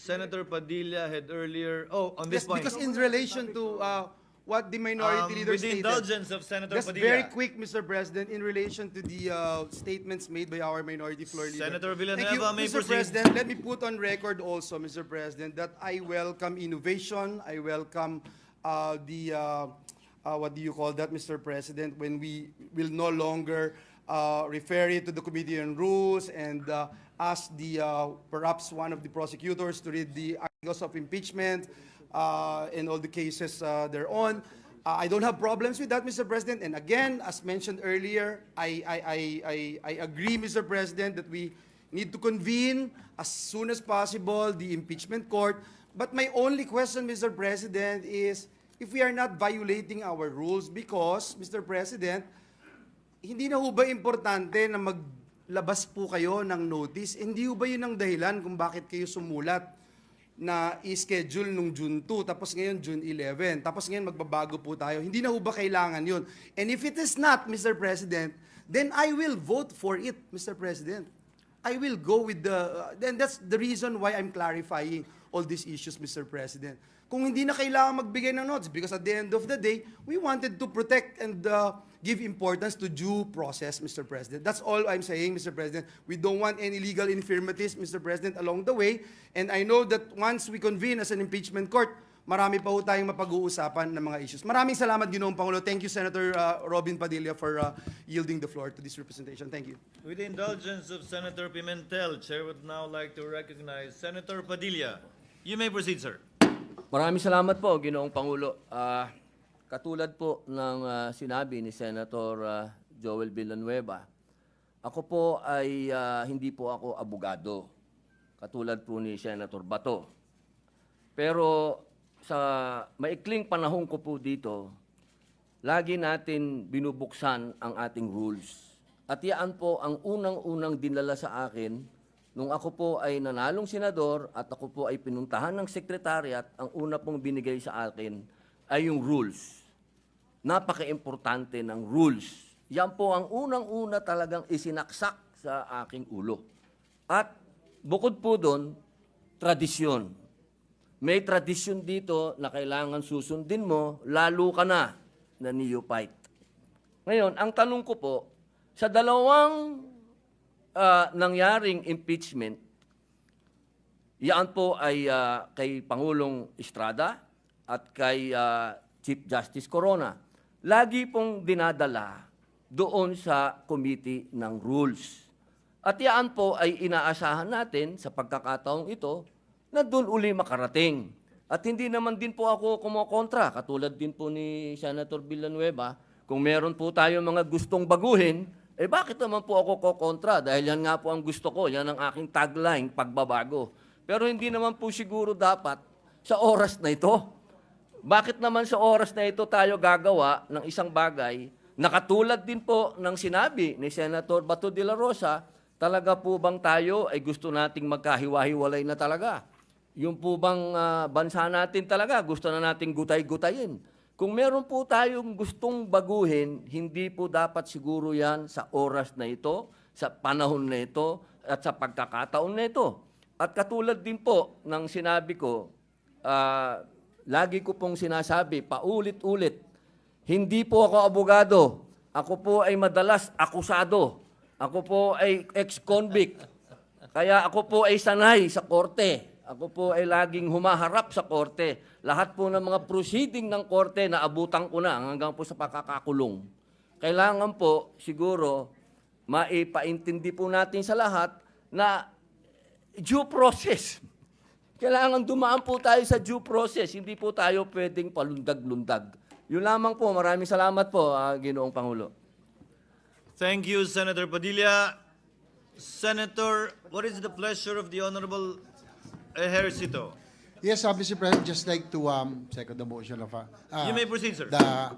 Senator Padilla had earlier, on this Yes, point. because in relation to what the minority leader with the stated. indulgence of Senator Just Padilla. very quick, Mr. President, in relation to the statements made by our minority floor leader. Senator Thank Villanueva you, may Mr. proceed. President, let me put on record also, Mr. President, that I welcome innovation. I welcome what do you call that, Mr. President, when we will no longer refer it to the Committee on Rules and ask perhaps one of the prosecutors to read the articles of impeachment and all the cases thereon. I don't have problems with that, Mr. President. And again, as mentioned earlier, I agree, Mr. President, that we need to convene as soon as possible the impeachment court. But my only question, Mr. President, is if we are not violating our rules because, Mr. President, hindi na ho ba importante na maglabas po kayo ng notice? Hindi ho ba yun ang dahilan kung bakit kayo sumulat na i-schedule nung June 2, tapos ngayon June 11, tapos ngayon magbabago po tayo? Hindi na ho ba kailangan yun? And if it is not, Mr. President, then I will vote for it, Mr. President. I will go with then that's the reason why I'm clarifying all these issues, Mr. President. Kung hindi na kailangan magbigay ng notes, because at the end of the day, we wanted to protect and give importance to due process, Mr. President. That's all I'm saying, Mr. President. We don't want any legal infirmities, Mr. President, along the way. And I know that once we convene as an impeachment court, marami pa ho tayong mapag-uusapan ng mga issues. Maraming salamat, Ginoong Pangulo. Thank you, Senator Robin Padilla, for yielding the floor to this representation. Thank you. With the indulgence of Senator Pimentel, Chair would now like to recognize Senator Padilla. You may proceed, sir. Maraming salamat po, Ginoong Pangulo. Katulad po ng sinabi ni Senator Joel Villanueva, ako po ay hindi po ako abogado, katulad po ni Senator Bato. Pero sa maikling panahon ko po dito, lagi natin binubuksan ang ating rules. At yan po ang unang-unang dinala sa akin nung ako po ay nanalong senador at ako po ay pinuntahan ng sekretariat, ang una pong binigay sa akin ay yung rules. Napaka-importante ng rules. Yan po ang unang-una talagang isinaksak sa aking ulo. At bukod po doon, tradisyon. May tradisyon dito na kailangan susundin mo, lalo ka na neophyte. Ngayon, ang tanong ko po, sa dalawang nangyaring impeachment, yan po ay kay Pangulong Estrada at kay Chief Justice Corona. Lagi pong dinadala doon sa Committee ng Rules. At yan po ay inaasahan natin sa pagkakataong ito na doon uli makarating. At hindi naman din po ako kumokontra, katulad din po ni Senator Villanueva, kung meron po tayo mga gustong baguhin, bakit naman po ako kokontra? Dahil yan nga po ang gusto ko, yan ang aking tagline, pagbabago. Pero hindi naman po siguro dapat sa oras na ito. Bakit naman sa oras na ito tayo gagawa ng isang bagay na katulad din po ng sinabi ni Senator Bato de la Rosa, talaga po bang tayo ay gusto nating magkahiwa-hiwalay na talaga? Yung po bang bansa natin talaga, gusto na nating gutay-gutayin? Kung meron po tayong gustong baguhin, hindi po dapat siguro yan sa oras na ito, sa panahon na ito, at sa pagkakataon na ito. At katulad din po ng sinabi ko, lagi ko pong sinasabi, paulit-ulit, hindi po ako abogado. Ako po ay madalas akusado. Ako po ay ex-convict. Kaya ako po ay sanay sa korte. Ako po ay laging humaharap sa korte. Lahat po ng mga proceeding ng korte na abutan ko na hanggang po sa pakakakulong. Kailangan po siguro maipaintindi po natin sa lahat na due process. Kailangan dumaan po tayo sa due process. Hindi po tayo pwedeng palundag-lundag. Yun lamang po. Maraming salamat po, Ginoong Pangulo. Thank you, Senator Padilla. Senator, what is the pleasure of the Honorable Ejercito? Yes, Mr. President, just like to second the motion of You may proceed, sir. the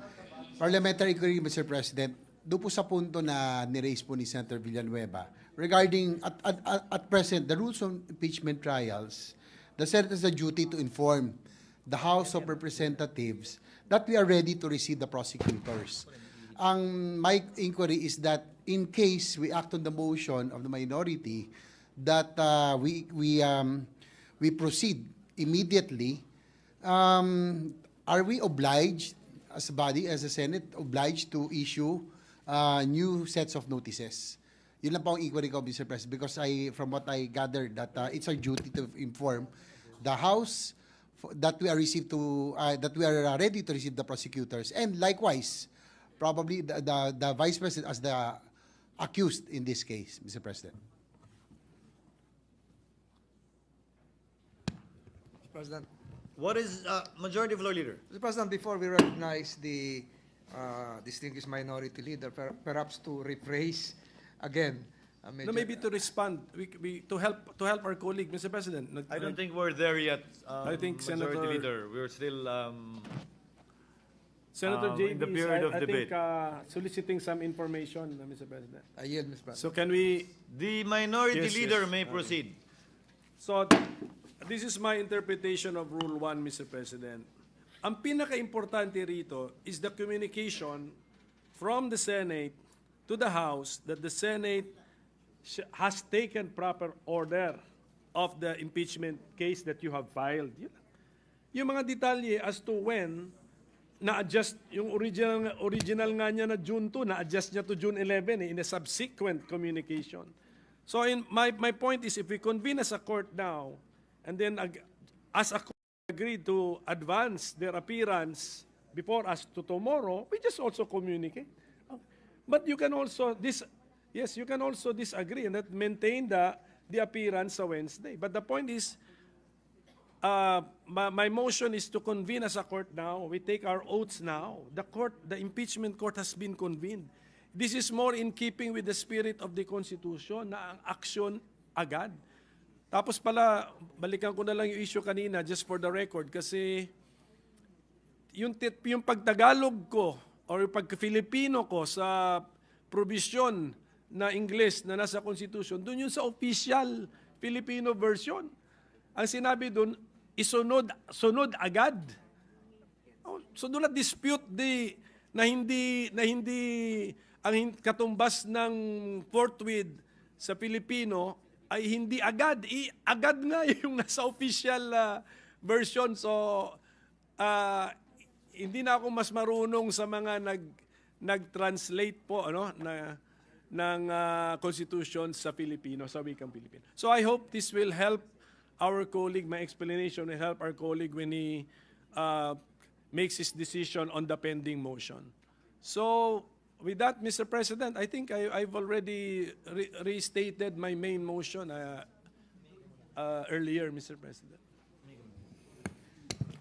parliamentary inquiry, Mr. President, doon po sa punto na niraise po ni Senator Villanueva regarding at present the rules of impeachment trials, the Senate has a duty to inform the House of Representatives that we are ready to receive the prosecutors. My inquiry is that in case we act on the motion of the minority, that we proceed immediately, are we obliged as a body, as a Senate, obliged to issue new sets of notices? Yun lang po ang inquiry ko, Mr. President, because from what I gathered, that it's our duty to inform the House that we are ready to receive the prosecutors, and likewise, probably the Vice President as the accused in this case, Mr. President. Mr. President. What is Majority Floor Leader? Mr. President, before we recognize the distinguished minority leader, perhaps to rephrase again. No, maybe to respond, to help our colleague, Mr. President. I don't think we're there yet, I think Majority Senator- Leader. We're still Senator in the JB period is, of I debate. think, soliciting some information, Mr. President. I yield, Mr. President. So can we, The Minority Yes, Leader yes. may proceed. so this is my interpretation of Rule 1, Mr. President. Ang pinaka-importante rito is the communication from the Senate to the House that the Senate has taken proper order of the impeachment case that you have filed. Yung mga detalye as to when na-adjust, yung original nga niya na June 2, na-adjust niya to June 11 in a subsequent communication. So my point is, if we convene as a court now, and then as a court agreed to advance their appearance before us to tomorrow, we just also communicate. But you can also you can also disagree and that maintain the appearance sa Wednesday. But the point is, my motion is to convene as a court now. We take our oaths now. The impeachment court has been convened. This is more in keeping with the spirit of the Constitution na ang aksyon agad. Tapos pala, balikan ko na lang yung issue kanina just for the record kasi yung pagtagalog ko or yung pag-Filipino ko sa provision na English na nasa Constitution, doon yun sa official Filipino version. Ang sinabi doon, sunod agad. So do not dispute na hindi ang katumbas ng forthwith sa Filipino ay hindi agad. Agad nga yung nasa official version. So hindi na ako mas marunong sa mga nag-translate po ng Constitution sa Filipino, sa wikang Filipino. So I hope this will help our colleague, my explanation will help our colleague when he makes his decision on the pending motion. So with that, Mr. President, I think I've already restated my main motion earlier, Mr. President.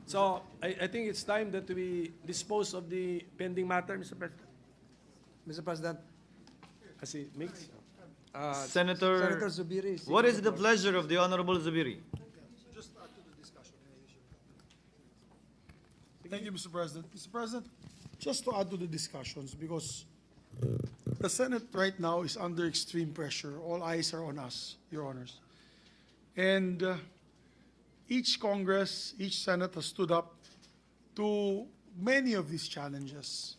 So I think it's time that we dispose of the pending matter, Mr. President. Mr. President, Kasi mix. Senator Zubiri. what is the pleasure of the Honorable Zubiri? Thank you, Mr. President. Mr. President, just to add to the discussions, because the Senate right now is under extreme pressure. All eyes are on us, Your Honors. And each Congress, each Senate has stood up to many of these challenges.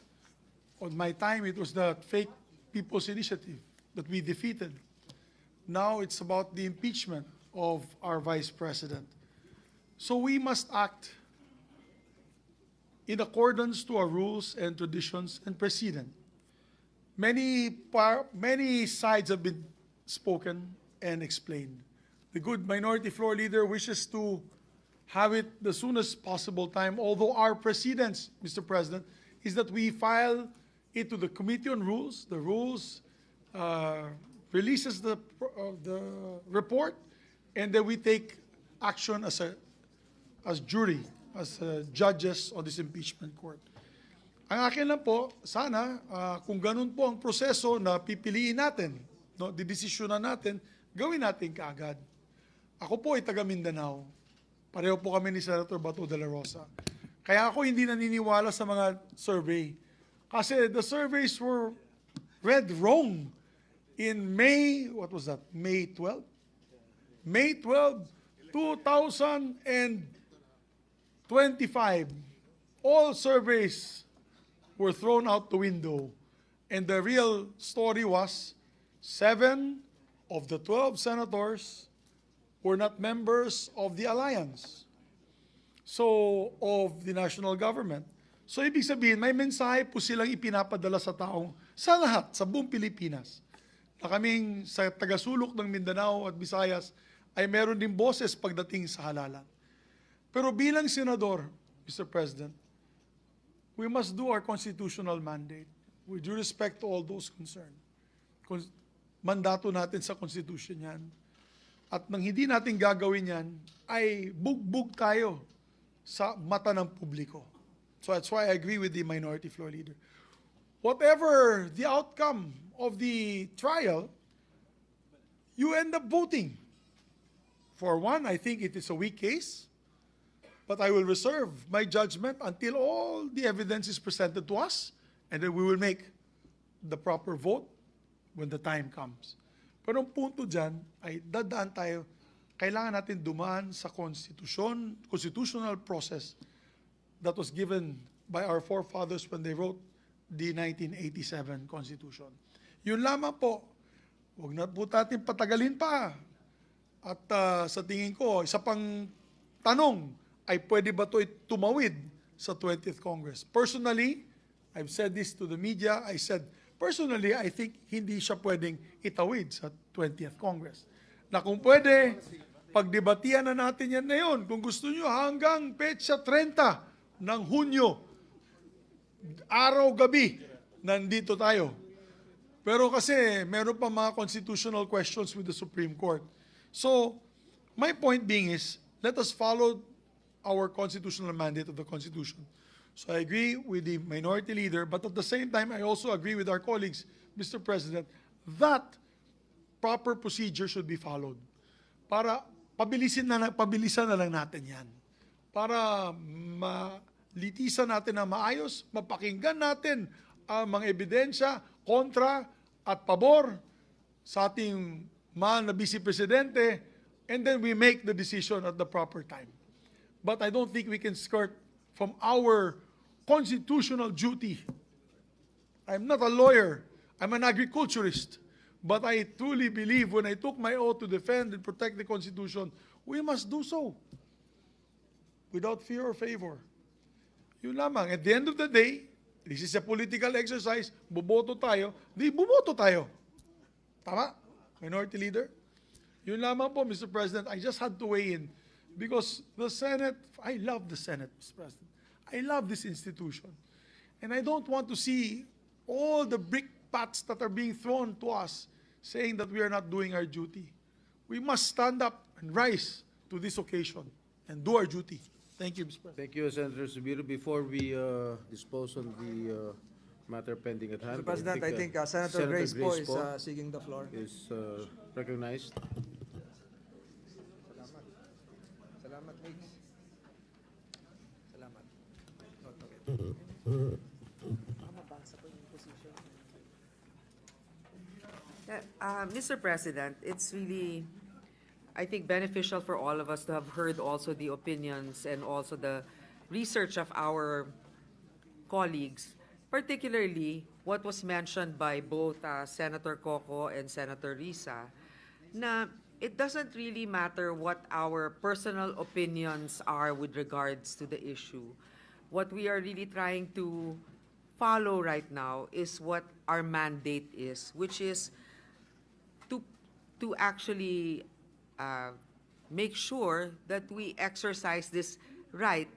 On my time, it was the fake People's Initiative that we defeated. Now it's about the impeachment of our Vice President. So we must act in accordance to our rules and traditions and precedent. Many sides have been spoken and explained. The good minority floor leader wishes to have it the soonest possible time, although our precedence, Mr. President, is that we file it to the Committee on Rules. The Rules releases the report, and then we take action as jury, as judges on this impeachment court. Ang akin lang po, sana kung ganun po ang proseso na pipiliin natin, didesisyonan natin, gawin natin kaagad. Ako po ay taga Mindanao. Pareho po kami ni Senator Bato de la Rosa. Kaya ako hindi naniniwala sa mga survey. Kasi the surveys were read wrong in May, what was that? May 12? May 12, 2025. All surveys were thrown out the window. And the real story was 7 of the 12 senators were not members of the alliance. So, of the national government. So, ibig sabihin, may mensahe po silang ipinapadala sa taong, sa lahat, sa buong Pilipinas, na kaming sa tagasulok ng Mindanao at Visayas ay meron din boses pagdating sa halalan. Pero bilang senador, Mr. President, we must do our constitutional mandate with due respect to all those concerned. Mandato natin sa Constitution yan. At nang hindi natin gagawin yan, ay bugbog tayo sa mata ng publiko. So that's why I agree with the minority floor leader. Whatever the outcome of the trial, you end up voting. For one, I think it is a weak case, but I will reserve my judgment until all the evidence is presented to us, and then we will make the proper vote when the time comes. Pero ang punto dyan ay dadaan tayo, kailangan natin dumaan sa constitutional process that was given by our forefathers when they wrote the 1987 Constitution. Yun lamang po, huwag na po natin patagalin pa. At sa tingin ko, isa pang tanong, ay pwede ba ito tumawid sa 20th Congress? Personally, I've said this to the media, I said, personally, I think hindi siya pwedeng itawid sa 20th Congress. Na kung pwede, pagdebatihan na natin yan ngayon. Kung gusto nyo, hanggang petsa 30 ng Hunyo, araw-gabi, nandito tayo. Pero kasi, meron pa mga constitutional questions with the Supreme Court. So, my point being is, let us follow our constitutional mandate of the Constitution. So I agree with the minority leader, but at the same time, I also agree with our colleagues, Mr. President, that proper procedure should be followed para pabilisan na lang natin yan. Para malitisan natin na maayos, mapakinggan natin ang mga ebidensya, kontra at pabor sa ating mahal na Vice Presidente, and then we make the decision at the proper time. But I don't think we can skirt from our constitutional duty. I'm not a lawyer. I'm an agriculturist. But I truly believe when I took my oath to defend and protect the Constitution, we must do so without fear or favor. Yun lamang. At the end of the day, this is a political exercise. Boboto tayo. Di bumoto tayo. Tama? Minority Leader? Yun lamang po, Mr. President. I just had to weigh in because the Senate, I love the Senate, Mr. President. I love this institution. And I don't want to see all the brickbats that are being thrown to us saying that we are not doing our duty. We must stand up and rise to this occasion and do our duty. Thank you, Mr. President. Thank you, Senator Subiru. Before we dispose on the matter pending at hand, Mr. President, I think Senator Grace Poe is seeking the floor. is recognized. Salamat, Migs. Salamat. Mr. President, it's really, I think, beneficial for all of us to have heard also the opinions and also the research of our colleagues, particularly what was mentioned by both Senator Coco and Senator Risa, na it doesn't really matter what our personal opinions are with regards to the issue. What we are really trying to follow right now is what our mandate is, which is to actually make sure that we exercise this right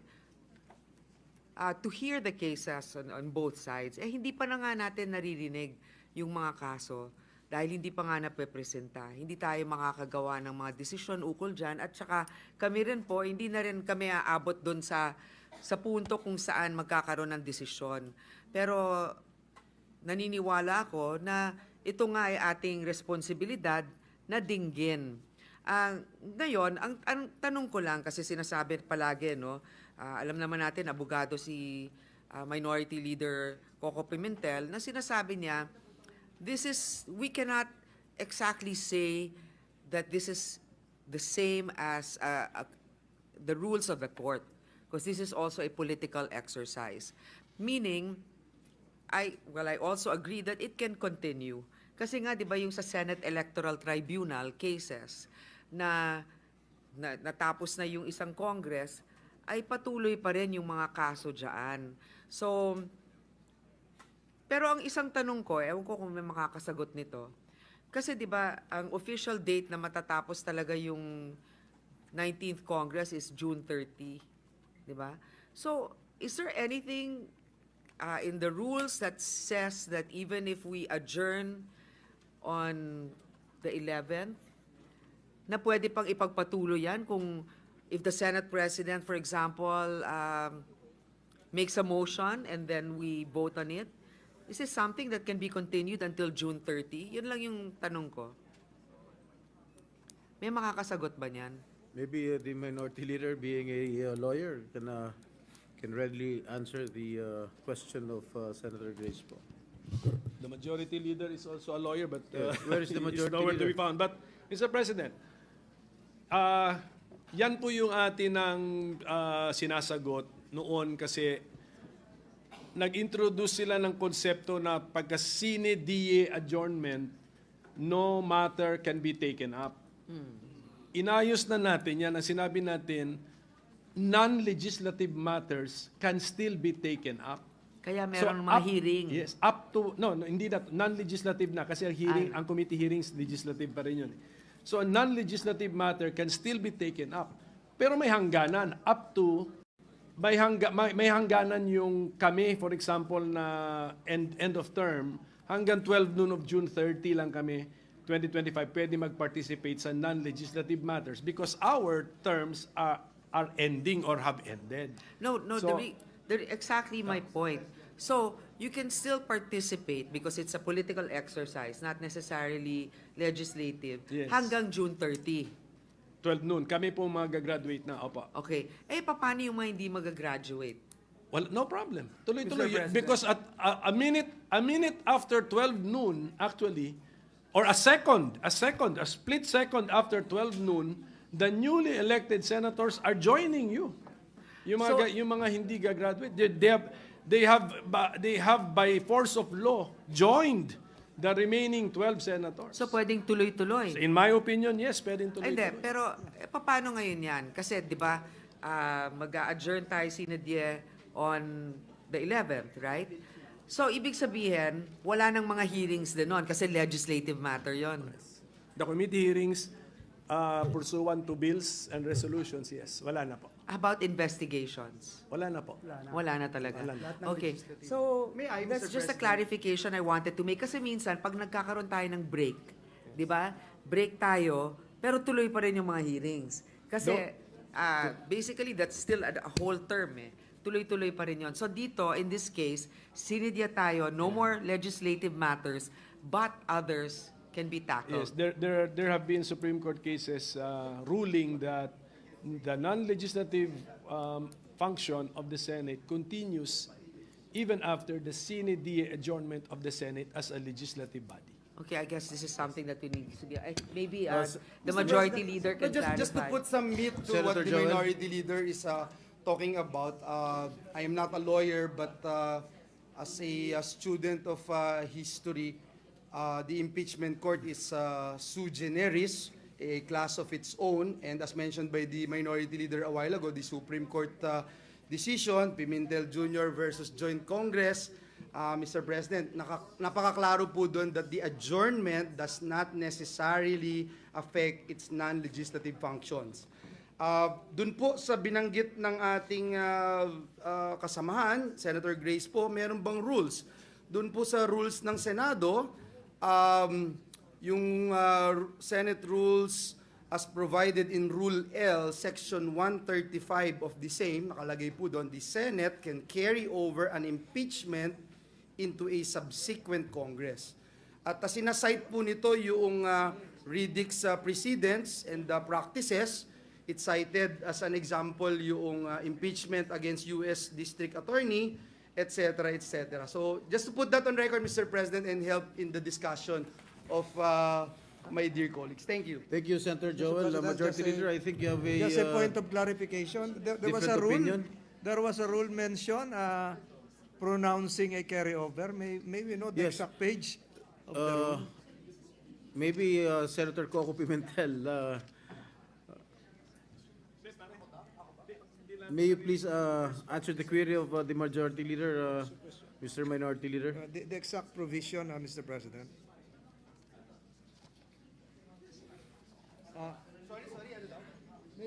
to hear the cases on both sides. Eh, hindi pa na nga natin naririnig yung mga kaso dahil hindi pa nga napepresenta. Hindi tayo makakagawa ng mga desisyon ukol dyan. At saka kami rin po, hindi na rin kami aabot doon sa punto kung saan magkakaroon ng desisyon. Pero naniniwala ako na ito nga ay ating responsibilidad na dinggin. Ngayon, ang tanong ko lang, kasi sinasabi palagi, no, alam naman natin, abogado si Minority Leader Coco Pimentel, na sinasabi niya, we cannot exactly say that this is the same as the rules of the court, because this is also a political exercise. Meaning, I also agree that it can continue. Kasi nga, di ba, yung sa Senate Electoral Tribunal cases na natapos na yung isang Congress, ay patuloy pa rin yung mga kaso dyan. So, pero ang isang tanong ko, ewan ko kung may makakasagot nito, kasi di ba, ang official date na matatapos talaga yung 19th Congress is June 30, di ba? So, is there anything in the rules that says that even if we adjourn on the 11th, na pwede pang ipagpatuloy yan kung if the Senate President, for example, makes a motion and then we vote on it? Is this something that can be continued until June 30? Yun lang yung tanong ko. May makakasagot ba niyan? Maybe the Minority Leader, being a lawyer, can readily answer the question of Senator Grace Poe. The Majority Leader is also a lawyer, but Where is the he's Majority nowhere to Leader? be found. But, Mr. President, yan po yung atin ng sinasagot noon kasi nag-introduce sila ng konsepto na pagka sine die adjournment, no matter can be taken up. Inayos na natin yan. Ang sinabi natin, non-legislative matters can still be taken up. Kaya meron mga hearing. Yes, up to, hindi na, non-legislative na kasi ang hearing, ang committee hearings, legislative pa rin yun. So a non-legislative matter can still be taken up. Pero may hangganan, up to, may hangganan yung kami, for example, na end of term, hanggang 12 noon of June 30 lang kami, 2025, pwede mag-participate sa non-legislative matters because our terms are ending or have ended. No, So, exactly my point. So, you can still participate because it's a political exercise, not necessarily legislative, Yes. hanggang June 30. 12 noon. Kami po mag-graduate na. Opo. Okay. Eh, paano yung mga hindi mag-graduate? Well, no problem. Tuloy-tuloy. Mr. President. Because at a minute after 12 noon, actually, or a split second after 12 noon, the newly elected senators are joining you. Yung mga, yung mga hindi gagraduate, they have by force of law joined the remaining 12 senators. So, pwedeng tuloy-tuloy. In my opinion, yes, pwedeng Hindi, tuloy-tuloy. pero paano ngayon yan? Kasi, di ba, mag-adjourn tayo sine on the 11th, right? So, ibig sabihin, wala nang mga hearings din nun kasi legislative matter yon. The committee hearings pursuant to bills and resolutions, yes. Wala na po. About investigations? Wala na po. Wala na talaga. Wala na. Okay. So, May I, that's Mr. just a President? clarification I wanted to make. Kasi minsan, pag nagkakaroon tayo ng break, di ba? Break tayo, pero tuloy pa rin yung mga hearings. Kasi, basically, that's still a whole term eh. Tuloy-tuloy pa rin yun. So dito, in this case, sinidya tayo, no more legislative matters, but others can be tackled. Yes, there have been Supreme Court cases ruling that the non-legislative function of the Senate continues even after the sine die adjournment of the Senate as a legislative body. Okay, I guess this is something that we need to be... maybe the Mr. majority President, leader can clarify. just to put some meat to what Senator the Joel. minority leader is talking about, I am not a lawyer, but as a student of history, the impeachment court is sui generis, a class of its own, and as mentioned by the minority leader a while ago, the Supreme Court decision, Pimentel Jr. versus Joint Congress, Mr. President, napakaklaro po doon that the adjournment does not necessarily affect its non-legislative functions. Doon po sa binanggit ng ating kasamahan, Senator Grace po, meron bang rules? Doon po sa rules ng Senado, yung Senate rules as provided in Rule L, Section 135 of the same, nakalagay po doon, the Senate can carry over an impeachment into a subsequent Congress. At sinasite po nito yung Riddick's precedents and practices. It cited as an example yung impeachment against U.S. District Attorney, etc., etc. So just to put that on record, Mr. President, and help in the discussion of my dear colleagues. Thank you. Thank you, Senator Joel. President, Majority just a- Leader, I think you have a Just a point of clarification. There was a different rule. opinion. There was a rule mentioned pronouncing a carryover. May we know the Yes. exact page of the rule? Maybe Senator Coco Pimentel. May you please answer the query of the Majority Leader, Mr. Minority Leader? The exact provision, Mr. President.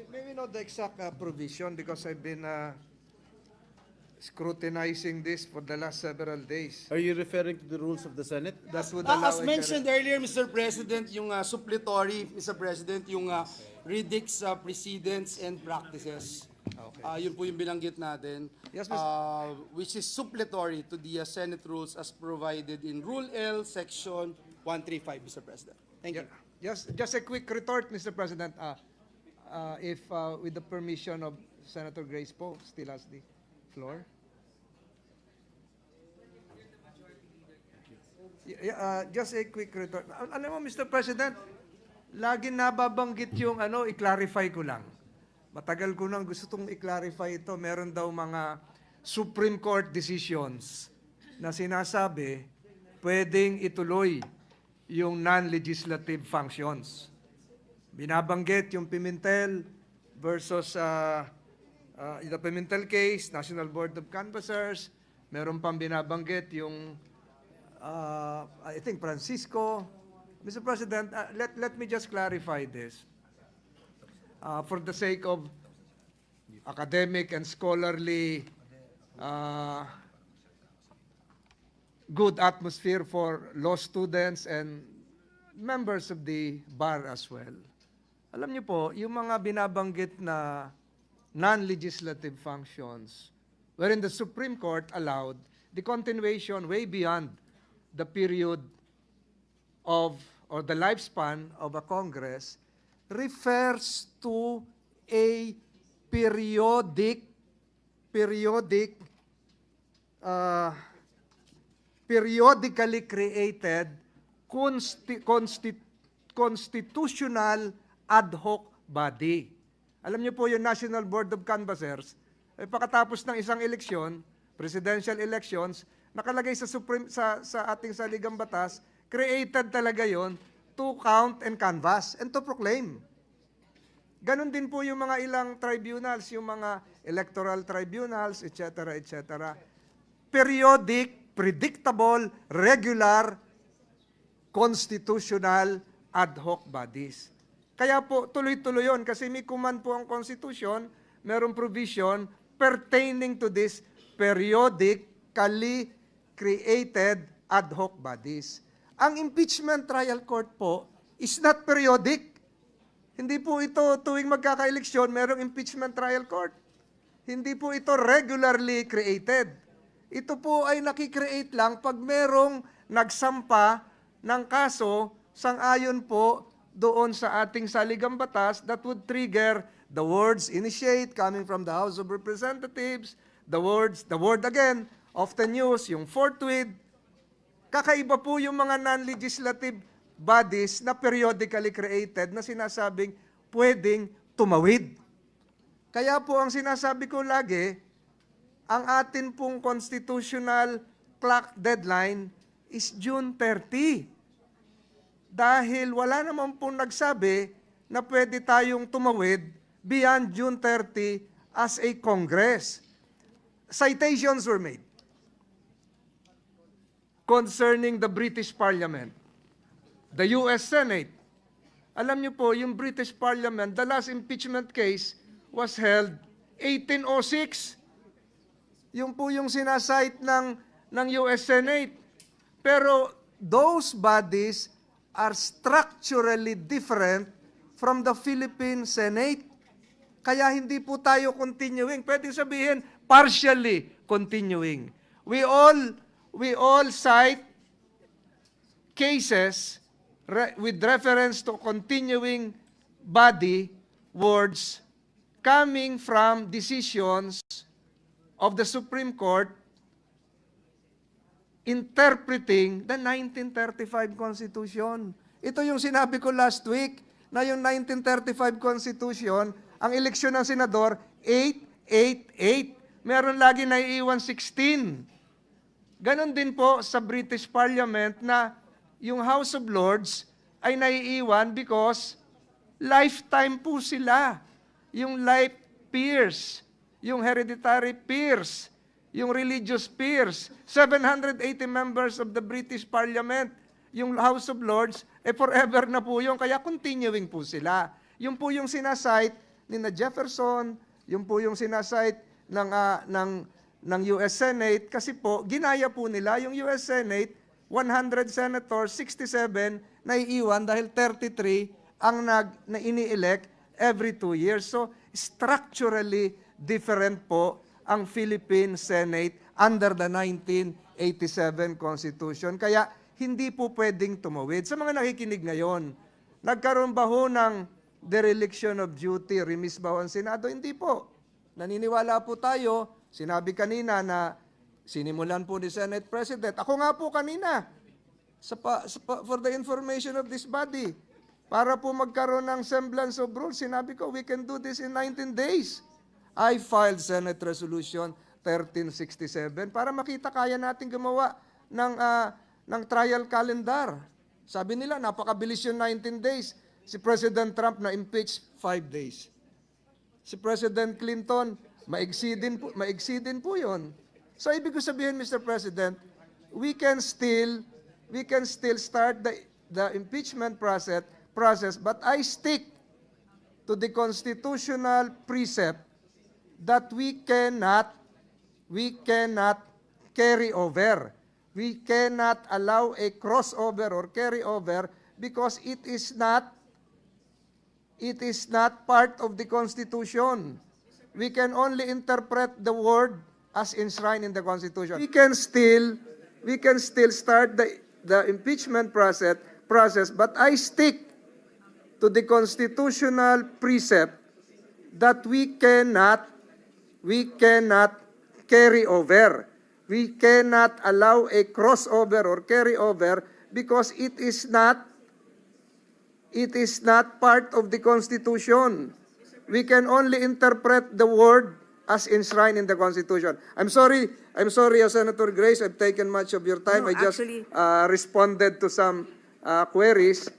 May we know the exact provision because I've been scrutinizing this for the last several days. Are you referring to the rules of the Senate? That would allow As a mentioned earlier, Mr. President, yung suppletory, Mr. President, yung Riddick's precedents and practices. Yun po yung binanggit natin. Yes, Mr. Which is suppletory to the Senate rules as provided in Rule L, Section 135, Mr. President. Thank you. Just a quick retort, Mr. President. If with the permission of Senator Grace Poe, still has the floor. Just a quick retort. Alam mo, Mr. President, lagi nababanggit yung i-clarify ko lang. Matagal ko nang gusto itong i-clarify ito. Meron daw mga Supreme Court decisions na sinasabi pwedeng ituloy yung non-legislative functions. Binabanggit yung Pimentel versus the Pimentel case, National Board of Canvassers. Meron pang binabanggit yung I think Francisco. Mr. President, let me just clarify this. For the sake of academic and scholarly good atmosphere for law students and members of the bar as well. Alam niyo po, yung mga binabanggit na non-legislative functions, wherein the Supreme Court allowed the continuation way beyond the period of, or the lifespan of a Congress, refers to a periodically created constitutional ad hoc body. Alam niyo po yung National Board of Canvassers, pagkatapos ng isang eleksyon, presidential elections, nakalagay sa ating saligang batas, created talaga yon to count and canvass and to proclaim. Ganon din po yung mga ilang tribunals, yung mga electoral tribunals, etc., etc. Periodic, predictable, regular, constitutional ad hoc bodies. Kaya po tuloy-tuloy yun kasi may command po ang Constitution, merong provision pertaining to this periodically created ad hoc bodies. Ang impeachment trial court po is not periodic. Hindi po ito tuwing magkaka-eleksyon, merong impeachment trial court. Hindi po ito regularly created. Ito po ay nakikreate lang pag merong nagsampa ng kaso sang-ayon po doon sa ating saligang batas that would trigger the words initiate coming from the House of Representatives, the word again of the news, yung forthwith. Kakaiba po yung mga non-legislative bodies na periodically created na sinasabing pwedeng tumawid. Kaya po ang sinasabi ko lagi, ang atin pong constitutional clock deadline is June 30. Dahil wala naman pong nagsabi na pwede tayong tumawid beyond June 30 as a Congress. Citations were made concerning the British Parliament, the US Senate. Alam niyo po, yung British Parliament, the last impeachment case was held 1806. Yung po yung sinasite ng US Senate. Pero those bodies are structurally different from the Philippine Senate. Kaya hindi po tayo continuing. Pwede sabihin, partially continuing. We all cite cases with reference to continuing body words coming from decisions of the Supreme Court interpreting the 1935 Constitution. Ito yung sinabi ko last week, na yung 1935 Constitution, ang eleksyon ng senador, 888. Meron lagi na iiwan 16. Ganon din po sa British Parliament na yung House of Lords ay naiiwan because lifetime po sila. Yung life peers, yung hereditary peers, yung religious peers, 780 members of the British Parliament, yung House of Lords, forever na po yun, kaya continuing po sila. Yung po yung sinasite ni na Jefferson, yung po yung sinasite ng US Senate, kasi po, ginaya po nila yung US Senate, 100 senators, 67 naiiwan dahil 33 ang na ini-elect every 2 years. So, structurally different po ang Philippine Senate under the 1987 Constitution. Kaya hindi po pwedeng tumawid. Sa mga nakikinig ngayon, nagkaroon ba ho ng dereliction of duty, remiss ba ho ang Senado? Hindi po. Naniniwala po tayo, sinabi kanina na sinimulan po ni Senate President. Ako nga po kanina, for the information of this body, para po magkaroon ng semblance of rules, sinabi ko, we can do this in 19 days. I filed Senate Resolution 1367 para makita kaya natin gumawa ng trial calendar. Sabi nila, napakabilis yung 19 days. Si President Trump na-impeach 5 days. Si President Clinton, maigsi din po yun. So, ibig ko sabihin, Mr. President, we can still start the impeachment process, but I stick to the constitutional precept that we cannot carry over. We cannot allow a crossover or carry over because it is not part of the Constitution. We can only interpret the word as enshrined in the Constitution. We can still start the impeachment process, but I stick to the constitutional precept that we cannot carry over. We cannot allow a crossover or carry over because it is not part of the Constitution. We can only interpret the word as enshrined in the Constitution. I'm sorry, Senator Grace, I've taken much of your time. No, I just actually- responded to some queries,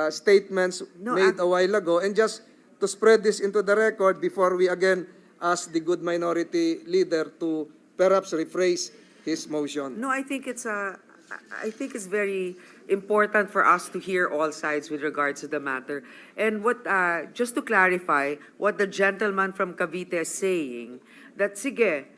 statements No, made a while ago, and just to spread this into the record before we again ask the good minority leader to perhaps rephrase his motion. No, I think it's very important for us to hear all sides with regards to the matter. And what just to clarify what the gentleman from Cavite is saying, that sige,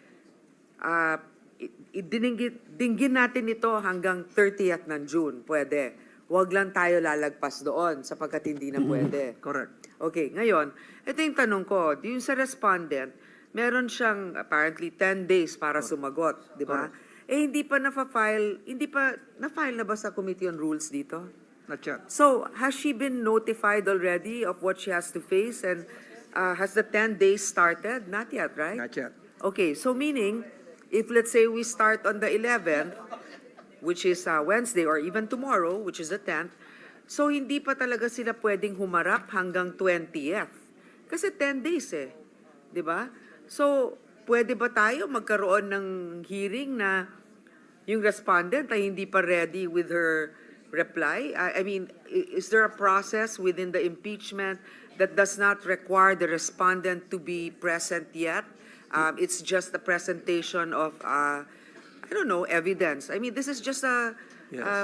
dinggin natin ito hanggang 30th ng June, pwede. Huwag lang tayo lalagpas doon sapagkat hindi na pwede. Correct. Okay, ngayon, ito yung tanong ko, yung sa respondent, meron siyang apparently 10 days para sumagot, di ba? Hindi pa na-file na ba sa Committee on Rules dito? Not yet. So, has she been notified already of what she has to face and has the 10 days started? Not yet, right? Not yet. Okay, so meaning, if let's say we start on the 11th, which is Wednesday, or even tomorrow, which is the 10th, so hindi pa talaga sila pwedeng humarap hanggang 20th. Kasi 10 days di ba? So, pwede ba tayo magkaroon ng hearing na yung respondent ay hindi pa ready with her reply? I mean, is there a process within the impeachment that does not require the respondent to be present yet? It's just a presentation of, I don't know, evidence. I mean, this is just a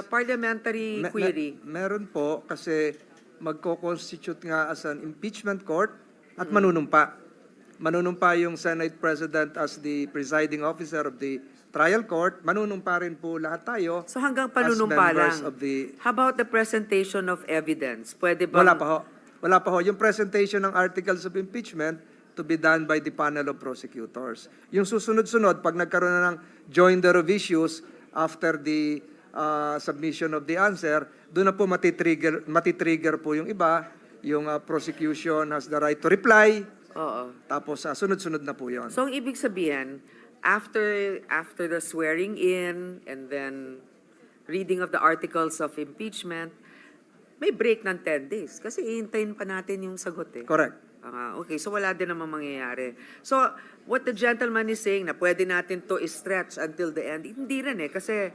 parliamentary query. Meron po kasi magko-constitute nga as an impeachment court at manunumpa. Manunumpa yung Senate President as the presiding officer of the trial court. Manunumpa rin po lahat tayo. So hanggang as panunumpa members lang. of the... How about the presentation of evidence? Pwede ba? Wala pa ho. Wala pa ho. Yung presentation ng articles of impeachment to be done by the panel of prosecutors. Yung susunod-sunod, pag nagkaroon na ng joinder of issues after the submission of the answer, doon na po matitrigger po yung iba. Yung prosecution has the right to reply. Oo. Tapos sunod-sunod na po yun. So ang ibig sabihin, after the swearing in and then reading of the articles of impeachment, may break ng 10 days. Kasi iintayin pa natin yung sagot Correct. Okay, so wala din naman mangyayari. So what the gentleman is saying na pwede natin to stretch until the end, hindi rin kasi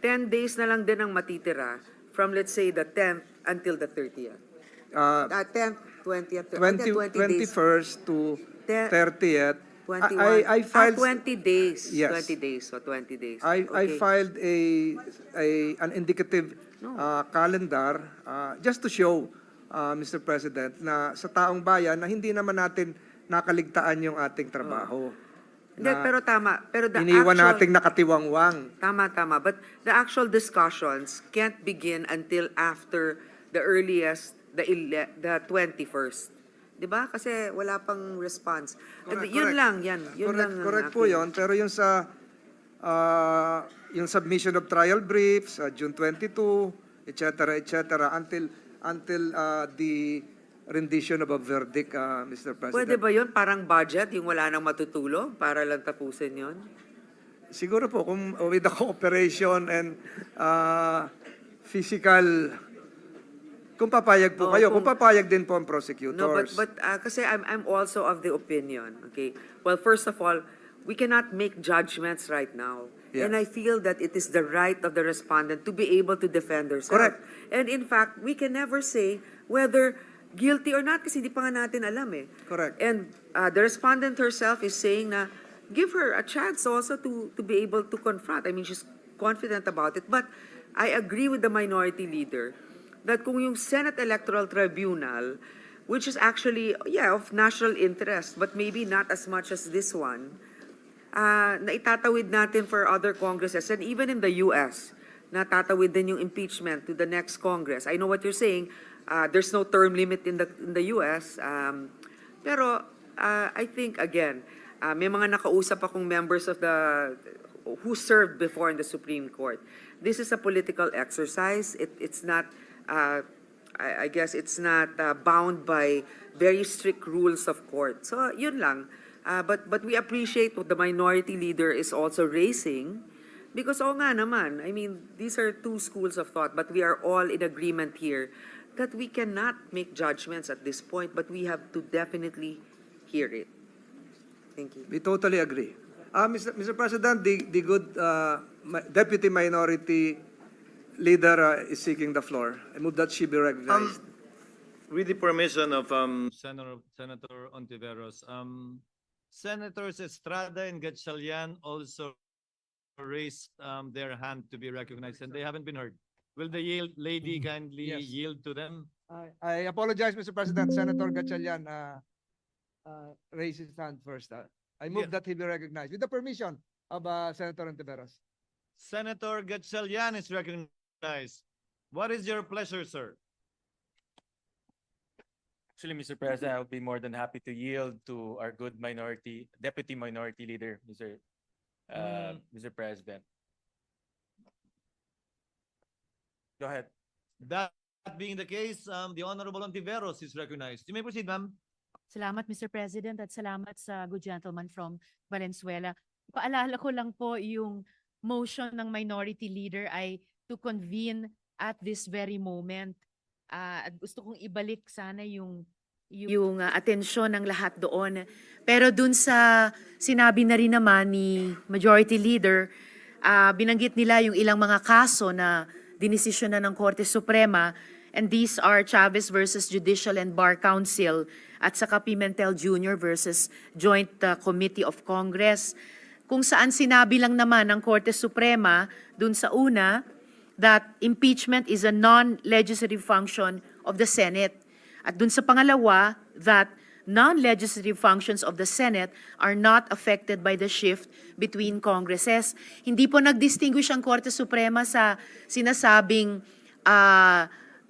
10 days na lang din ang matitira from let's say the 10th until the 30th. 10th, 20th, 20 days. 21st to 30th. 21. I filed 20 days. Yes. 20 days. So 20 days. I Okay. filed an indicative calendar just to show Mr. President na sa taong bayan na hindi naman natin nakaligtaan yung ating trabaho. Hindi, pero tama. Pero the Iniwan actual, nating nakatiwangwang. Tama. But the actual discussions can't begin until after the earliest, the 21st. Diba? Kasi wala pang response. And yun correct. lang, yan. Yun lang ang Correct po aking- yun. Pero yung sa yung submission of trial briefs, June 22, etc., until the rendition of a verdict, Mr. President. Pwede ba yun? Parang budget, yung wala nang matutulog para lang tapusin yun? Siguro po, kung with the cooperation and physical, kung papayag po kayo, kung papayag din po ang prosecutors. No, but kasi I'm also of the opinion, okay? Well, first of all, we cannot make judgments right now. Yeah. And I feel that it is the right of the respondent to be able to defend herself. Correct. And in fact, we can never say whether guilty or not kasi di pa nga natin alam Correct. And the respondent herself is saying na give her a chance also to be able to confront. I mean, she's confident about it. But I agree with the minority leader that kung yung Senate Electoral Tribunal, which is actually, of national interest, but maybe not as much as this one, na itatawid natin for other congresses, and even in the U.S., natatawid din yung impeachment to the next Congress. I know what you're saying. There's no term limit in the U.S., pero I think, again, may mga nakausap akong members of who served before in the Supreme Court. This is a political exercise. It's not I guess it's not bound by very strict rules of court. So yun lang. But we appreciate what the minority leader is also raising because oo nga naman, I mean, these are two schools of thought, but we are all in agreement here that we cannot make judgments at this point, but we have to definitely hear it. Thank you. We totally agree. Mr. President, the good Deputy Minority Leader is seeking the floor. I move that she be recognized. With the permission of Senator Ontiveros, Senators Estrada and Gatchalian also raised their hand to be recognized, and they haven't been heard. Will the lady kindly Yes. yield to them? I apologize, Mr. President. Senator Gatchalian raised his hand first. I move Yeah. that he be recognized with the permission of Senator Ontiveros. Senator Gatchalian is recognized. What is your pleasure, sir? Actually, Mr. President, I would be more than happy to yield to our good Deputy Minority Leader, Mr. President. Go ahead. That being the case, the Honorable Ontiveros is recognized. You may proceed, ma'am. Salamat, Mr. President, at salamat sa good gentleman from Valenzuela. Paalala ko lang po yung motion ng minority leader ay to convene at this very moment. At gusto kong ibalik sana yung atensyon ng lahat doon. Pero dun sa sinabi na rin naman ni Majority Leader, binanggit nila yung ilang mga kaso na dinesisyon na ng Korte Suprema, and these are Chavez versus Judicial and Bar Council at saka Pimentel Jr. versus Joint Committee of Congress, kung saan sinabi lang naman ng Korte Suprema dun sa una that impeachment is a non-legislative function of the Senate. At dun sa pangalawa, that non-legislative functions of the Senate are not affected by the shift between Congresses. Hindi po nag-distinguish ang Korte Suprema sa sinasabing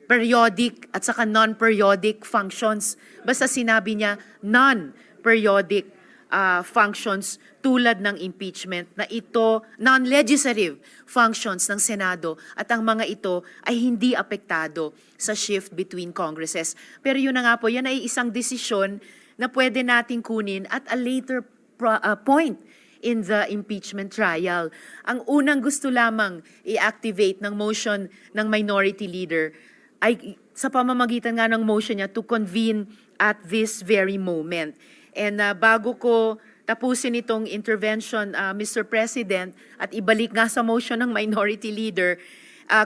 periodic at saka non-periodic functions. Basta sinabi niya non-periodic functions tulad ng impeachment na ito, non-legislative functions ng Senado at ang mga ito ay hindi apektado sa shift between Congresses. Pero yun na nga po, yan ay isang desisyon na pwede nating kunin at a later point in the impeachment trial. Ang unang gusto lamang i-activate ng motion ng minority leader ay sa pamamagitan nga ng motion niya to convene at this very moment. And bago ko tapusin itong intervention, Mr. President, at ibalik nga sa motion ng Minority Leader,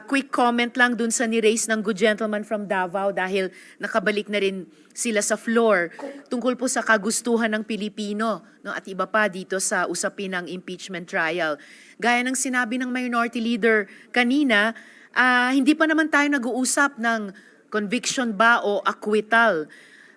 quick comment lang dun sa ni-raise ng good gentleman from Davao dahil nakabalik na rin sila sa floor tungkol po sa kagustuhan ng Pilipino, no, at iba pa dito sa usapin ng impeachment trial. Gaya ng sinabi ng Minority Leader kanina, hindi pa naman tayo nag-uusap ng conviction ba o acquittal.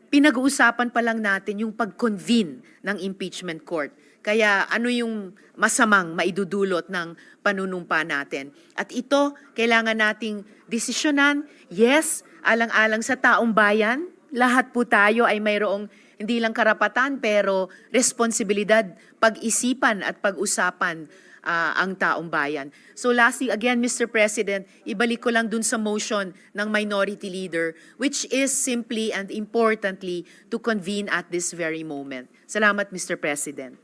Pinag-uusapan pa lang natin yung pag-convene ng impeachment court. Kaya ano yung masamang maidudulot ng panunumpa natin. At ito, kailangan nating desisyonan. Yes, alang-alang sa taong bayan, lahat po tayo ay mayroong hindi lang karapatan pero responsibilidad, pag-isipan at pag-usapan ang taong bayan. So lastly, again, Mr. President, ibalik ko lang dun sa motion ng Minority Leader, which is simply and importantly to convene at this very moment. Salamat, Mr. President.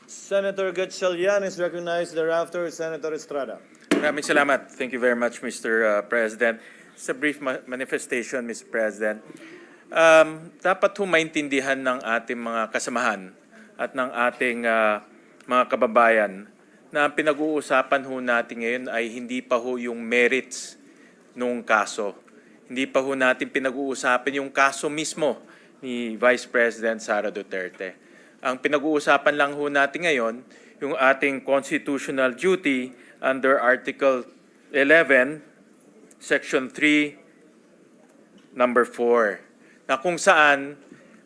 Senator Gatchalian is recognized. Thereafter, Senator Estrada. Maraming salamat. Thank you very much, Mr. President. It's a brief manifestation, Mr. President. Dapat ho maintindihan ng ating mga kasamahan at ng ating mga kababayan na ang pinag-uusapan ho natin ngayon ay hindi pa ho yung merits nung kaso. Hindi pa ho natin pinag-uusapan yung kaso mismo ni Vice President Sara Duterte. Ang pinag-uusapan lang ho natin ngayon yung ating constitutional duty under Article 11, Section 3, Number 4, na kung saan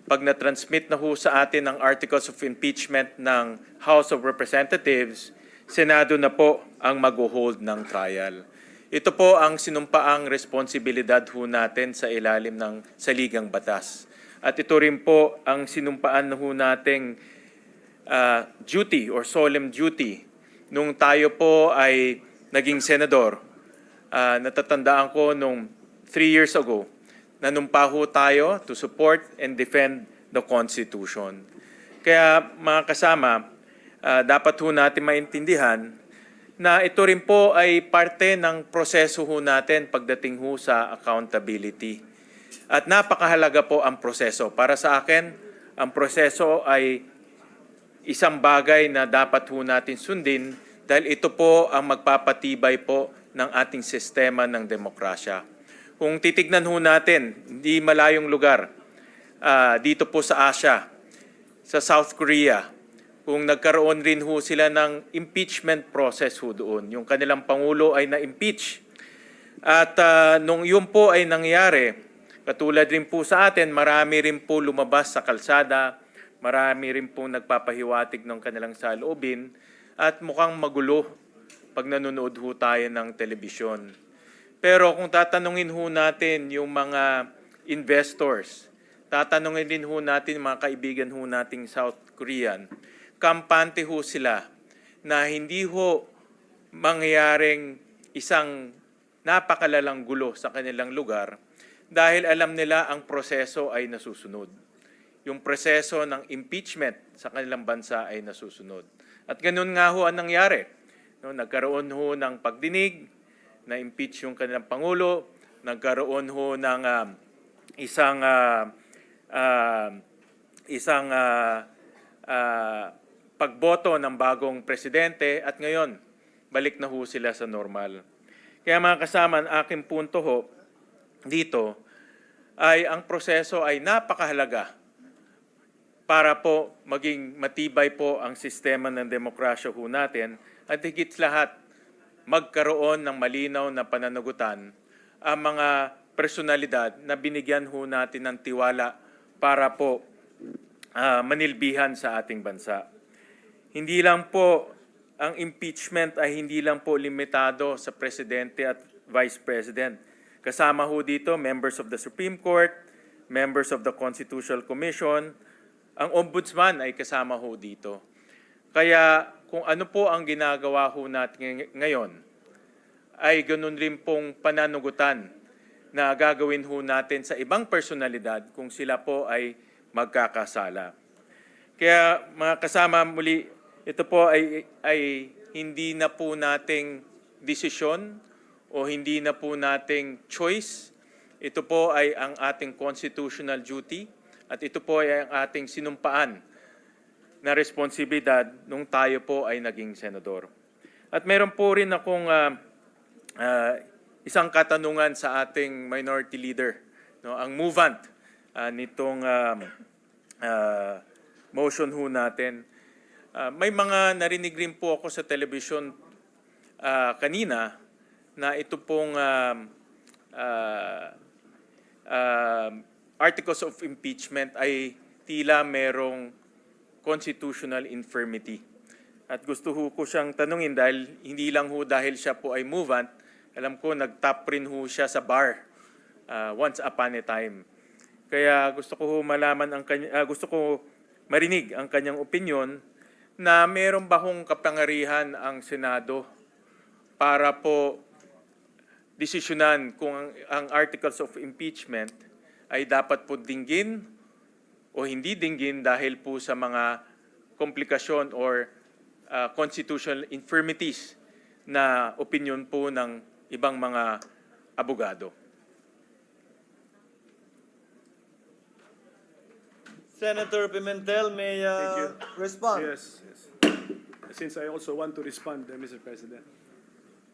pag na-transmit na ho sa atin ang Articles of Impeachment ng House of Representatives, Senado na po ang mag-hold ng trial. Ito po ang sinumpaang responsibilidad ho natin sa ilalim ng saligang batas. At ito rin po ang sinumpaan ho nating duty or solemn duty nung tayo po ay naging senador Natatandaan ko nung 3 years ago, nanumpa ho tayo to support and defend the Constitution. Kaya mga kasama, dapat ho natin maintindihan na ito rin po ay parte ng proseso ho natin pagdating ho sa accountability. At napakahalaga po ang proseso. Para sa akin, ang proseso ay isang bagay na dapat ho natin sundin dahil ito po ang magpapatibay po ng ating sistema ng demokrasya. Kung titignan ho natin, hindi malayong lugar, dito po sa Asia, sa South Korea, kung nagkaroon rin ho sila ng impeachment process ho doon. Yung kanilang Pangulo ay na-impeach. At nung yun po ay nangyari, katulad rin po sa atin, marami rin po lumabas sa kalsada, marami rin po nagpapahiwatig ng kanilang saloobin, at mukhang magulo pag nanonood ho tayo ng telebisyon. Pero kung tatanungin ho natin yung mga investors, tatanungin din ho natin mga kaibigan ho nating South Korean, kampante ho sila na hindi ho mangyayaring isang napakalalang gulo sa kanilang lugar dahil alam nila ang proseso ay nasusunod. Yung proseso ng impeachment sa kanilang bansa ay nasusunod. At ganun nga ho ang nangyari. No, nagkaroon ho ng pagdinig, na-impeach yung kanilang Pangulo, nagkaroon ho ng isang pagboto ng bagong presidente at ngayon, balik na ho sila sa normal. Kaya mga kasama, ang aking punto ho dito ay ang proseso ay napakahalaga para po maging matibay po ang sistema ng demokrasya ho natin at higit lahat magkaroon ng malinaw na pananagutan ang mga personalidad na binigyan ho natin ng tiwala para po manilbihan sa ating bansa. Hindi lang po ang impeachment ay hindi lang po limitado sa presidente at vice president. Kasama ho dito members of the Supreme Court, members of the Constitutional Commission, ang ombudsman ay kasama ho dito. Kaya kung ano po ang ginagawa ho natin ngayon, ay ganun rin pong pananagutan na gagawin ho natin sa ibang personalidad kung sila po ay magkakasala. Kaya mga kasama, muli, ito po ay hindi na po nating desisyon o hindi na po nating choice. Ito po ay ang ating constitutional duty at ito po ay ang ating sinumpaan na responsibilidad nung tayo po ay naging senador. At meron po rin akong isang katanungan sa ating minority leader, no, ang movant nitong motion ho natin. May mga narinig rin po ako sa television kanina na ito pong articles of impeachment ay tila merong constitutional infirmity. At gusto ko siyang tanungin dahil hindi lang ho dahil siya po ay movant, alam ko nag-top rin ho siya sa bar once upon a time. Kaya gusto ko malaman gusto ko marinig ang kanyang opinion na meron ba hong kapangyarihan ang Senado para po desisyonan kung ang articles of impeachment ay dapat po dinggin o hindi dinggin dahil po sa mga komplikasyon or constitutional infirmities na opinion po ng ibang mga abogado. Senator Pimentel may respond. Yes. Since I also want to respond, Mr. President.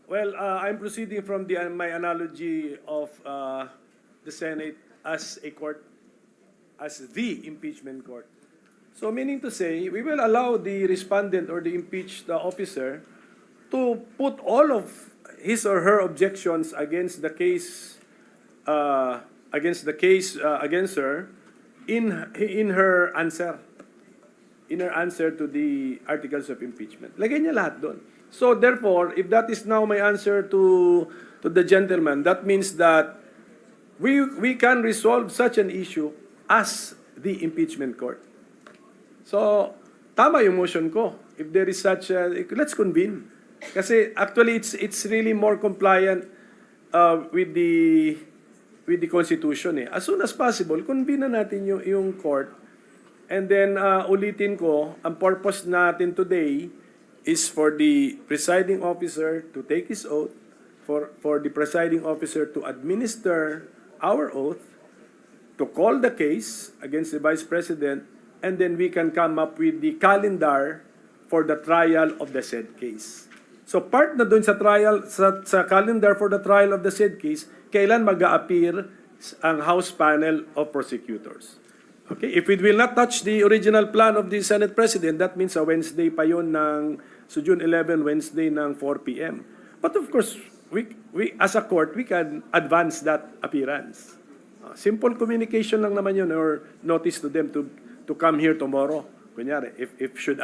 Well, I'm proceeding from my analogy of the Senate as a court, as the impeachment court. So meaning to say, we will allow the respondent or the impeached officer to put all of his or her objections against the case against her in her answer to the articles of impeachment. Lagay niya lahat doon. So therefore, if that is now my answer to the gentleman, that means that we can resolve such an issue as the impeachment court. So tama yung motion ko. If there is such let's convene. Kasi actually it's really more compliant with the Constitution eh. As soon as possible, convene na natin yung court. And then ulitin ko, ang purpose natin today is for the presiding officer to take his oath, for the presiding officer to administer our oath, to call the case against the Vice President, and then we can come up with the calendar for the trial of the said case. So part na dun sa trial, sa calendar for the trial of the said case, kailan mag-a-appear ang House Panel of Prosecutors. Okay, if we will not touch the original plan of the Senate President, that means sa Wednesday pa yun so June 11, Wednesday ng 4 p.m. But of course, we as a court, we can advance that appearance. Simple communication lang naman yun, or notice to them to come here tomorrow. Kunyari, if should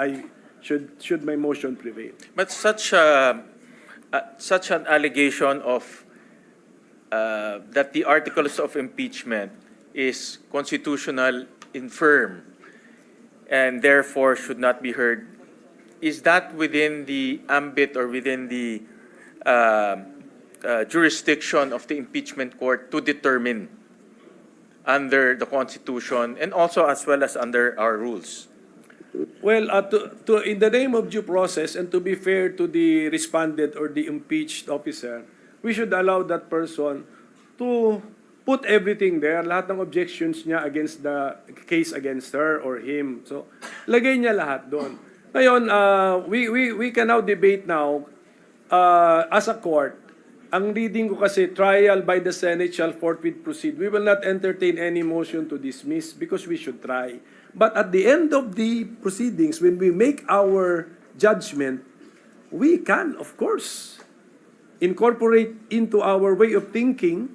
my motion prevail. But such an allegation of that the articles of impeachment is constitutional infirm and therefore should not be heard, is that within the ambit or within the jurisdiction of the impeachment court to determine under the Constitution and also as well as under our rules? Well, in the name of due process and to be fair to the respondent or the impeached officer, we should allow that person to put everything there, lahat ng objections niya against the case against her or him. So, lagay niya lahat doon. Ngayon, we can now debate now as a court. Ang reading ko kasi, trial by the Senate shall forthwith proceed. We will not entertain any motion to dismiss because we should try. But at the end of the proceedings, when we make our judgment, we can, of course, incorporate into our way of thinking,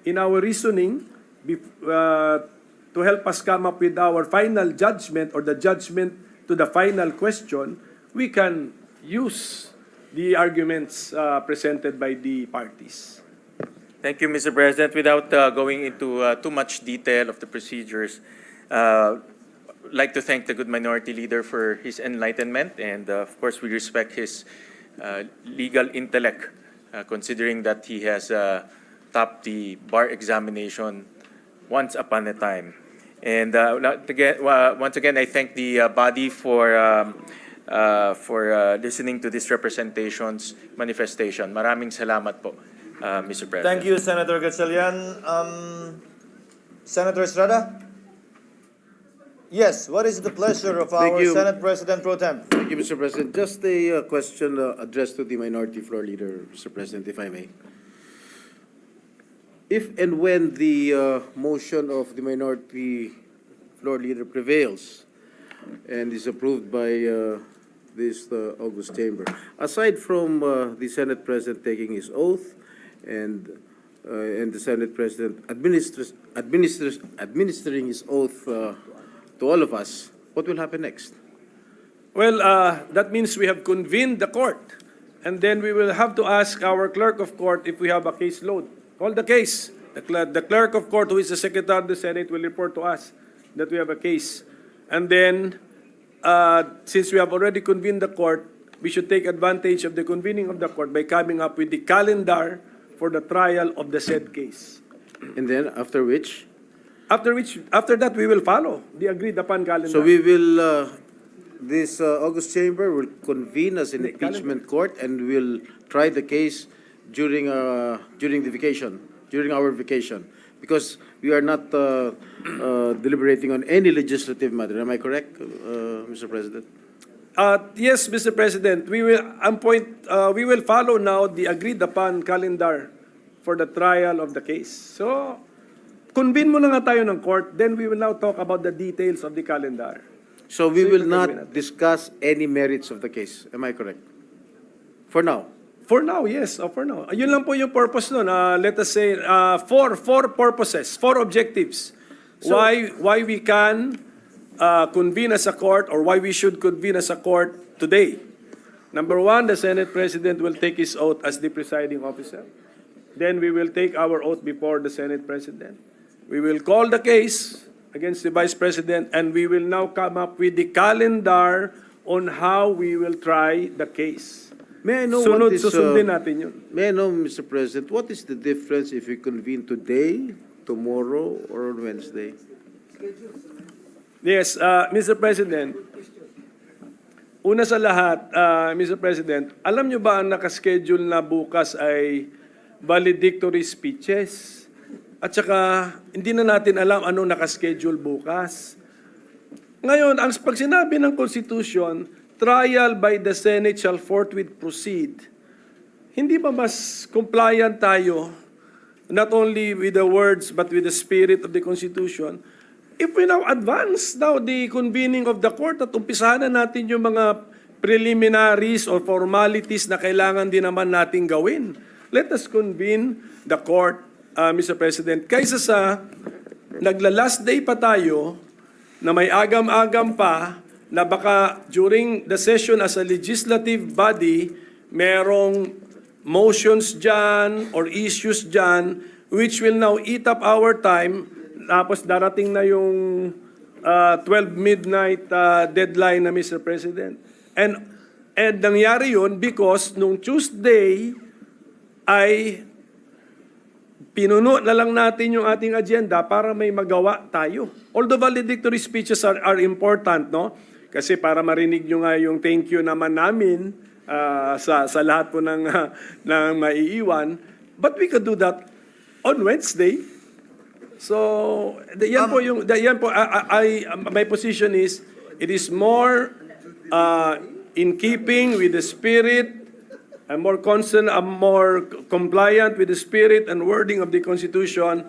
in our reasoning, to help us come up with our final judgment or the judgment to the final question, we can use the arguments presented by the parties. Thank you, Mr. President. Without going into too much detail of the procedures, I'd like to thank the good minority leader for his enlightenment, and of course we respect his legal intellect, considering that he has topped the bar examination once upon a time. And once again, I thank the body for listening to this representation's manifestation. Maraming salamat po, Mr. President. Thank you, Senator Gatchalian. Senator Estrada? Yes, what is the pleasure of our Senate President Pro Tem? Thank you, Mr. President. Just a question addressed to the Minority Floor Leader, Mr. President, if I may. If and when the motion of the Minority Floor Leader prevails and is approved by this August Chamber, aside from the Senate President taking his oath and the Senate President administering his oath to all of us, what will happen next? Well, that means we have convened the court. And then we will have to ask our clerk of court if we have a case load. Call the case. The clerk of court, who is the Secretary of the Senate, will report to us that we have a case. And then, since we have already convened the court, we should take advantage of the convening of the court by coming up with the calendar for the trial of the said case. And then after which? After that, we will follow the agreed upon calendar. So we will, this August Chamber will convene as an impeachment court and will try the case during our vacation, because we are not deliberating on any legislative matter. Am I correct, Mr. President? Yes, Mr. President. We will follow now the agreed upon calendar for the trial of the case. So, convene muna nga tayo ng court, then we will now talk about the details of the calendar. So we will not discuss any merits of the case. Am I correct? For now? For now, yes. For now. Yun lang po yung purpose nun. Let us say, four purposes, four objectives. So, why we can convene as a court, or why we should convene as a court today. Number one, the Senate President will take his oath as the presiding officer. Then we will take our oath before the Senate President. We will call the case against the Vice President, and we will now come up with the calendar on how we will try the case. May I know Sunod, what is, susundin natin yun. may I know, Mr. President, what is the difference if we convene today, tomorrow, or on Wednesday? Yes, Mr. President, una sa lahat, Mr. President, alam nyo ba ang nakaschedule na bukas ay valedictory speeches? At saka, hindi na natin alam anong nakaschedule bukas. Ngayon, pag sinabi ng Constitution, trial by the Senate shall forthwith proceed. Hindi ba mas compliant tayo, not only with the words but with the spirit of the Constitution, if we now advance now the convening of the court at umpisahan na natin yung mga preliminaries or formalities na kailangan din naman natin gawin. Let us convene the court, Mr. President, kaysa sa nagla-last day pa tayo na may agam-agam pa na baka during the session as a legislative body, merong motions dyan or issues dyan which will now eat up our time. Tapos darating na yung 12 midnight deadline na, Mr. President. And nangyari yun because nung Tuesday ay pinuno na lang natin yung ating agenda para may magawa tayo. Although valedictory speeches are important, no? Kasi para marinig nyo nga yung thank you naman namin sa lahat po ng maiiwan. But we could do that on Wednesday. So, my position is, it is more in keeping with the spirit, more compliant with the spirit and wording of the Constitution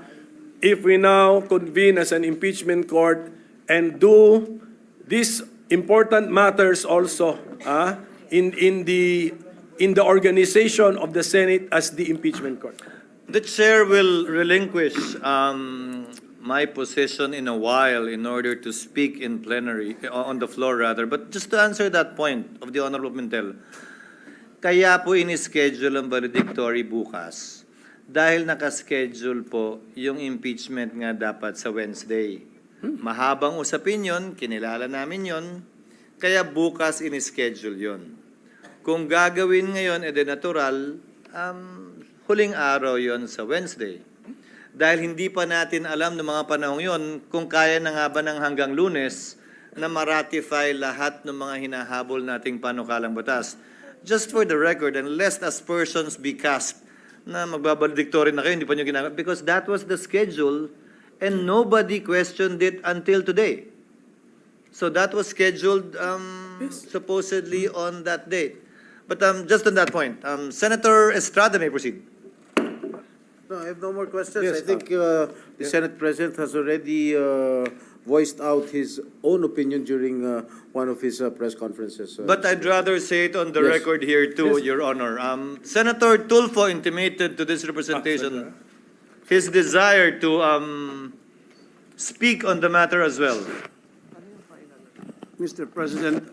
if we now convene as an impeachment court and do these important matters also in the organization of the Senate as the impeachment court. The chair will relinquish my position in a while in order to speak in plenary, on the floor rather. But just to answer that point of the Honorable Mintel, kaya po in-schedule ang valedictory bukas dahil nakaschedule po yung impeachment nga dapat sa Wednesday. Mahabang usapin yun, kinilala namin yun, kaya bukas in-schedule yun. Kung gagawin ngayon, natural, huling araw yon sa Wednesday. Dahil hindi pa natin alam ng mga panahong yon kung kaya na nga ba ng hanggang Lunes na maratify lahat ng mga hinahabol nating panukalang batas. Just for the record, and lest aspersions be cast na magbabaledictory na kayo, hindi pa nyo ginagawa, because that was the schedule and nobody questioned it until today. So that was scheduled supposedly on that date. But just on that point, Senator Estrada may proceed. No, I have no more questions. Yes, I think the Senate President has already voiced out his own opinion during one of his press conferences. But I'd rather say it on the Yes. record here too, Your Honor. Senator Tulfo intimated to this representation his desire to speak on the matter as well. Mr. President,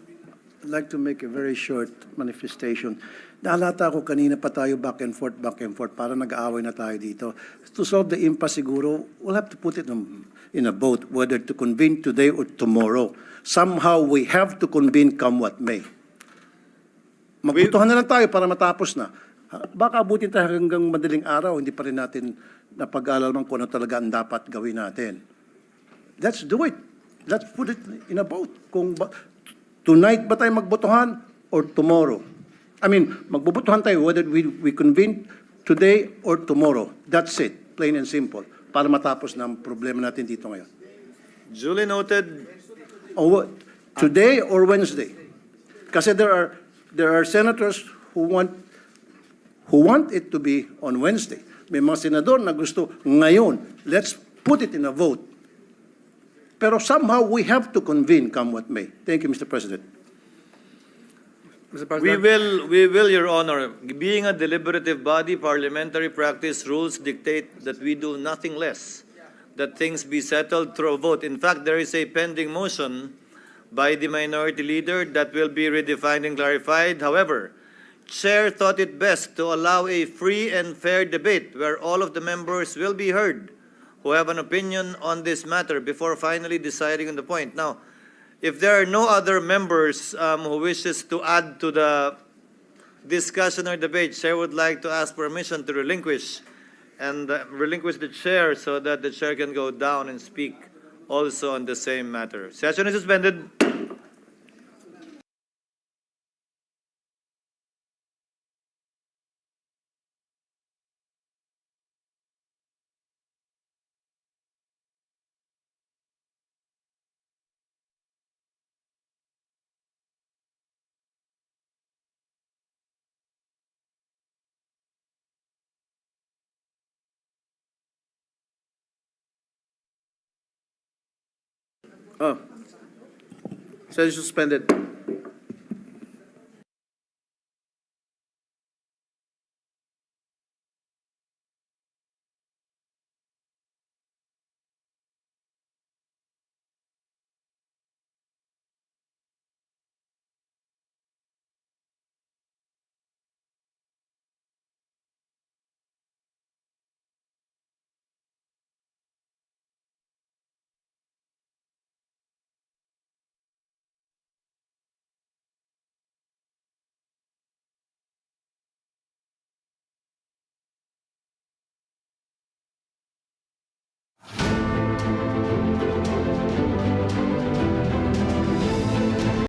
I'd like to make a very short manifestation. Nahalata ko kanina pa tayo back and forth, para nag-aaway na tayo dito. To solve the impasse siguro, we'll have to put it in a vote, whether to convene today or tomorrow. Somehow we have to convene come what may. Magbutuhan na lang tayo para matapos na. Baka abutin tayo hanggang madaling araw, hindi pa rin natin napag-alalaman kung ano talaga ang dapat gawin natin. Let's do it. Let's put it in a vote. Tonight ba tayo magbotohan or tomorrow? I mean, magbobotohan tayo whether we convene today or tomorrow. That's it, plain and simple, para matapos ng problema natin dito ngayon. Duly noted. Today or Wednesday? Kasi there are senators who want it to be on Wednesday. May mga senador na gusto ngayon. Let's put it in a vote. Pero somehow we have to convene come what may. Thank you, Mr. President. Mr. President. We will, Your Honor. Being a deliberative body, parliamentary practice rules dictate that we do nothing less, that things be settled through a vote. In fact, there is a pending motion by the minority leader that will be redefined and clarified. However, Chair thought it best to allow a free and fair debate where all of the members will be heard who have an opinion on this matter before finally deciding on the point. Now, if there are no other members who wishes to add to the discussion or debate, Chair would like to ask permission to relinquish the chair so that the chair can go down and speak also on the same matter. Session is suspended. Oh. Session suspended.